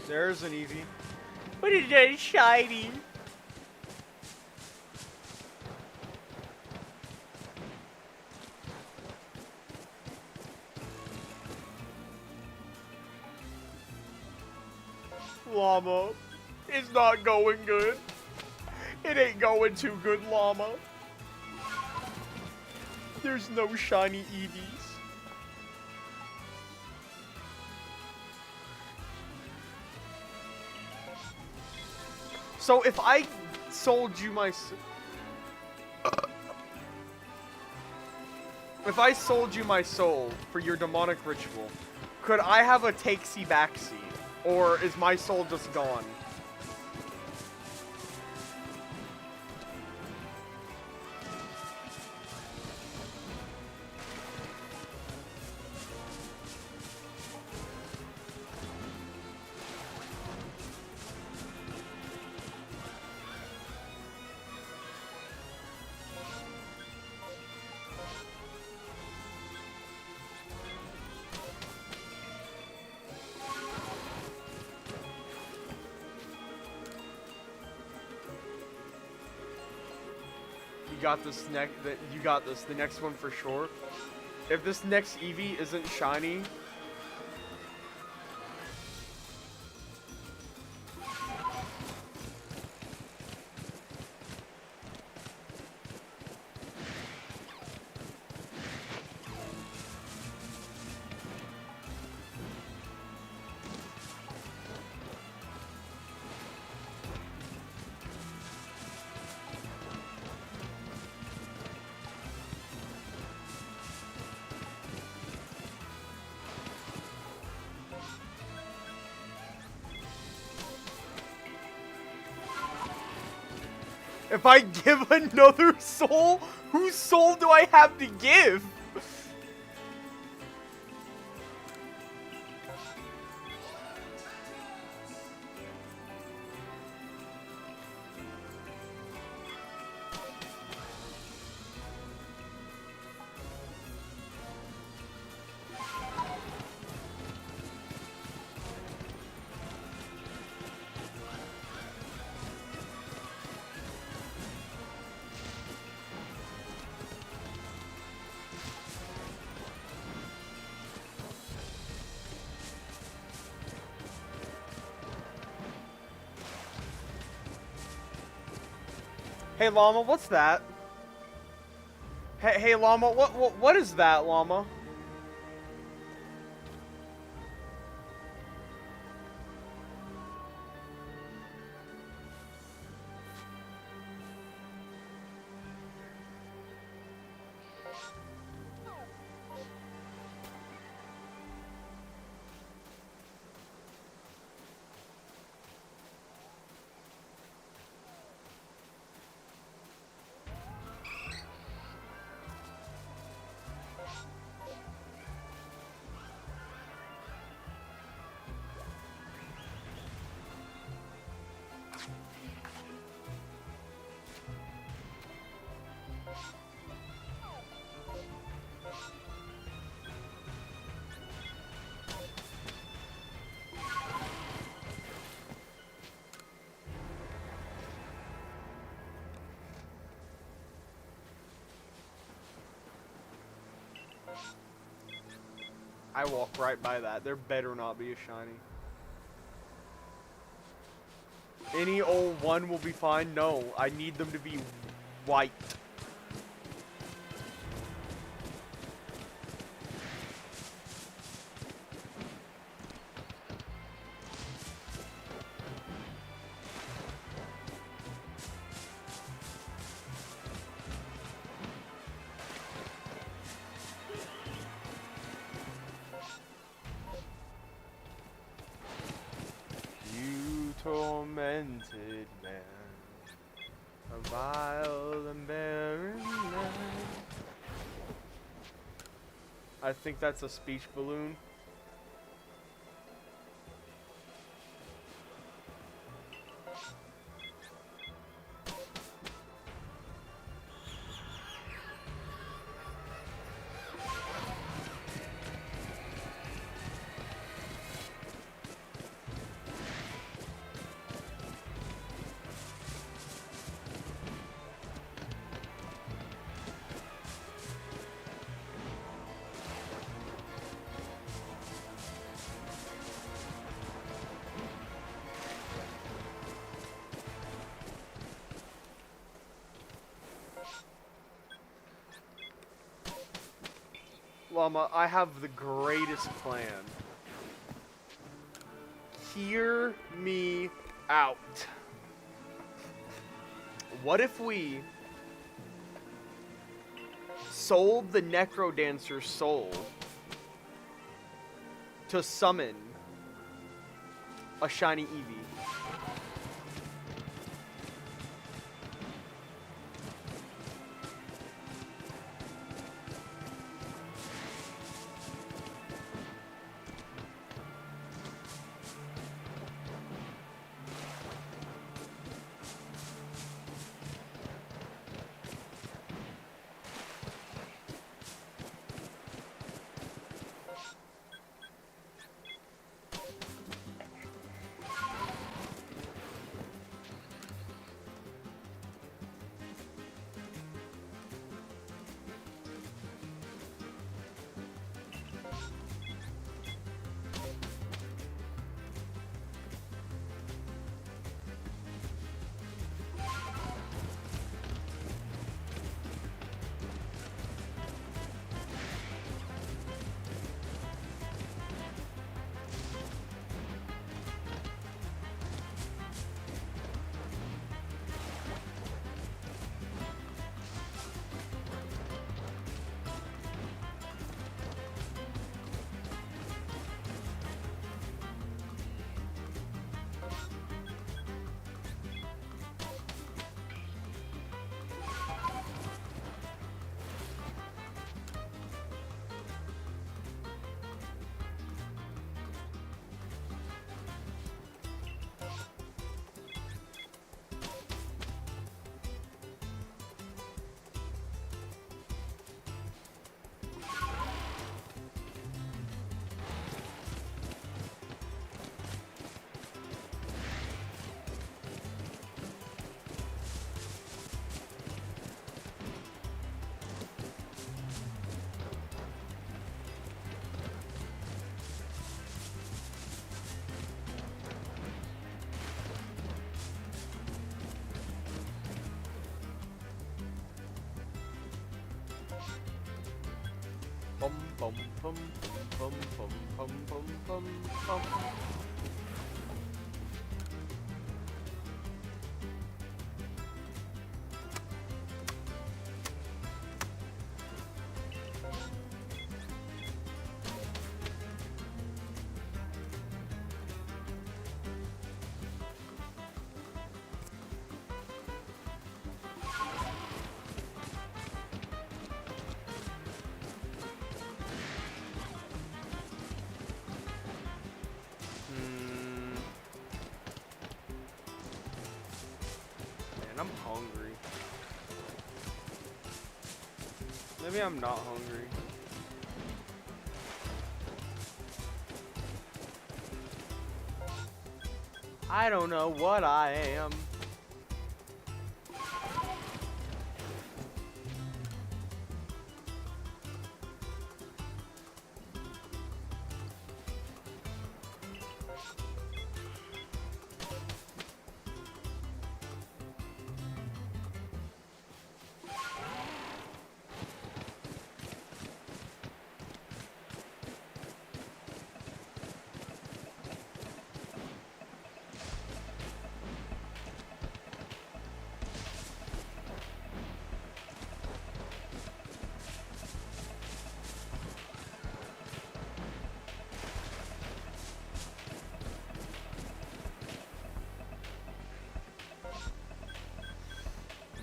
There's an Eevee. What is that shiny? Llama, it's not going good. It ain't going too good, Llama. There's no shiny Eevees. So if I sold you my... If I sold you my soul for your demonic ritual, could I have a takesy-backsy? Or is my soul just gone? You got this you got this. The next one for sure. If this next Eevee isn't shiny, if I give another soul, whose soul do I have to give? Hey Llama, what's that? Hey Llama, what is that, Llama? I walk right by that. There better not be a shiny. Any old one will be fine. No, I need them to be white. You tormented man, a vile and barren land. I think that's a speech balloon. Llama, I have the greatest plan. Hear me out. What if we sold the Necrodancer's soul to summon a shiny Eevee? Bum bum bum bum bum bum bum bum bum. I'm hungry. Maybe I'm not hungry. I don't know what I am.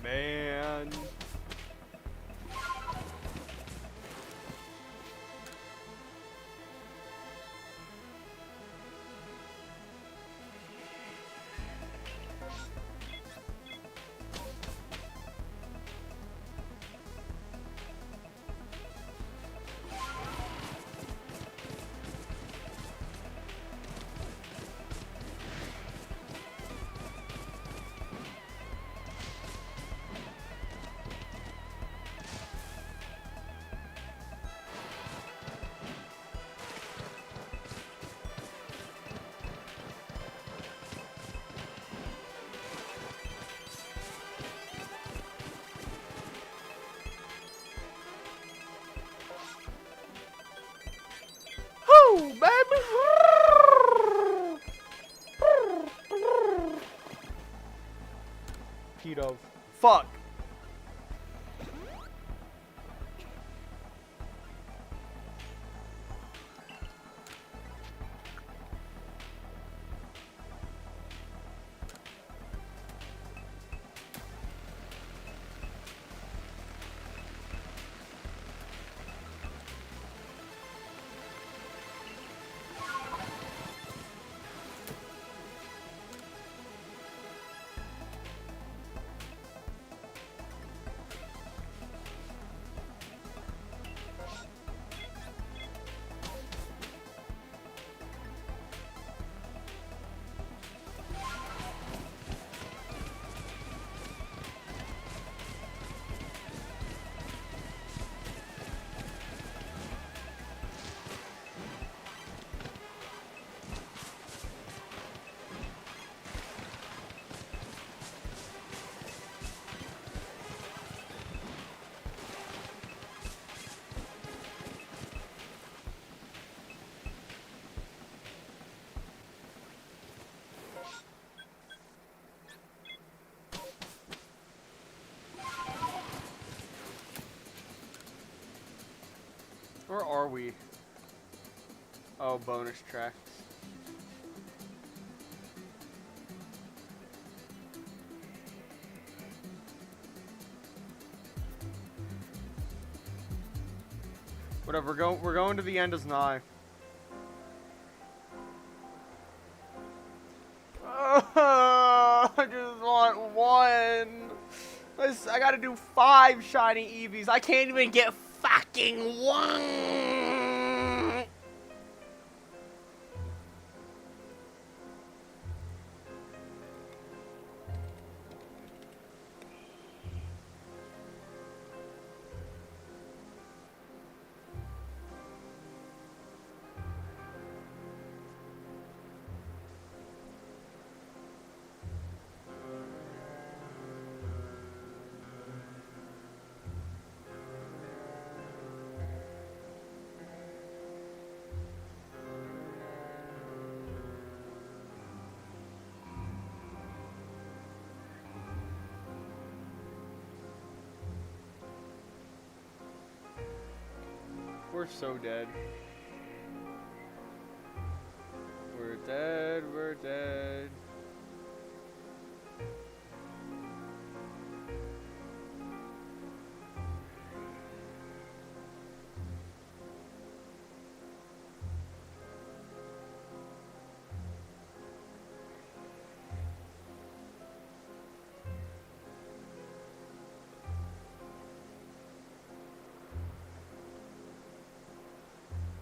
man. Woo, baby. Pedo. Fuck. Where are we? Oh, bonus tracks. Whatever, we're going to the end is nigh. I just want one. I gotta do 5 shiny Eevees. I can't even get fucking one. We're so dead. We're dead, we're dead.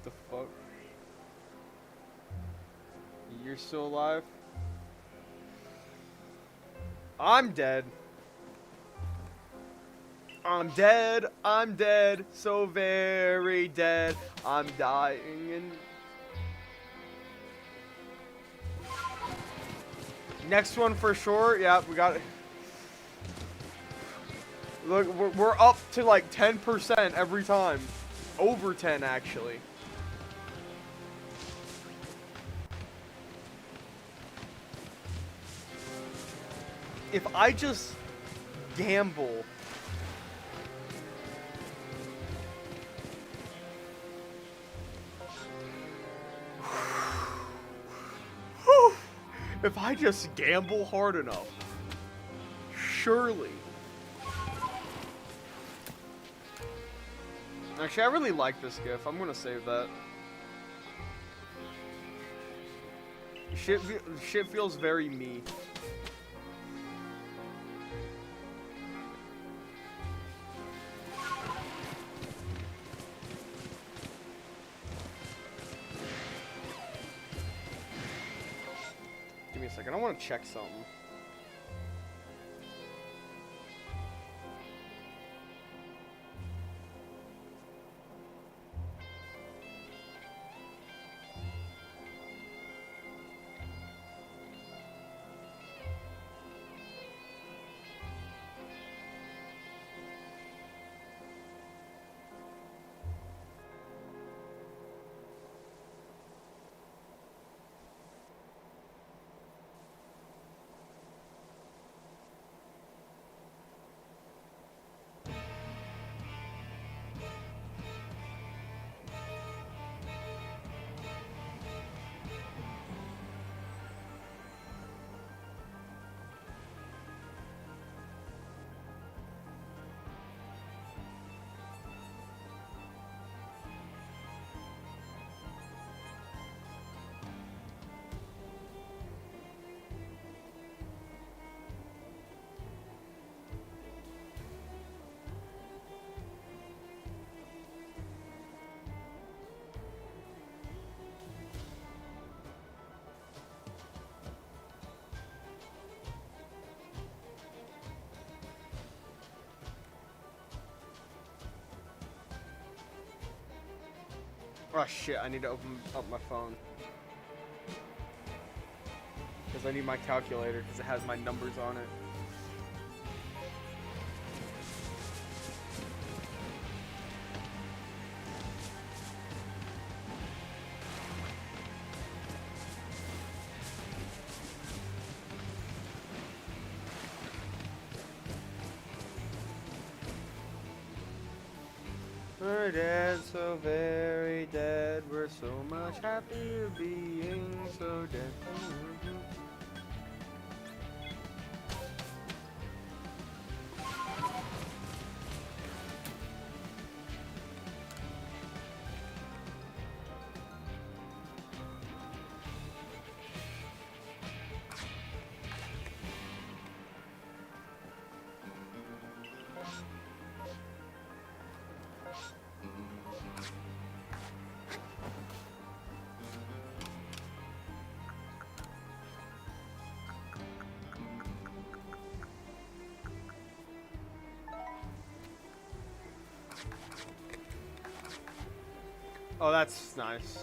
The fuck? You're still alive? I'm dead. I'm dead. I'm dead. So very dead. I'm dying and... Next one for sure. Yeah, we got it. Look, we're up to like 10% every time. Over 10 actually. If I just gamble. If I just gamble hard enough, surely Actually, I really like this GIF. I'm gonna save that. Shit feels very me. Give me a second. I want to check something. Oh shit, I need to open up my phone. Because I need my calculator, because it has my numbers on it. We're dead, so very dead. We're so much happier being so dead. Oh, that's nice.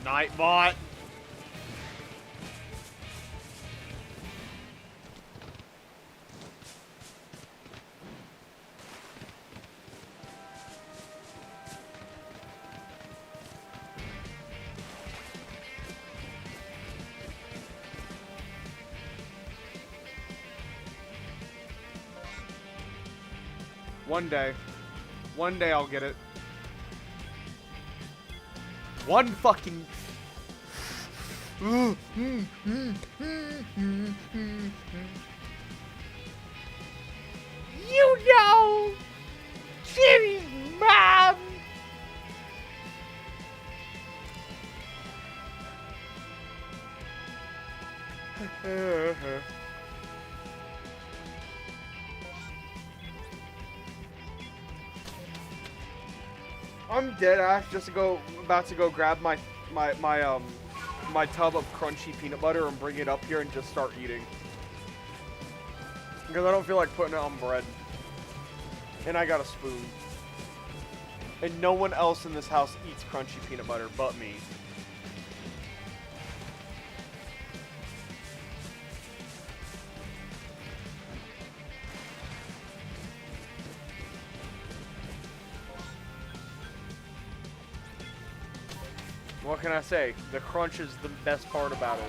Nightbot. One day I'll get it. One fucking. You know, Jimmy's mom. I'm dead ass just about to go grab my tub of crunchy peanut butter and bring it up here and just start eating. Because I don't feel like putting it on bread. And I got a spoon. And no one else in this house eats crunchy peanut butter but me. What can I say? The crunch is the best part about it.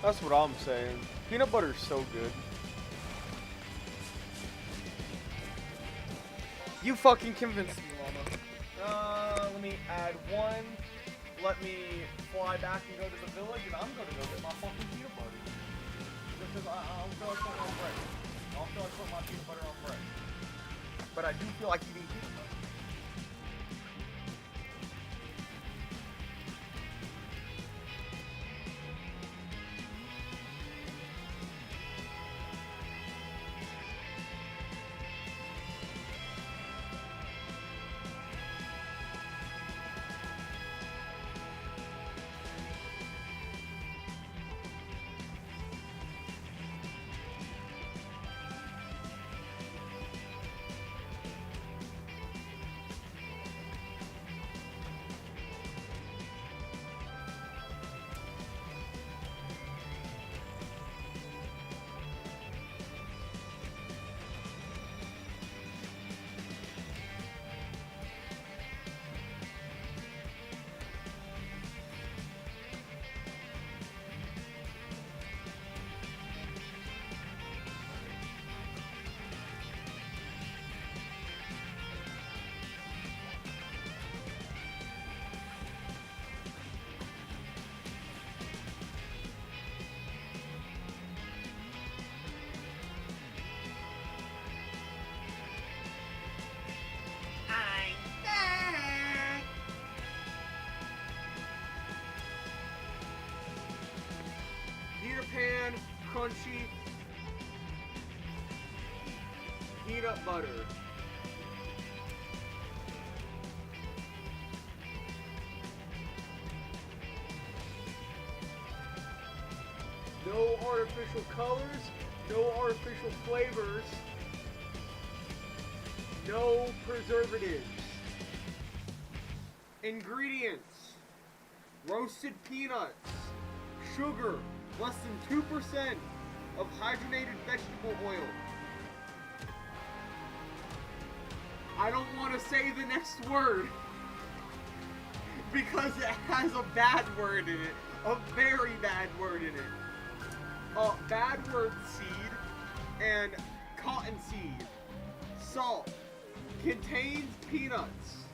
That's what I'm saying. Peanut butter's so good. You fucking convinced me, Llama. Let me add one. Let me fly back and go to the village, and I'm gonna go get my fucking peanut butter. Because I don't feel like putting it on bread. I don't feel like putting my peanut butter on bread. But I do feel like eating peanut butter. Pan crunchy peanut butter. No artificial colors, no artificial flavors, no preservatives. Ingredients: roasted peanuts, sugar, less than 2% of hydrogenated vegetable oil. I don't want to say the next word because it has a bad word in it. A very bad word in it. A bad word: seed and cottonseed. Salt. Contains peanuts.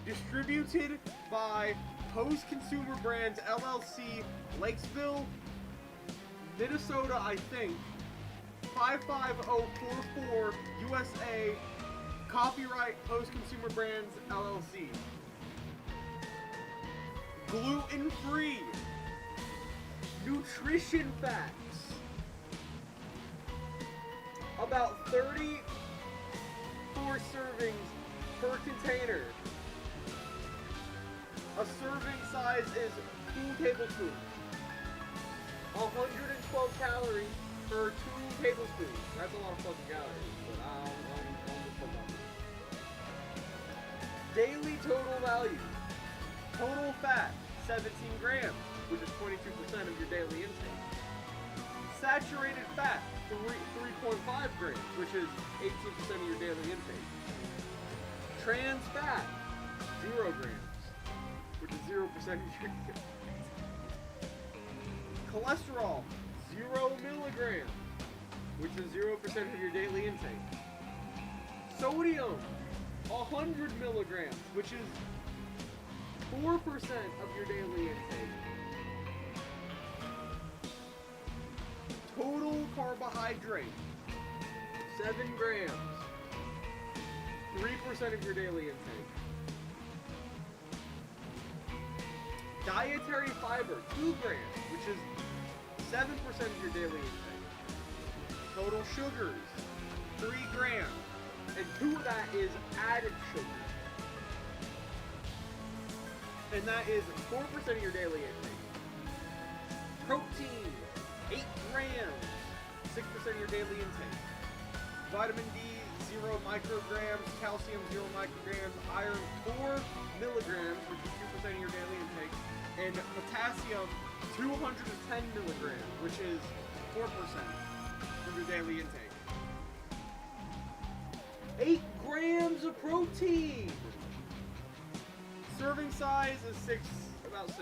Distributed by Post Consumer Brands LLC, Lakesville, Minnesota, I think. 55044 USA. Copyright Post Consumer Brands LLC. Gluten-free. Nutrition facts. About 34 servings per container. A serving size is 2 tablespoons. 112 calories per 2 tablespoons. That's a lot of fucking calories, but I'll just put that. Daily total value. Total fat, 17 grams, which is 22% of your daily intake. Saturated fat, 3.5 grams, which is 18% of your daily intake. Trans fat, 0 grams. Which is 0% of your Cholesterol, 0 milligrams, which is 0% of your daily intake. Sodium, 100 milligrams, which is 4% of your daily intake. Total carbohydrate, 7 grams, 3% of your daily intake. Dietary fiber, 2 grams, which is 7% of your daily intake. Total sugars, 3 grams, and 2 of that is added sugar. And that is 4% of your daily intake. Protein, 8 grams, 6% of your daily intake. Vitamin D, 0 micrograms. Calcium, 0 micrograms. Iron, 4 milligrams, which is 2% of your daily intake. And potassium, 210 milligrams, which is 4% of your daily intake. 8 grams of protein! Serving size is about 6.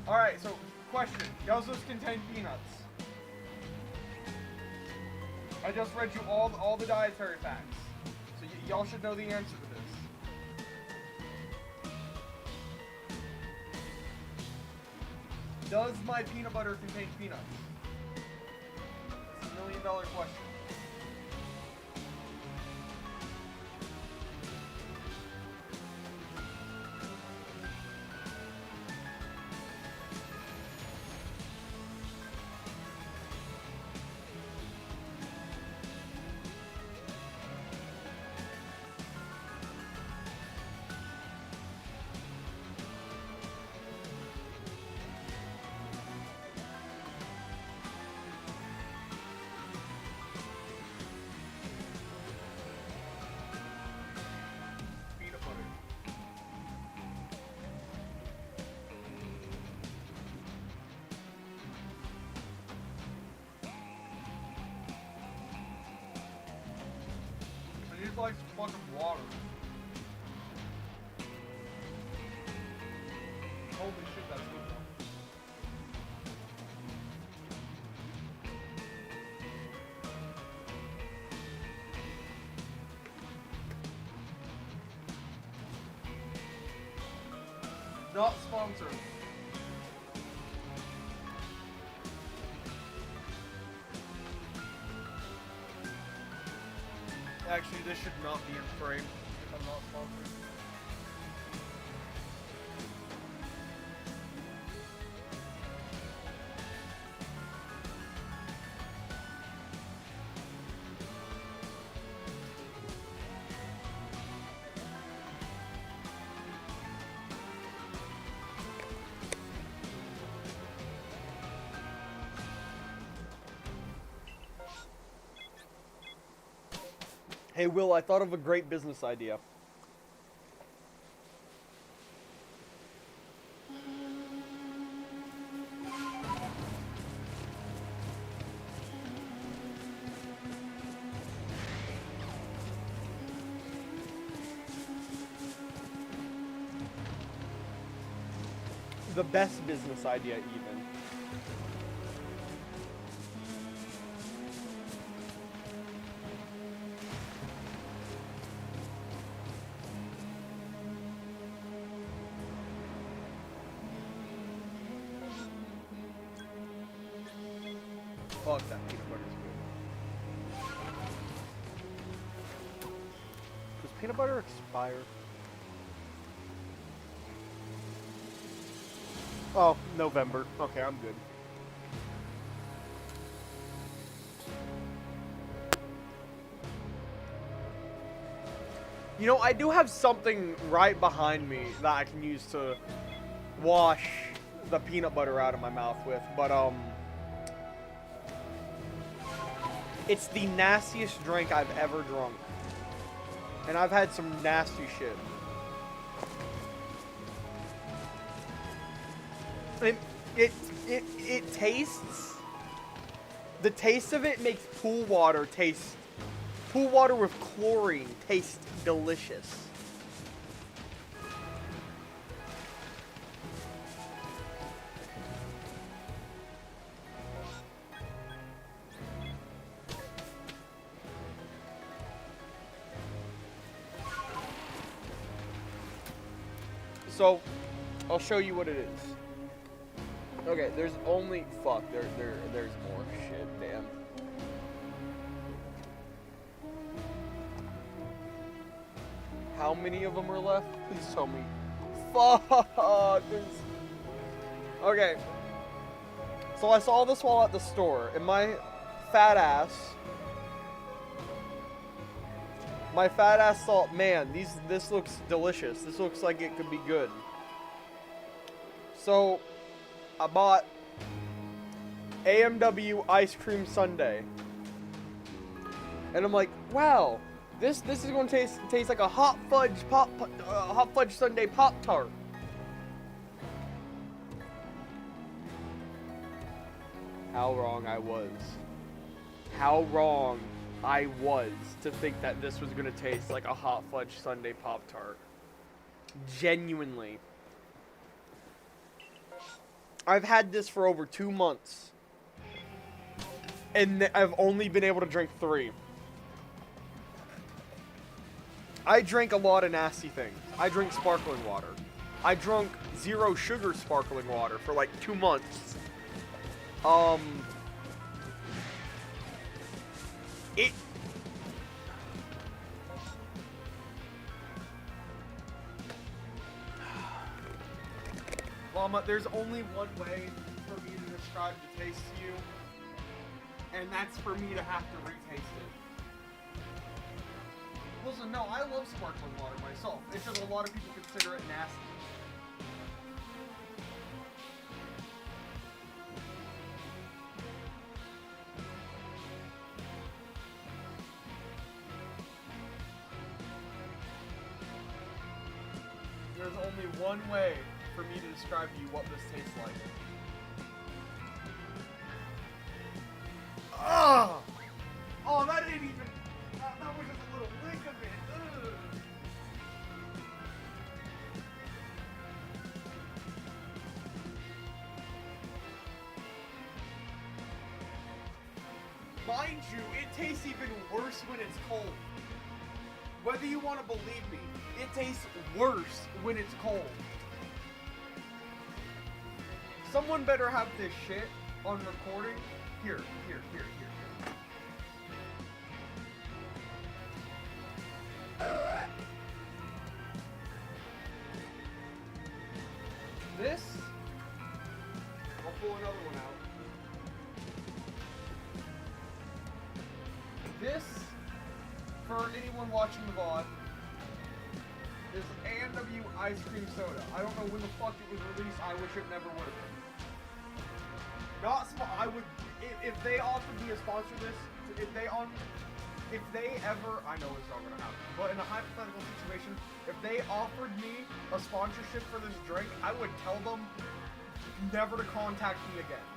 Alright, so question. Does this contain peanuts? I just read you all the dietary facts. So y'all should know the answer to this. Does my peanut butter contain peanuts? It's $1 million question. Like some fucking water. Holy shit, that's good though. Not sponsored. Actually, this should not be in frame. I'm not sponsored. Hey Will, I thought of a great business idea. The best business idea even. Fuck, that peanut butter is good. Does peanut butter expire? Oh, November. Okay, I'm good. You know, I do have something right behind me that I can use to wash the peanut butter out of my mouth with, but it's the nastiest drink I've ever drunk. And I've had some nasty shit. It tastes... The taste of it makes pool water taste... Pool water with chlorine taste delicious. So, I'll show you what it is. Okay, there's only there's more shit, damn. How many of them are left? Please tell me. Fuck. Okay. So I saw this while at the store, and my fat ass thought, man, this looks delicious. This looks like it could be good. So I bought AMW ice cream sundae, and I'm like, wow, this is going to taste like a hot fudge sundae Pop Tart. How wrong I was. How wrong I was to think that this was going to taste like a hot fudge sundae Pop Tart. Genuinely. I've had this for over 2 months. And I've only been able to drink 3. I drink a lot of nasty things. I drink sparkling water. I drunk 0 sugar sparkling water for like 2 months. Mama, there's only one way for me to describe the taste to you, and that's for me to have to retaste it. Listen, no, I love sparkling water myself. It's just a lot of people consider it nasty. There's only one way for me to describe to you what this tastes like. Ugh! Oh, that didn't even... That was just a little lick of it. Ugh. Mind you, it tastes even worse when it's cold. Whether you want to believe me, it tastes worse when it's cold. Someone better have this shit on recording. Here. This, I'll pull another one out. This, for anyone watching the VOD, is AMW ice cream soda. I don't know when the fuck it was released. I wish it never would have been. I would, if they offered me to sponsor this, if they ever, I know it's not gonna happen, but in a hypothetical situation, if they offered me a sponsorship for this drink, I would tell them never to contact me again.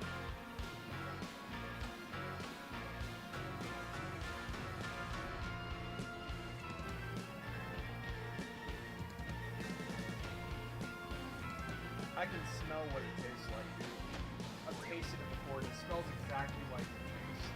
I can smell what it tastes like, dude. I've tasted it before, and it smells exactly like it tastes.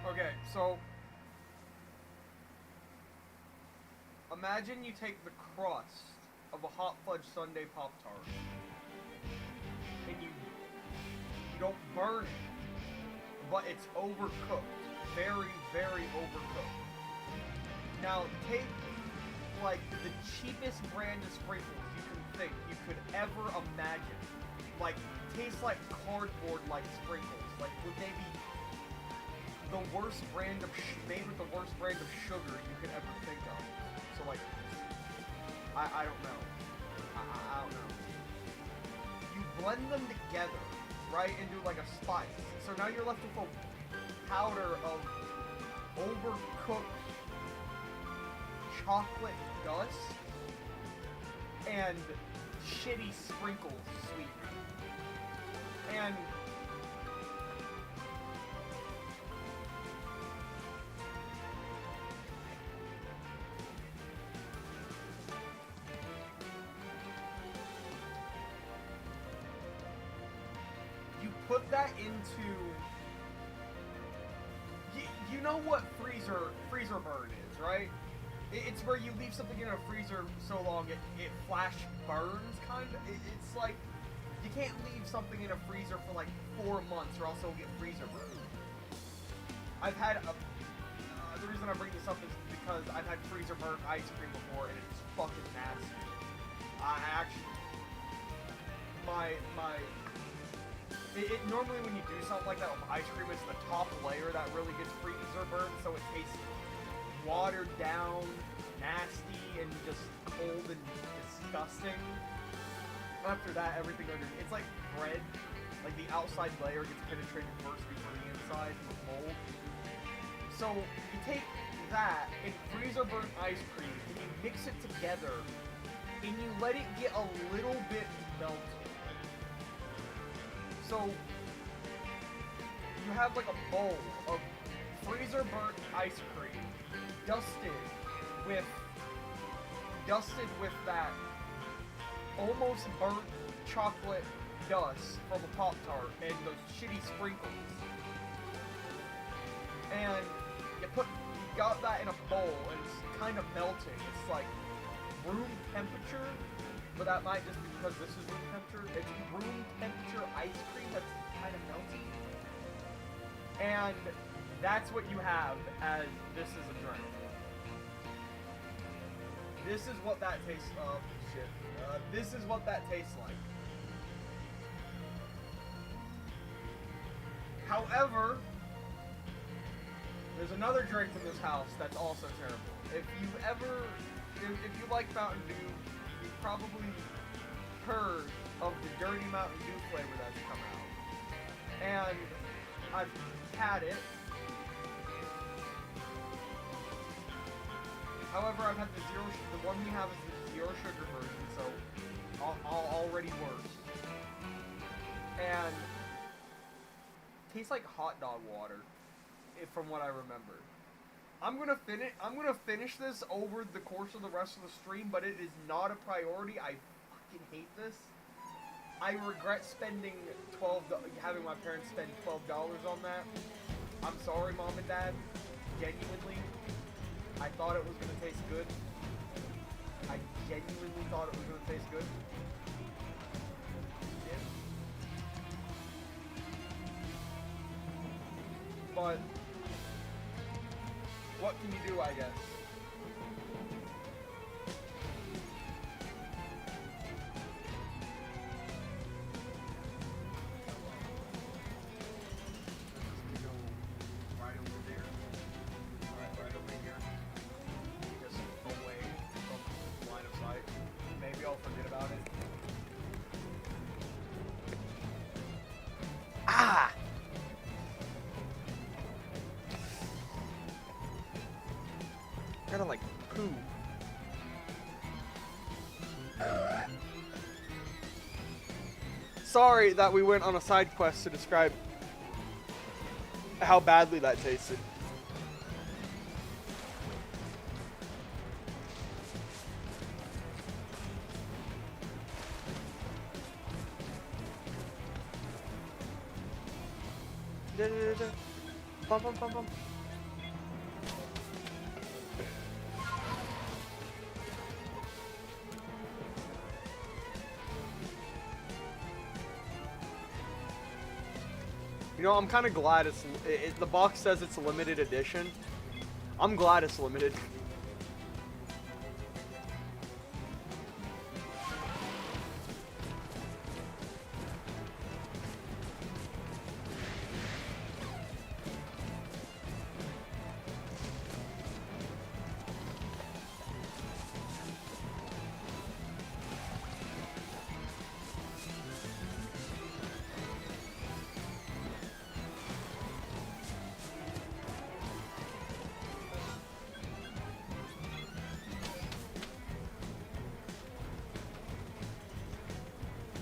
Okay, so imagine you take the crust of a hot fudge sundae Pop-Tart and you don't burn it, but it's overcooked. Very, very overcooked. Now take like the cheapest brand of sprinkles you can think you could ever imagine. Like tastes like cardboard-like sprinkles. Like would they be the worst brand of made with the worst brand of sugar you could ever think of. So like, I don't know. I don't know. You blend them together, right, into like a spice. So now you're left with a powder of overcooked chocolate dust. and shitty sprinkles sweet. And you put that into, you know what freezer burn is, right? It's where you leave something in a freezer so long it flash burns, kind of. It's like, you can't leave something in a freezer for like 4 months or else it'll get freezer burn. I've had the reason I bring this up is because I've had freezer burnt ice cream before and it's fucking nasty. I actually, normally when you do something like that with ice cream, it's the top layer that really gets freezer burnt, so it tastes watered down, nasty, and just cold and disgusting. After that, everything underneath, it's like bread. Like the outside layer gets penetrated first before the inside with mold. So you take that and freezer burnt ice cream and you mix it together and you let it get a little bit melted. So you have like a bowl of freezer burnt ice cream dusted with that almost burnt chocolate dust from a Pop-Tart and those shitty sprinkles. And you got that in a bowl and it's kind of melting. It's like room temperature, but that might just be because this is room temperature. It's room temperature ice cream that's kind of melty. And that's what you have as this is a drink. This is what that tastes of. Shit. This is what that tastes like. However, there's another drink in this house that's also terrible. If you like Mountain Dew, you've probably heard of the dirty Mountain Dew flavor that's come out. And I've had it. However, I've had the one we have is the zero sugar version, so already worse. And tastes like hot dog water, from what I remember. I'm gonna finish this over the course of the rest of the stream, but it is not a priority. I fucking hate this. I regret having my parents spend $12 on that. I'm sorry, Mom and Dad. Genuinely. I thought it was going to taste good. I genuinely thought it was going to taste good. It did. But what can you do, I guess? Gotta like poo. Sorry that we went on a side quest to describe how badly that tasted. Bum, bum, bum, bum. You know, I'm kind of glad the box says it's a limited edition. I'm glad it's limited.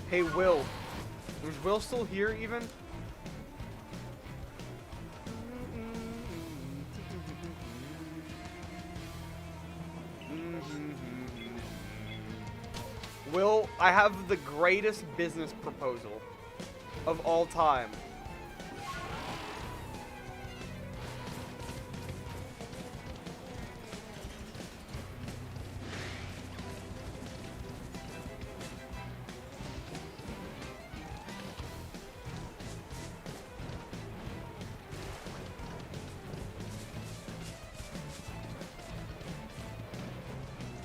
Hey, Will. Is Will still here, even? Will, I have the greatest business proposal of all time.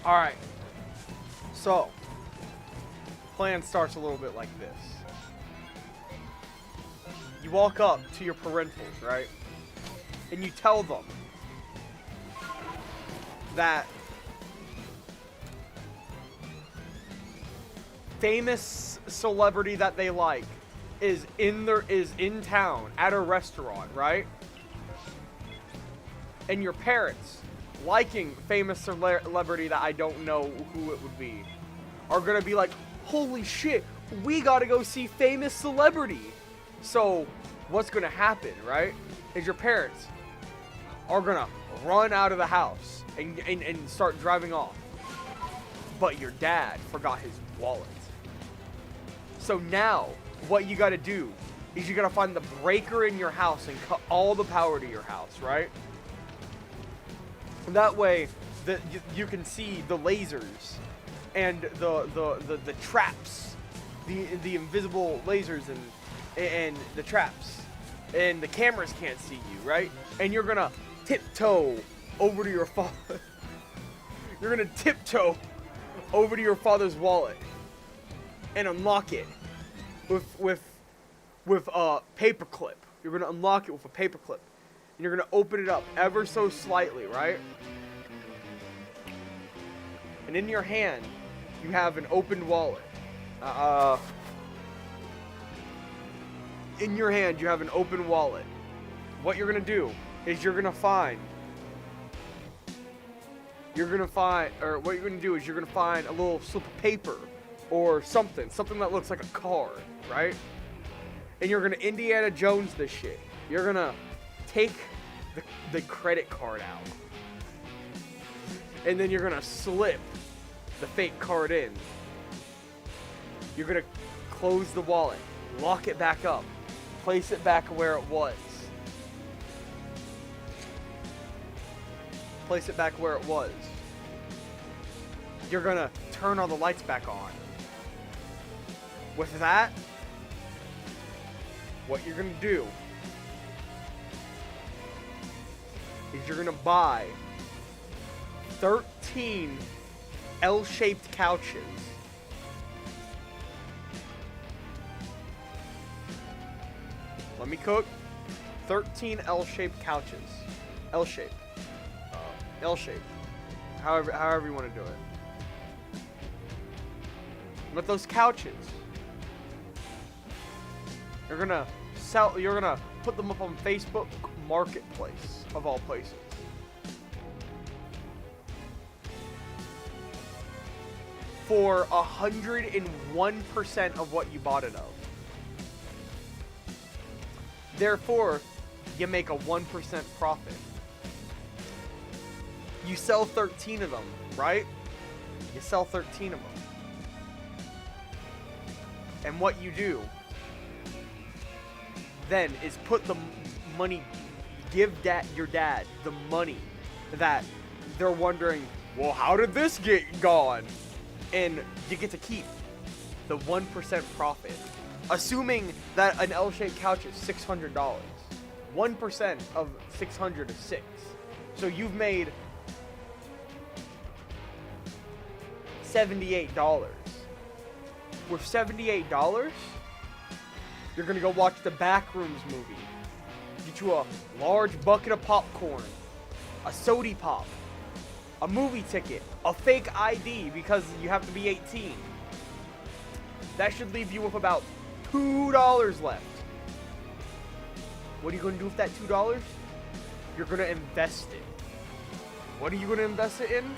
Alright. So, plan starts a little bit like this. You walk up to your parentals, right? And you tell them that famous celebrity that they like is in town at a restaurant, right? And your parents, liking famous celebrity that I don't know who it would be, are gonna be like, holy shit, we gotta go see famous celebrity. So what's gonna happen, right, is your parents are gonna run out of the house and start driving off. But your dad forgot his wallet. So now what you gotta do is you gotta find the breaker in your house and cut all the power to your house, right? That way, you can see the lasers and the traps, the invisible lasers and the traps, and the cameras can't see you, right? And you're gonna tiptoe over to your father. You're gonna tiptoe over to your father's wallet and unlock it with a paperclip. You're gonna unlock it with a paperclip. And you're gonna open it up ever so slightly, right? And in your hand, you have an opened wallet. In your hand, you have an open wallet. What you're gonna do is you're gonna find a little slip of paper or something that looks like a card, right? And you're gonna Indiana Jones this shit. You're gonna take the credit card out, and then you're gonna slip the fake card in. You're gonna close the wallet, lock it back up, place it back where it was. Place it back where it was. You're gonna turn all the lights back on. With that, what you're gonna do is you're gonna buy 13 L-shaped couches. Let me cook. 13 L-shaped couches. L-shaped. L-shaped. However you want to do it. But those couches, you're gonna put them up on Facebook Marketplace, of all places. For 101% of what you bought it of. Therefore, you make a 1% profit. You sell 13 of them, right? You sell 13 of them. And what you do then is put the money, give your dad the money that they're wondering, well, how did this get gone? And you get to keep the 1% profit. Assuming that an L-shaped couch is $600. 1% of 600 is 6. So you've made $78. With $78, you're gonna go watch the Backrooms movie. Get you a large bucket of popcorn, a sody pop, a movie ticket, a fake ID because you have to be 18. That should leave you with about $2 left. What are you gonna do with that $2? You're gonna invest it. What are you gonna invest it in?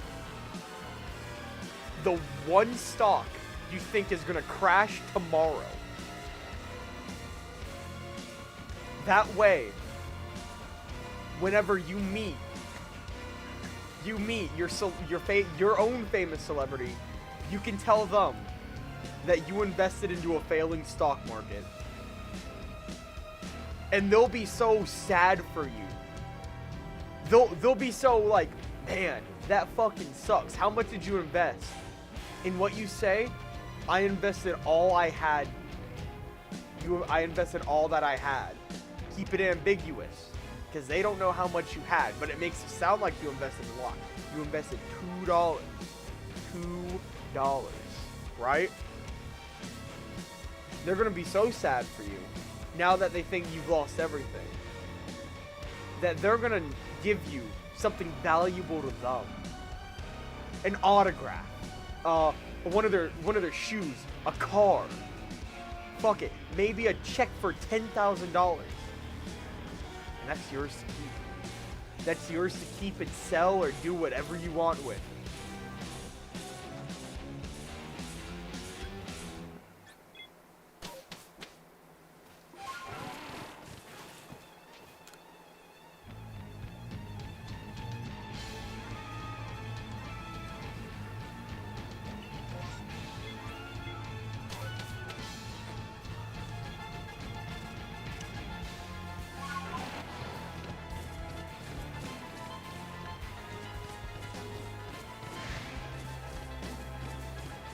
The one stock you think is gonna crash tomorrow. That way, whenever you meet your own famous celebrity, you can tell them that you invested into a failing stock market. And they'll be so sad for you. They'll be so like, man, that fucking sucks. How much did you invest? In what you say, I invested all I had. I invested all that I had. Keep it ambiguous, because they don't know how much you had, but it makes it sound like you invested a lot. You invested $2. $2, right? They're gonna be so sad for you now that they think you've lost everything, that they're gonna give you something valuable to them. An autograph, one of their shoes, a car. Fuck it, maybe a check for $10,000. And that's yours to keep. That's yours to keep and sell or do whatever you want with.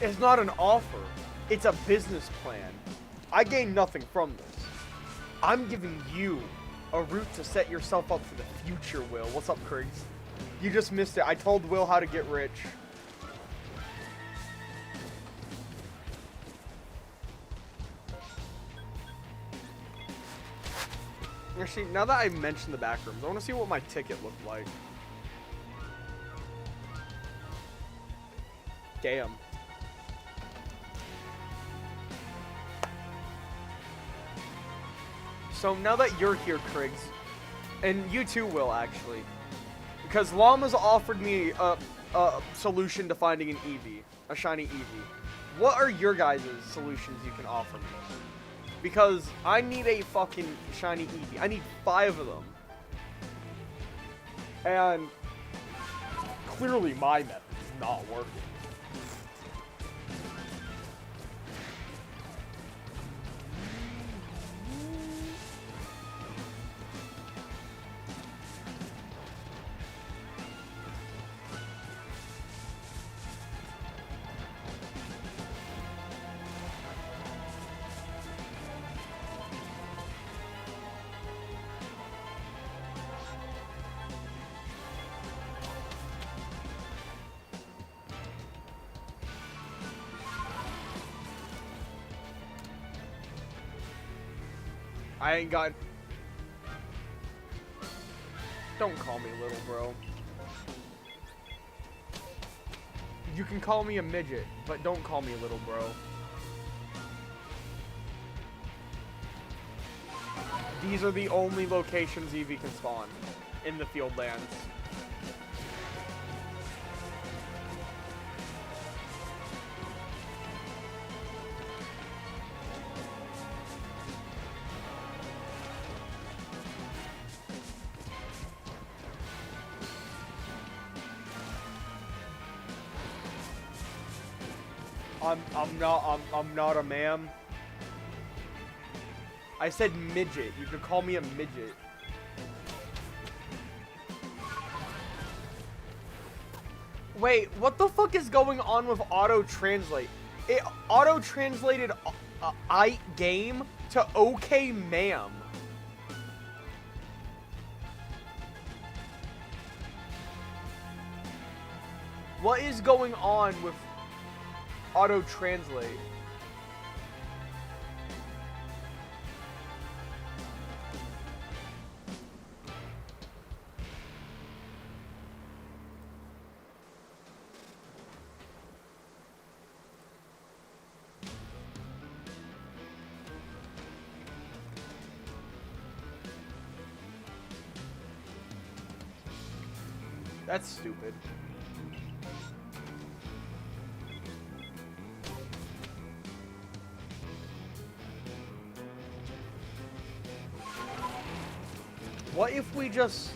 It's not an offer. It's a business plan. I gain nothing from this. I'm giving you a route to set yourself up for the future, Will. What's up, Kriggs? You just missed it. I told Will how to get rich. Actually, now that I mentioned the back rooms, I want to see what my ticket looked like. Damn. So now that you're here, Kriggs, and you too will actually, because Llama's offered me a solution to finding an Eevee, a shiny Eevee. What are your guys' solutions you can offer me? Because I need a fucking shiny Eevee. I need 5 of them. And clearly my method is not working. I ain't got... Don't call me little, bro. You can call me a midget, but don't call me little, bro. These are the only locations Eevee can spawn in the Feildlands. I'm not a ma'am. I said midget. You could call me a midget. Wait, what the fuck is going on with auto-translate? It auto-translated I game to okay ma'am. What is going on with auto-translate? That's stupid. What if we just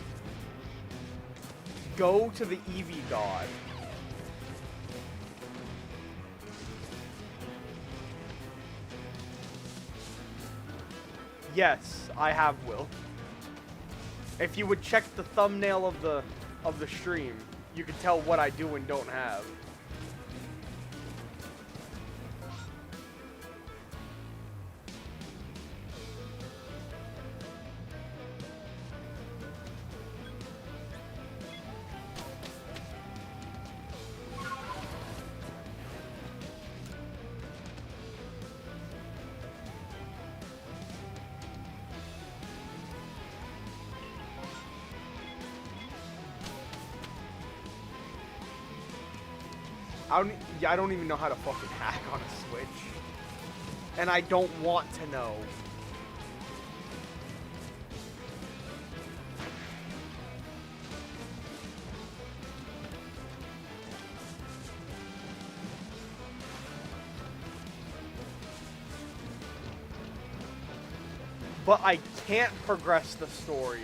go to the EEVEE god? Yes, I have, Will. If you would check the thumbnail of the stream, you could tell what I do and don't have. I don't even know how to fucking hack on a Switch. And I don't want to know. But I can't progress the story.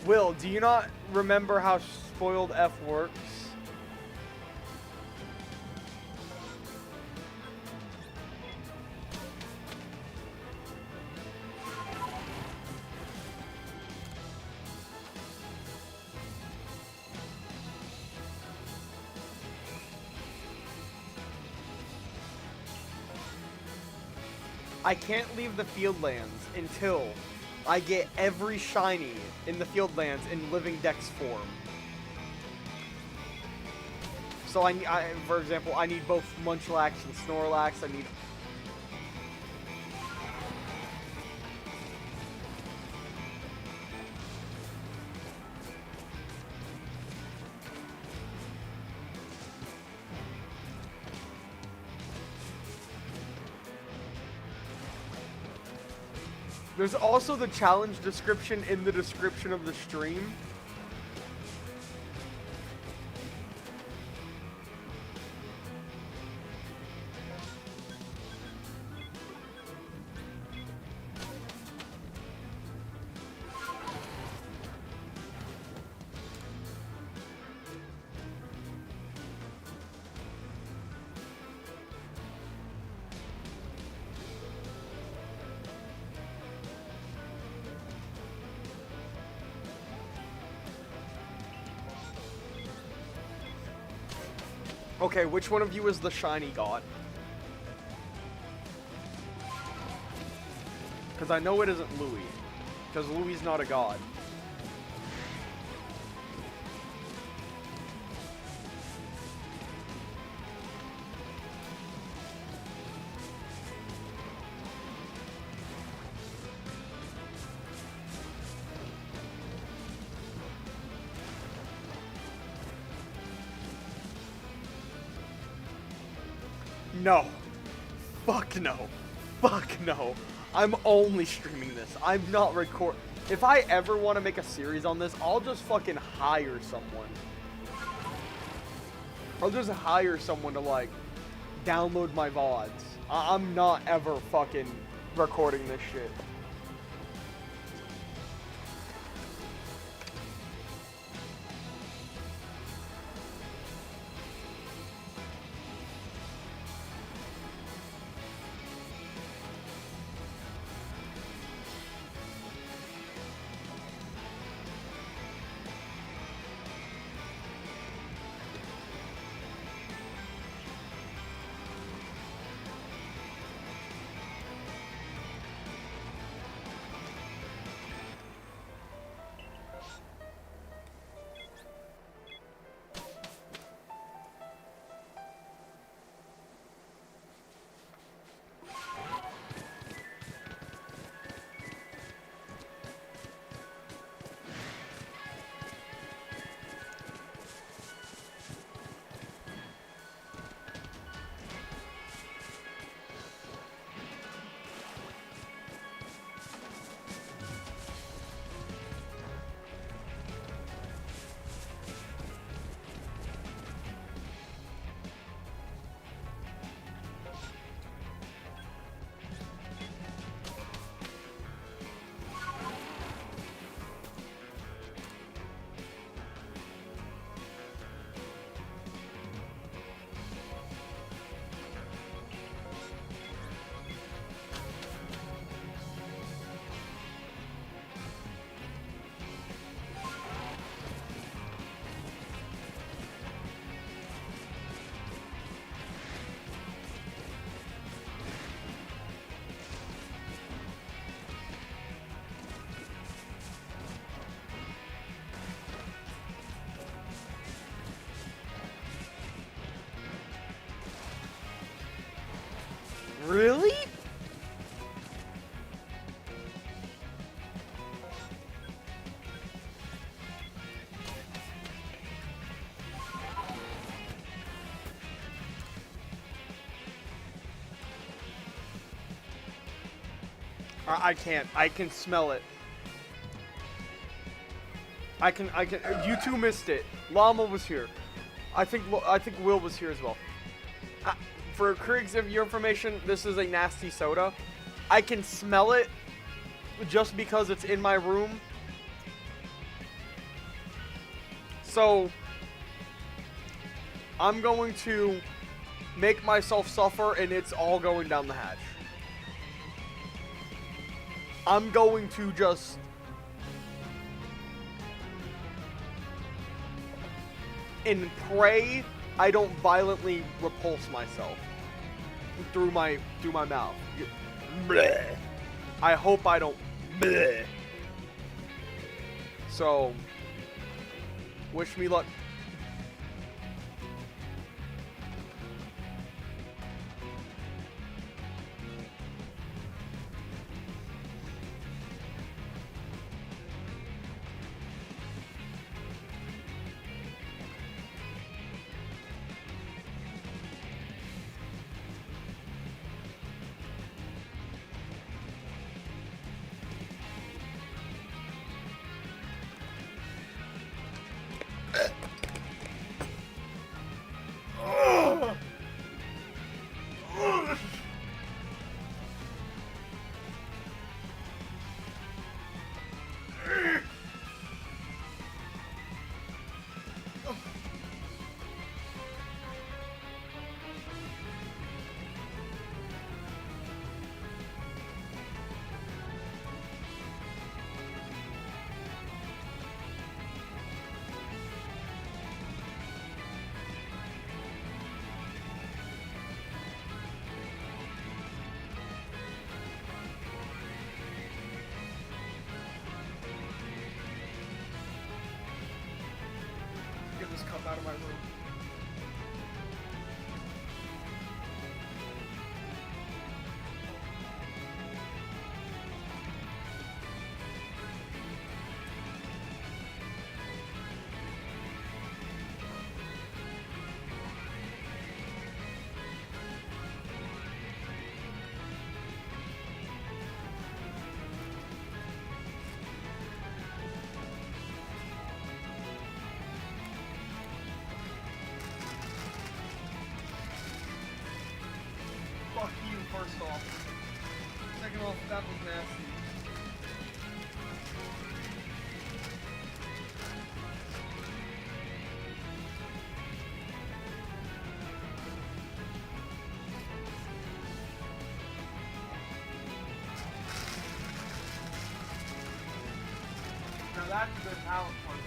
Will, do you not remember how Spoiled F works? I can't leave the Feildlands until I get every shiny in the Feildlands in Living Dex form. So for example, I need both Munchlax and Snorlax. I need... There's also the challenge description in the description of the stream. Okay, which one of you is the shiny god? Because I know it isn't Louis. Because Louis is not a god. No. Fuck no. Fuck no. I'm only streaming this. I'm not If I ever want to make a series on this, I'll just fucking hire someone. I'll just hire someone to, like, download my VODs. I'm not ever fucking recording this shit. Really? I can't. I can smell it. I can. You two missed it. Llama was here. I think Will was here as well. For Krieg's your information, this is a nasty soda. I can smell it just because it's in my room. So I'm going to make myself suffer, and it's all going down the hatch. I'm going to just and pray I don't violently repulse myself through my mouth. Bleh. I hope I don't. Bleh. So, wish me luck. Get this cup out of my room. Fuck you, first off. Second off, that was nasty. Now that's a good palate cleanser.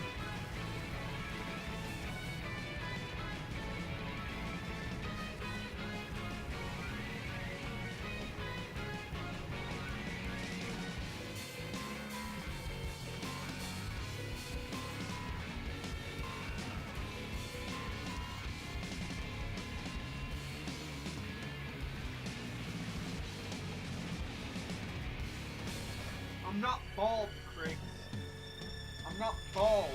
I'm not bald, Craig. I'm not bald.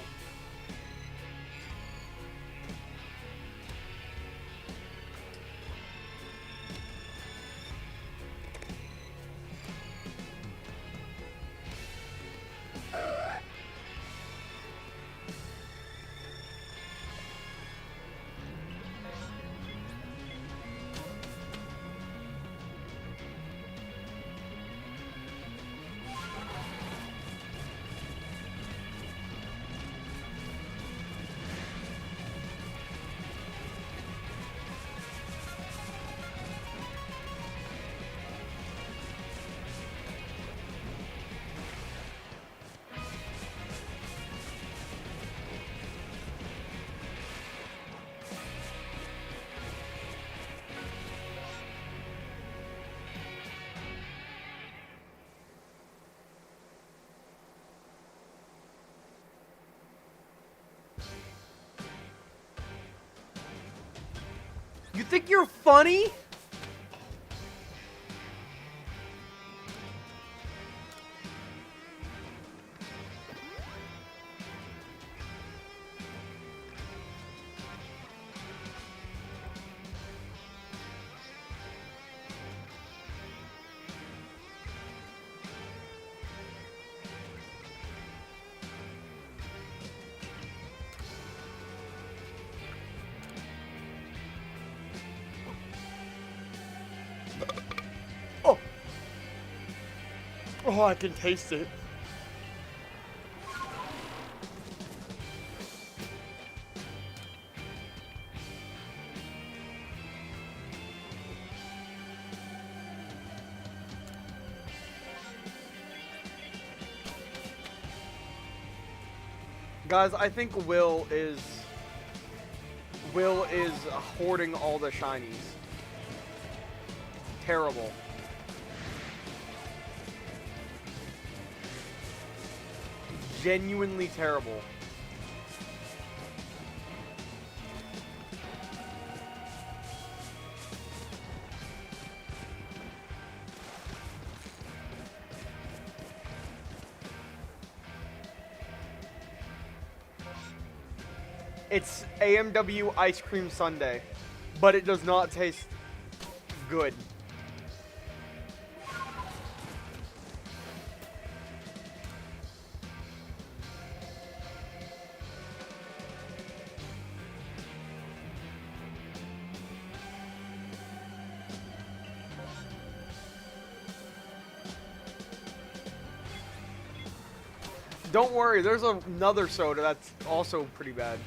You think you're funny? Oh, I can taste it. Guys, I think Will is hoarding all the shinies. Terrible. Genuinely terrible. It's AMW ice cream sundae, but it does not taste good. Don't worry, there's another soda that's also pretty bad.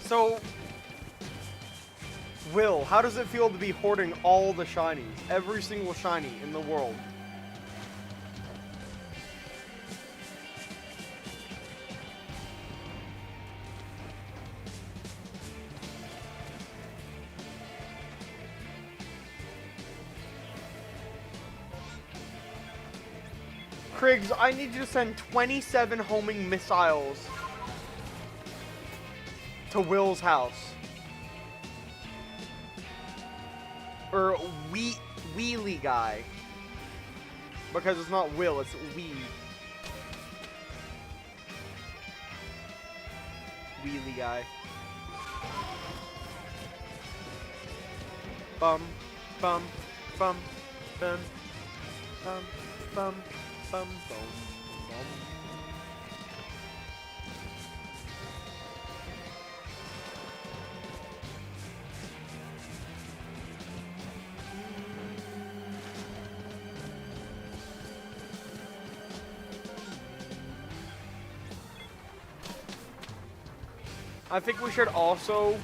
So, Will, how does it feel to be hoarding all the shinies? Every single shiny in the world. Kriggs, I need you to send 27 homing missiles to Will's house. Or Wheelie guy. Because it's not Will, it's Wee. Wheelie guy. Bum, bum, bum, bum, bum, bum, bum, bum, bum. I think we should also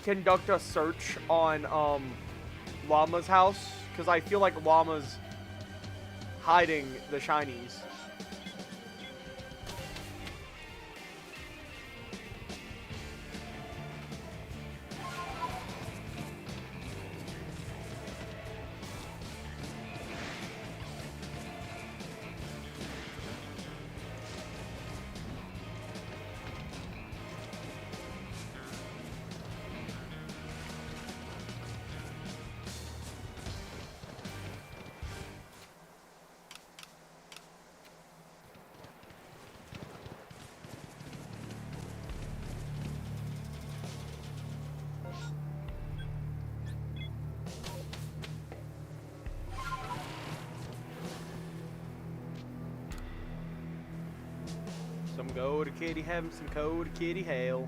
conduct a search on Llama's house, because I feel like Llama's hiding the shinies. Some go to kitty heaven, some go to kitty hell.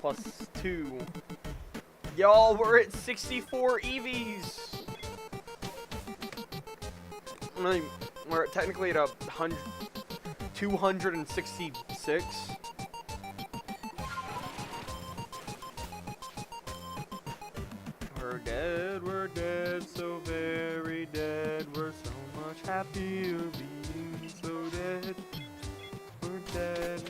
Plus 2. Y'all, we're at 64 EVs. I mean, we're technically at 266. We're dead, so very dead. We're so much happier being so dead. We're dead.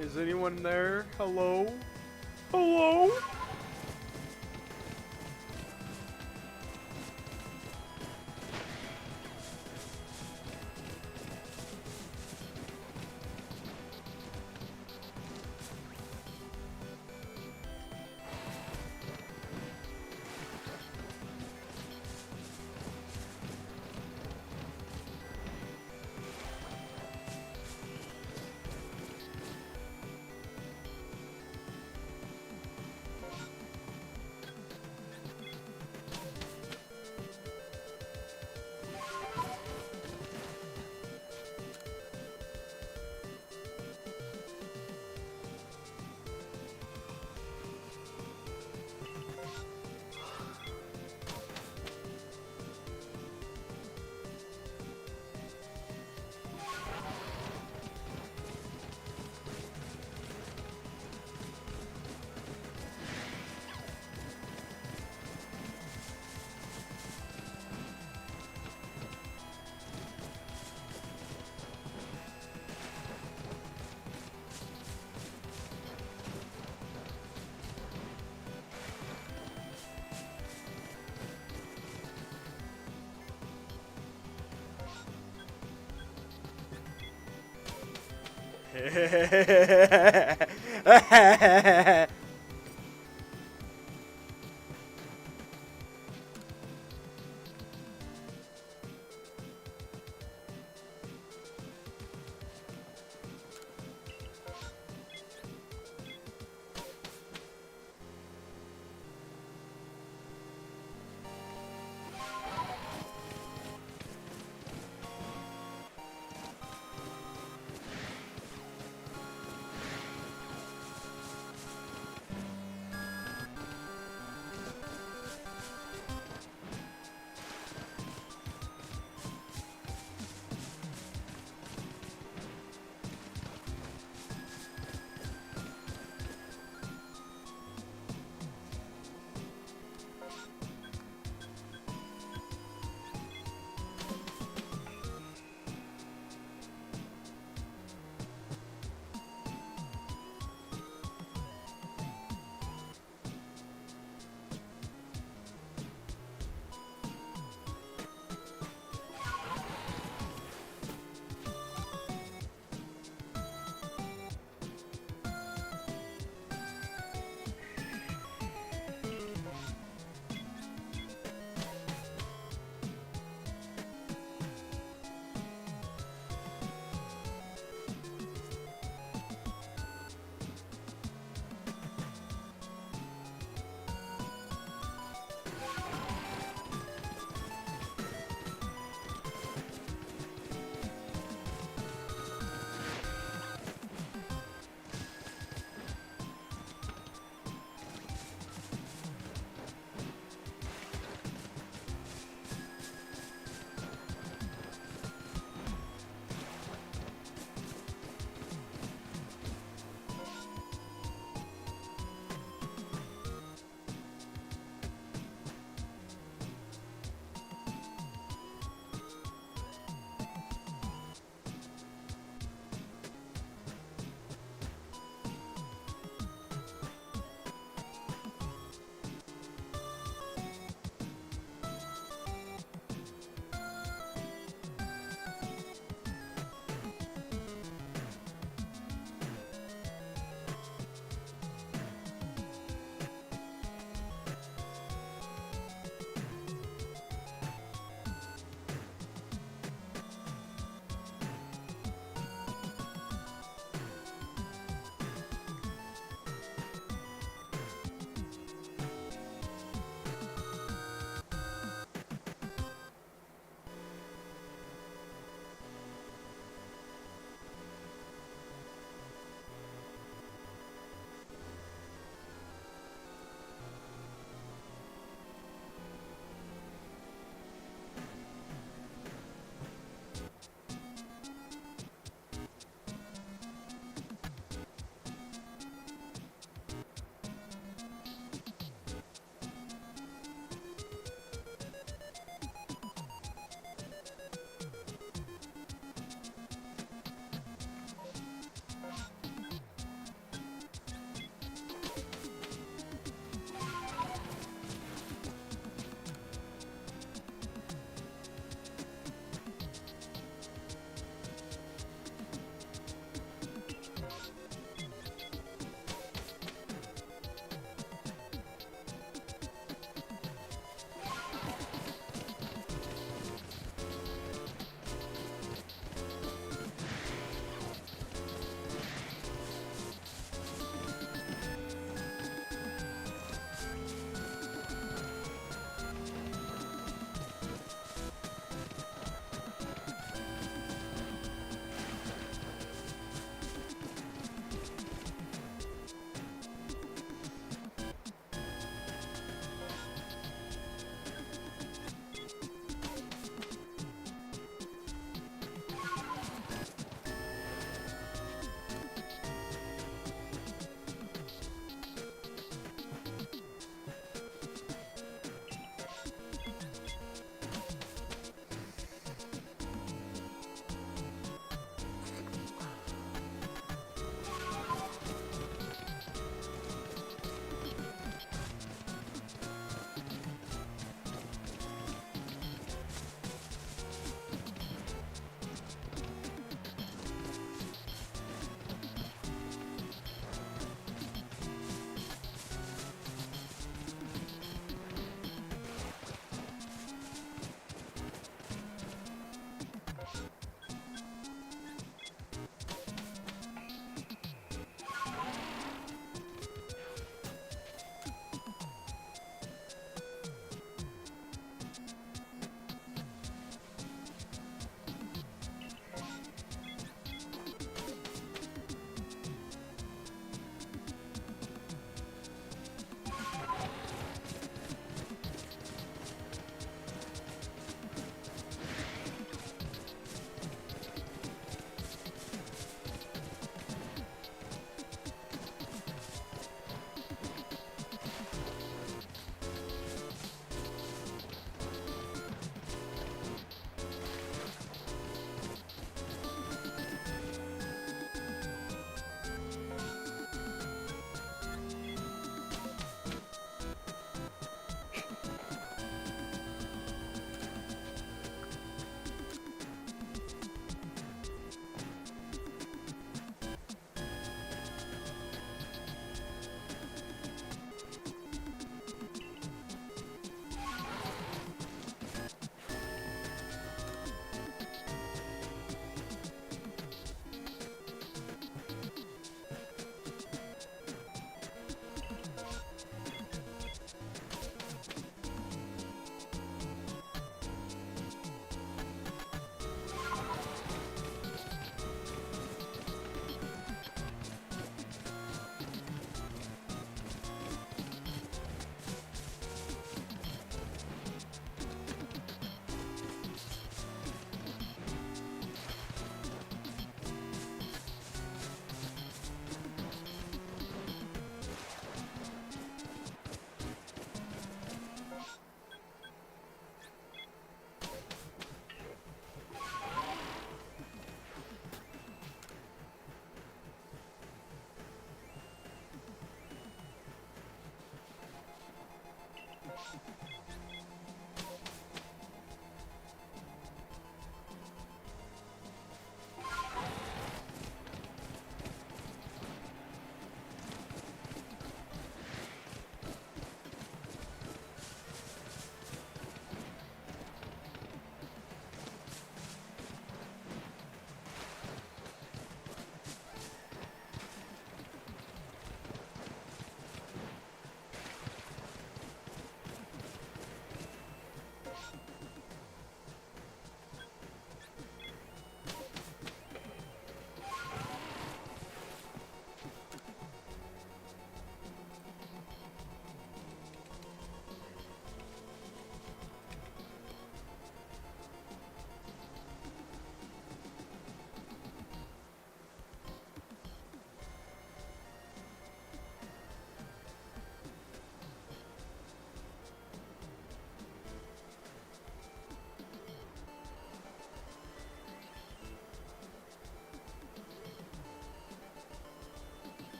Is anyone there? Hello? Hello?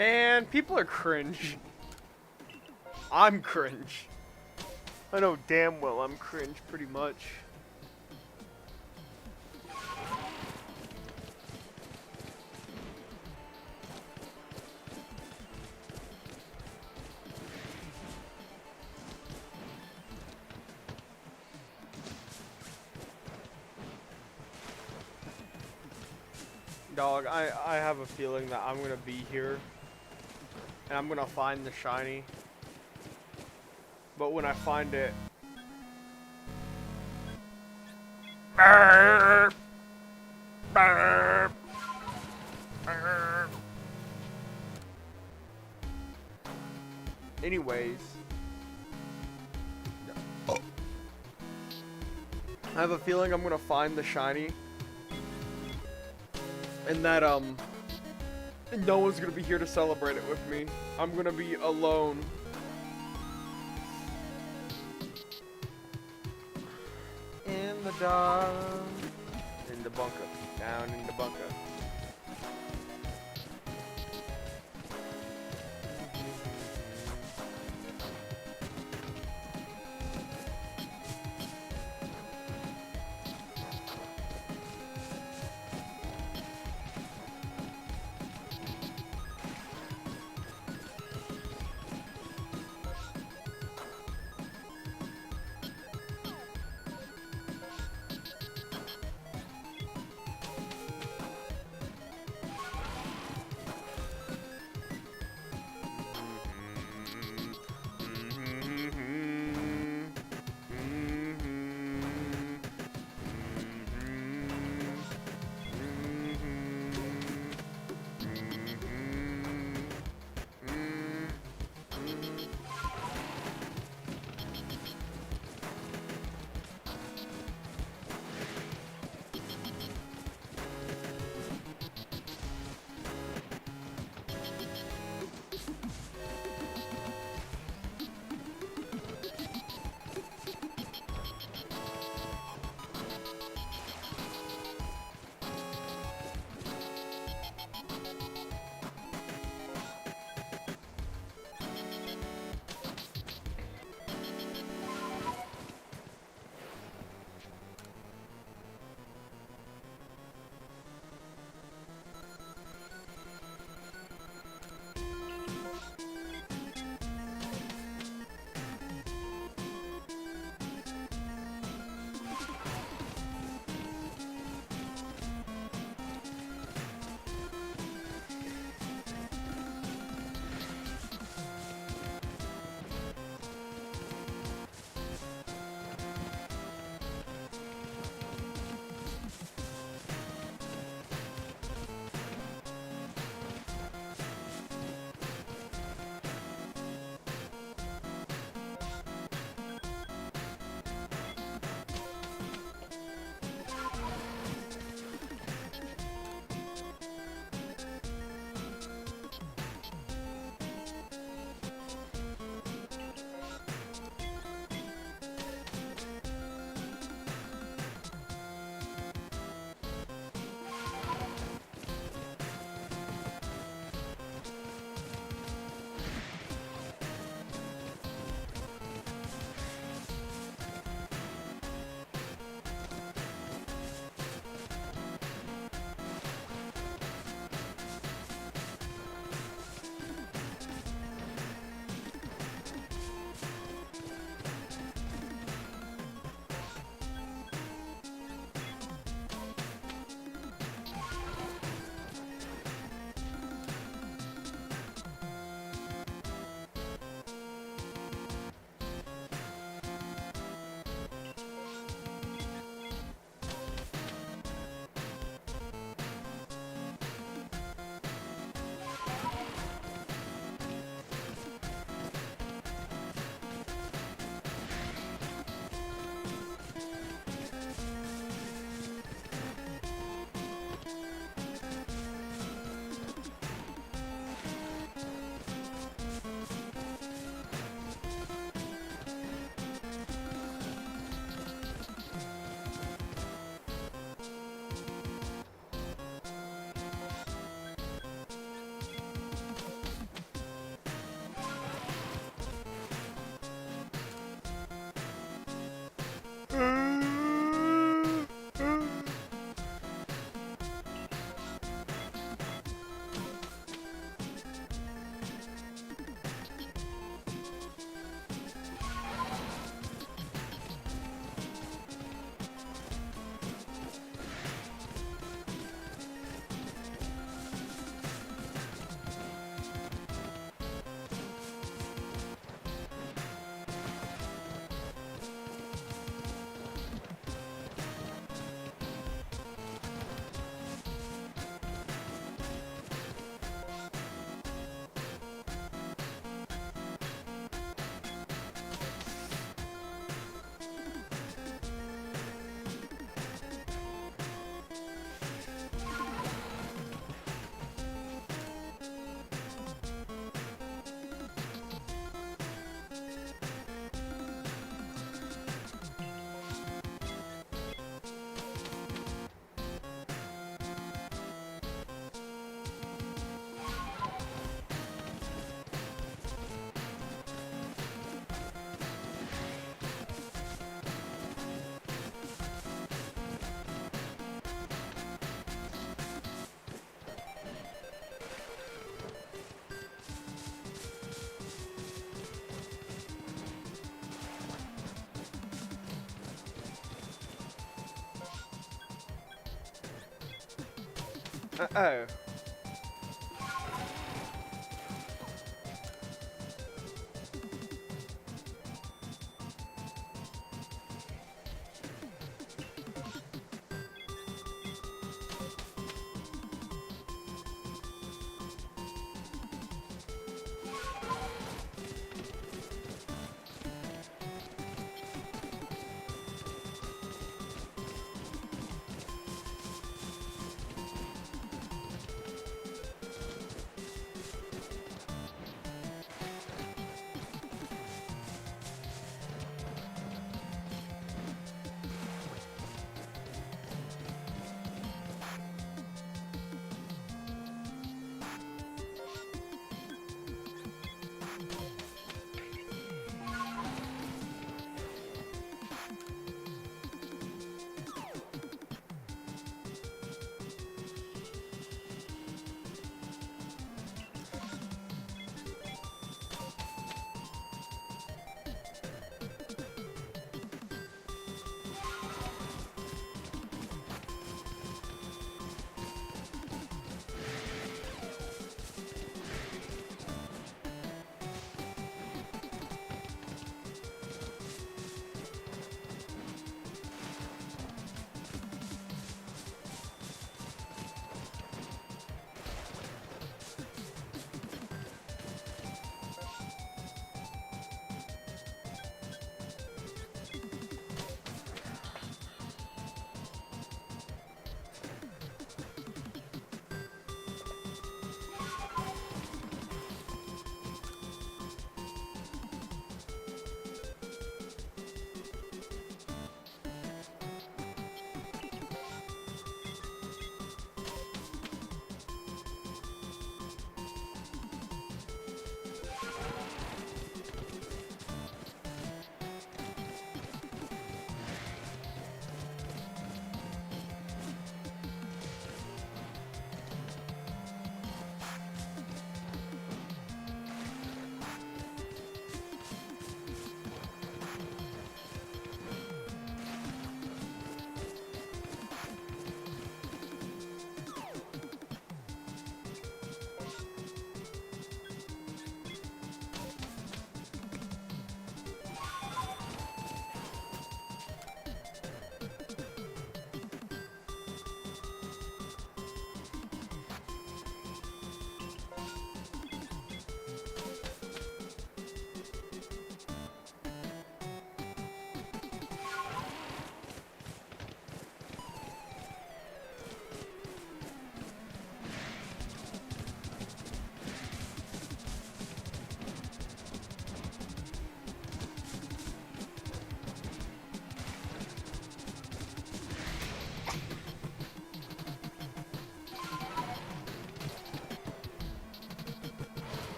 Man, people are cringe. I'm cringe. I know damn well I'm cringe pretty much. Dog, I have a feeling that I'm gonna be here and I'm gonna find the shiny. But when I find it, burp, burp, burp. Anyways, I have a feeling I'm gonna find the shiny. And that, no one's gonna be here to celebrate it with me. I'm gonna be alone. In the dark. In the bunker. Down in the bunker. Oh.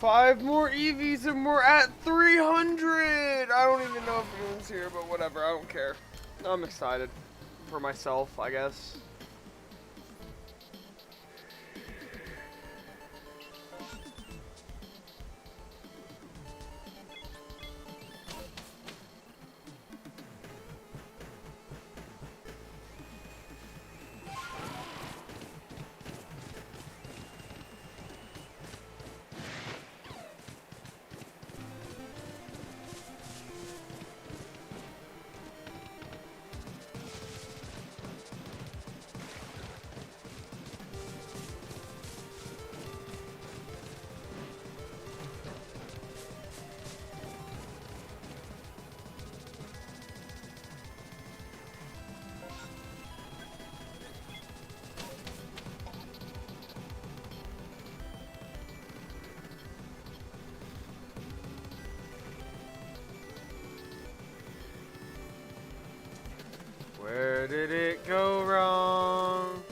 5 more EVs and we're at 300. I don't even know if anyone's here, but whatever. I don't care. I'm excited for myself, I guess. Where did it go wrong?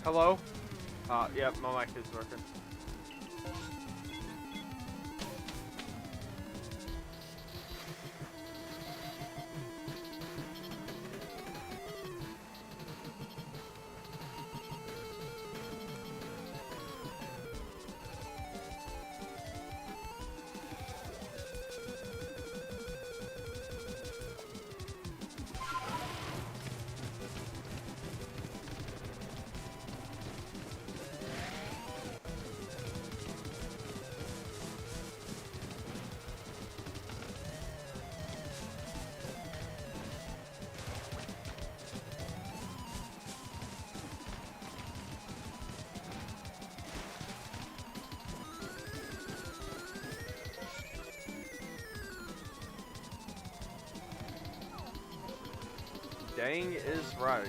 Hello? Yep, my mic is working. Dang is right.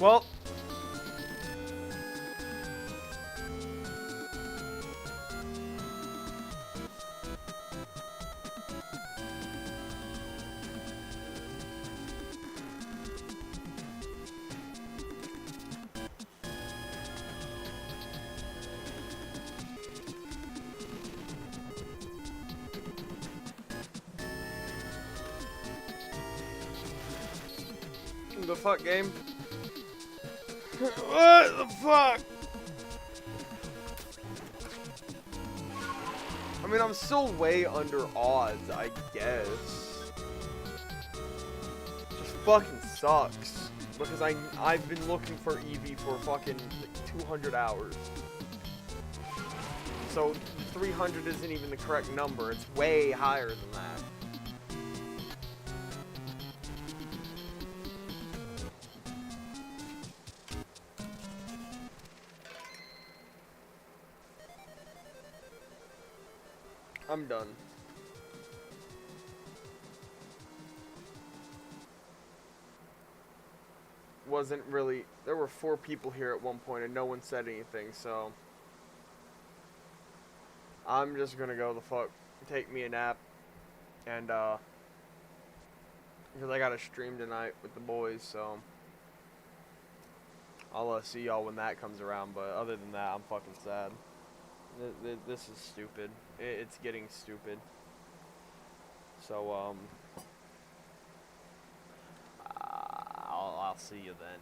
Well. The fuck, game? What the fuck? I mean, I'm still way under odds, I guess. Just fucking sucks. Because I've been looking for EEVEE for fucking like 200 hours. So 300 isn't even the correct number. It's way higher than that. I'm done. Wasn't really... There were 4 people here at one point and no one said anything, so... I'm just gonna go the fuck... Take me a nap. And, because I got a stream tonight with the boys, so... I'll see y'all when that comes around, but other than that, I'm fucking sad. This is stupid. It's getting stupid. So, I'll see you then.